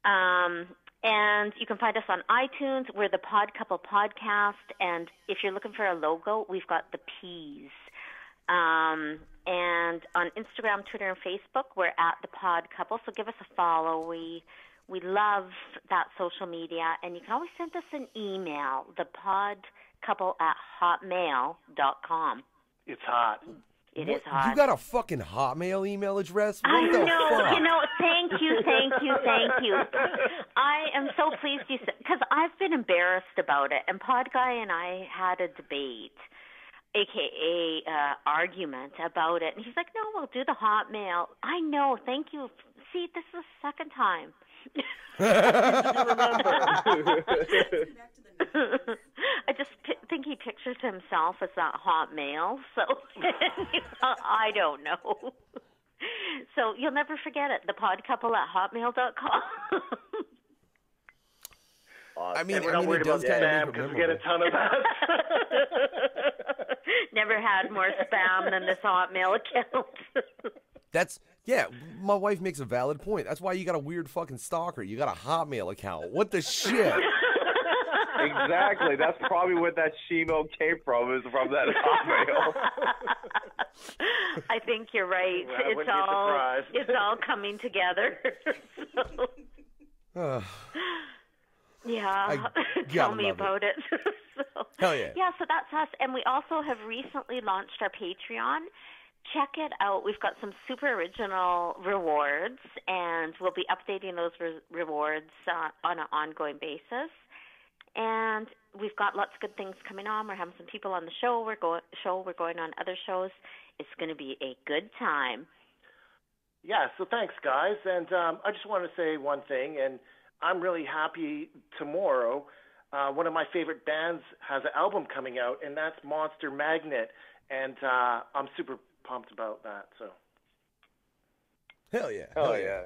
And you can find us on iTunes. We're the Pod Couple Podcast, and if you're looking for a logo, we've got the P's. And on Instagram, Twitter, and Facebook, we're at the Pod Couple. So give us a follow. We love that social media, and you can always send us an email, thepodcouple@hotmail.com. It's hot. It is hot. You got a fucking Hotmail email address? What I the know. fuck? Thank you. I am so pleased you said, because I've been embarrassed about it, and Pod Guy and I had a debate, aka argument about it, and he's like, "No, we'll do the Hotmail." I know. Thank you. See, this is the second time. I just think he pictures himself as that Hotmail, so I don't know. So you'll never forget it. thepodcouple@hotmail.com. I mean, we're not worried about spam because we get a ton of that. Never had more spam than this Hotmail account. Yeah, my wife makes a valid point. That's why you got a weird fucking stalker. You got a Hotmail account. What the shit? Exactly. That's probably where that shemale came from, is from that Hotmail. I think you're right. Well, it's all coming together. Yeah. Tell me about it. Hell yeah. Yeah, so that's us. And we also have recently launched our Patreon. Check it out. We've got some super original rewards, and we'll be updating those rewards on an ongoing basis. And we've got lots of good things coming on. We're having some people on the show. We're going on other shows. It's going to be a good time. Yeah, so thanks, guys. And I just want to say one thing, and I'm really happy tomorrow. One of my favorite bands has an album coming out, and that's Monster Magnet. And I'm super pumped about that. So, hell yeah.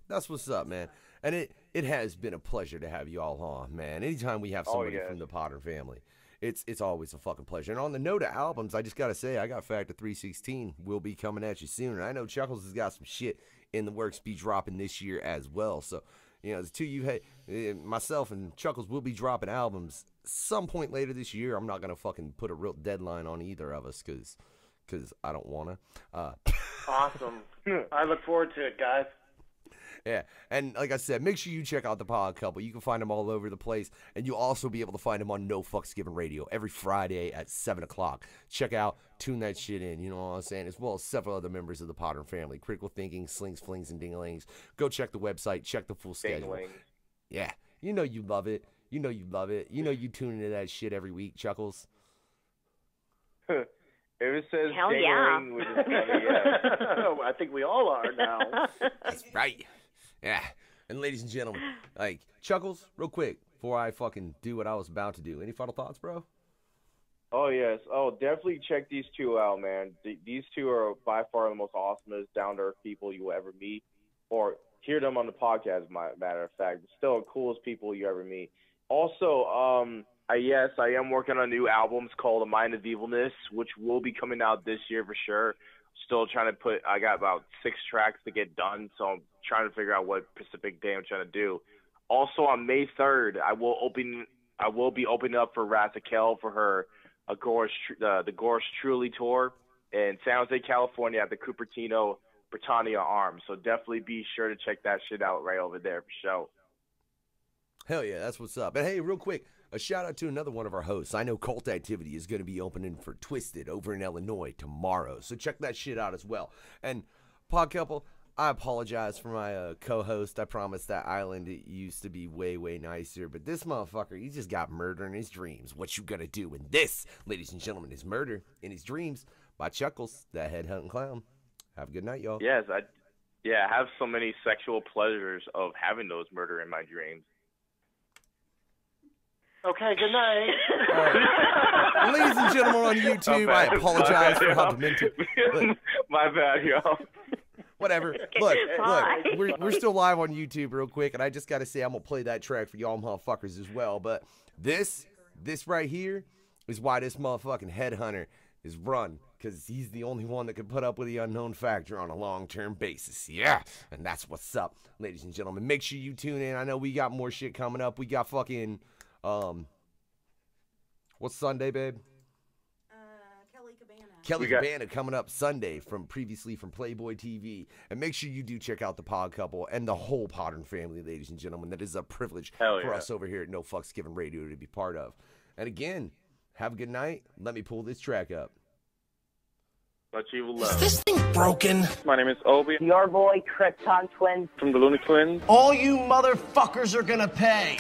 That's what's up, man. And it has been a pleasure to have you all on, man. Anytime we have somebody from the Podern family, it's always a fucking pleasure. And on the note of albums, I just gotta say, I got Factor 316 will be coming at you soon. And I know Chuckles has got some shit in the works be dropping this year as well. So, you know, the two of you, myself and Chuckles will be dropping albums some point later this year. I'm not gonna fucking put a real deadline on either of us because I don't wanna. Awesome. I look forward to it, guys. Yeah, and like I said, make sure you check out the Pod Couple. You can find them all over the place, and you'll also be able to find them on No Fucks Given Radio every Friday at 7 o'clock. Check out, tune that shit in, you know what I'm saying, as well as several other members of the Podern family, Critical Thinking, Slings, Flings, and Dingalings. Go check the website, check the full schedule. Yeah, you know you love it. You know you love it. You know you tune into that shit every week, Chuckles. If it says hell yeah. we're just yeah. I think we all are now. That's right. Yeah. And ladies and gentlemen, like, Chuckles, real quick, before I fucking do what I was about to do, any final thoughts, bro? Oh, yes. Oh, definitely check these two out, man. These two are by far the most awesomest, down-to-earth people you will ever meet, or hear them on the podcast, matter of fact. Still the coolest people you ever meet. Also, yes, I am working on new albums called The Mind of Evilness, which will be coming out this year for sure. Still trying to I got about 6 tracks to get done, so I'm trying to figure out what Pacific Day I'm trying to do. Also, on May 3rd, I will be opening up for Razakel for her the Gorge Truly tour in San Jose, California at the Cupertino Britannia Arms. So definitely be sure to check that shit out right over there for sure. Hell yeah, that's what's up. And hey, real quick, a shout out to another one of our hosts. I know Cult Activity is going to be opening for Twisted over in Illinois tomorrow, so check that shit out as well. And Pod Couple, I apologize for my co-host. I promise that island it used to be way, way nicer, but this motherfucker, he just got murder in his dreams. What you gonna do? And this, ladies and gentlemen, is Murder in His Dreams by Chuckles, the head hunting clown. Have a good night, y'all. Yes, I have so many sexual pleasures of having those murder in my dreams. Okay, good night. Ladies and gentlemen on YouTube, I apologize for how demented. My bad, y'all. Whatever. Look, we're still live on YouTube real quick, and I just got to say I'm going to play that track for y'all motherfuckers as well. But this right here is why this motherfucking headhunter is run, because he's the only one that can put up with the unknown factor on a long-term basis. Yeah, and that's what's up, ladies and gentlemen. Make sure you tune in. I know we got more shit coming up. We got fucking... what's Sunday, babe? Kelly Cabana coming up Sunday previously from Playboy TV. And make sure you do check out the Pod Couple and the whole Podern family, ladies and gentlemen. That is a privilege for us over here at No Fucks Given Radio to be part of. And again, have a good night. Let me pull this track up. Much evil love. Is this thing broken? My name is Obi. Your boy, Krypton Twins. From the Looney Twins. All you motherfuckers are gonna pay.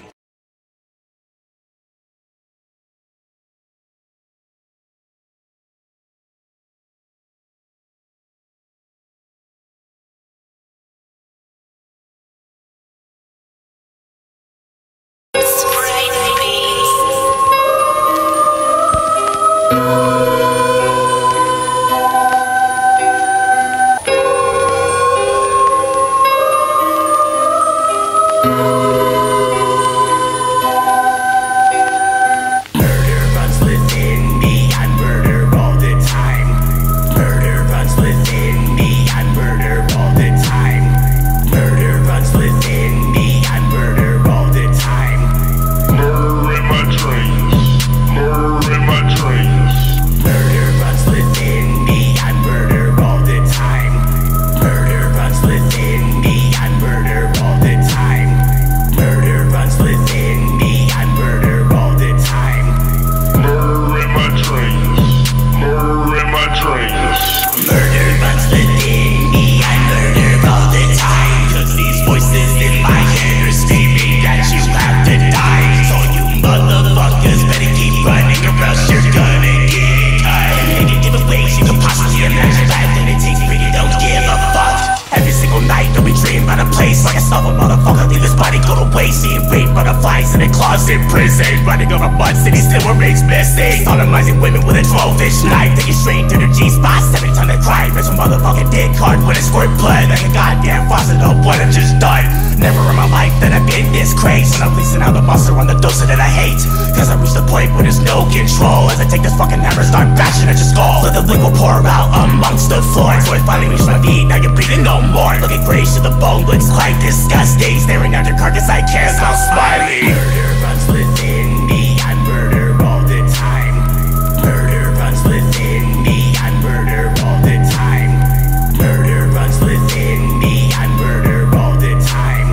in a closet prison, running over mud city still remains missing. Sodomizing women with a 12-inch knife, taking straight to their G-spot, 7 ton of crime. It's a motherfucking dick hard when it squirt blood like a goddamn faucet of what I've just done. Never in my life that I've been this crazy. When I'm leasing out the monster on the doser that I hate, cause I reached the point where there's no control. As I take this fucking hammer, start bashing at your skull. Let the liquid pour out amongst the floor. So I finally reached my feet, now you're breathing no more. Looking grayish to the bone, looks quite disgusting. Staring at your carcass, I can't stop smiling. Murder runs within me, I murder all the time. Murder runs within me, I murder all the time. Murder runs within me, I murder all the time.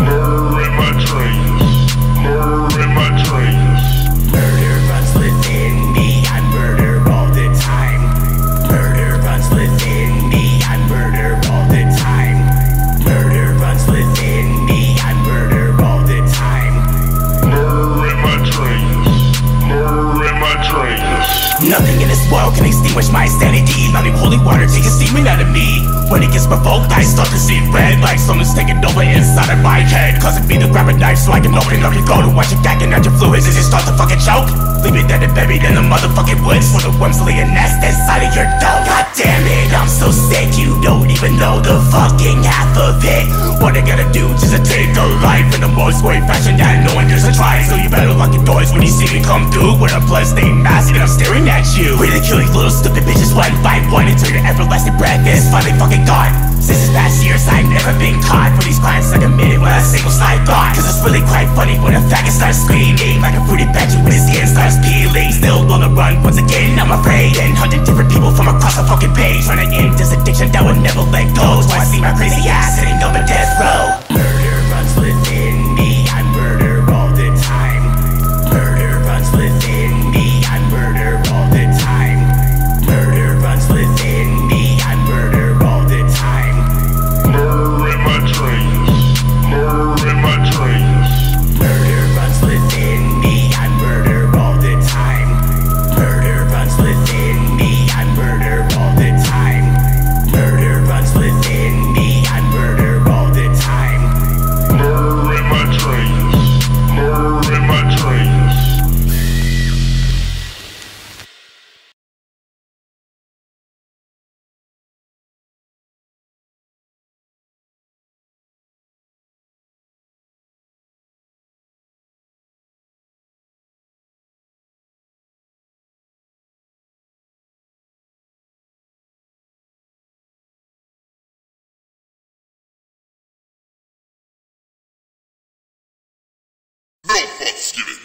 Murder in my dreams. Murder in my dreams. Murder runs within me, I murder all the time. Murder runs within me, I murder all the time. Murder runs within me, I murder all the time. Murder in my dreams. Murder in my dreams. Nothing in this world can extinguish my sanity. Loving holy water takes a steaming out of me. When it gets provoked, I start to see red, like someone's taking over inside of my head. Causing me to grab a knife so I can open up your throat. And watch you gagging at your fluids as you start to fucking choke. Leave it dead and buried in the motherfucking woods for the worms to lay a nest inside of your throat. God damn it, I'm so sick, you don't even know the fucking half of it. What I gotta do just to take a life in the most gory fashion that no one dares to try. So you better lock your doors when you see me come through with a bloodstained mask and I'm staring at you. Ridiculing little stupid bitches one by one until your everlasting breath is finally fucking gone. Since this past years I've never been caught for these crimes I committed with a single side thought. Cause it's really quite funny when a faggot starts screaming like a fruity banjo when his skin starts peeling. Still on the run once again I'm afraid, and hunting different people from across the fucking page, trying to end this addiction that would never let go. So I see my crazy ass sitting up a death row. Murder runs within me, I murder all the time. Murder runs within me, I murder all the time. Murder runs within me, I murder all the time. Murder in my dreams. Murder in my dreams. Murder runs within me, I murder all the time. Murder runs within me, I murder all the time. Murder runs within me, I murder all the time. Murder in my dreams. Murder in my dreams. No Thanksgiving.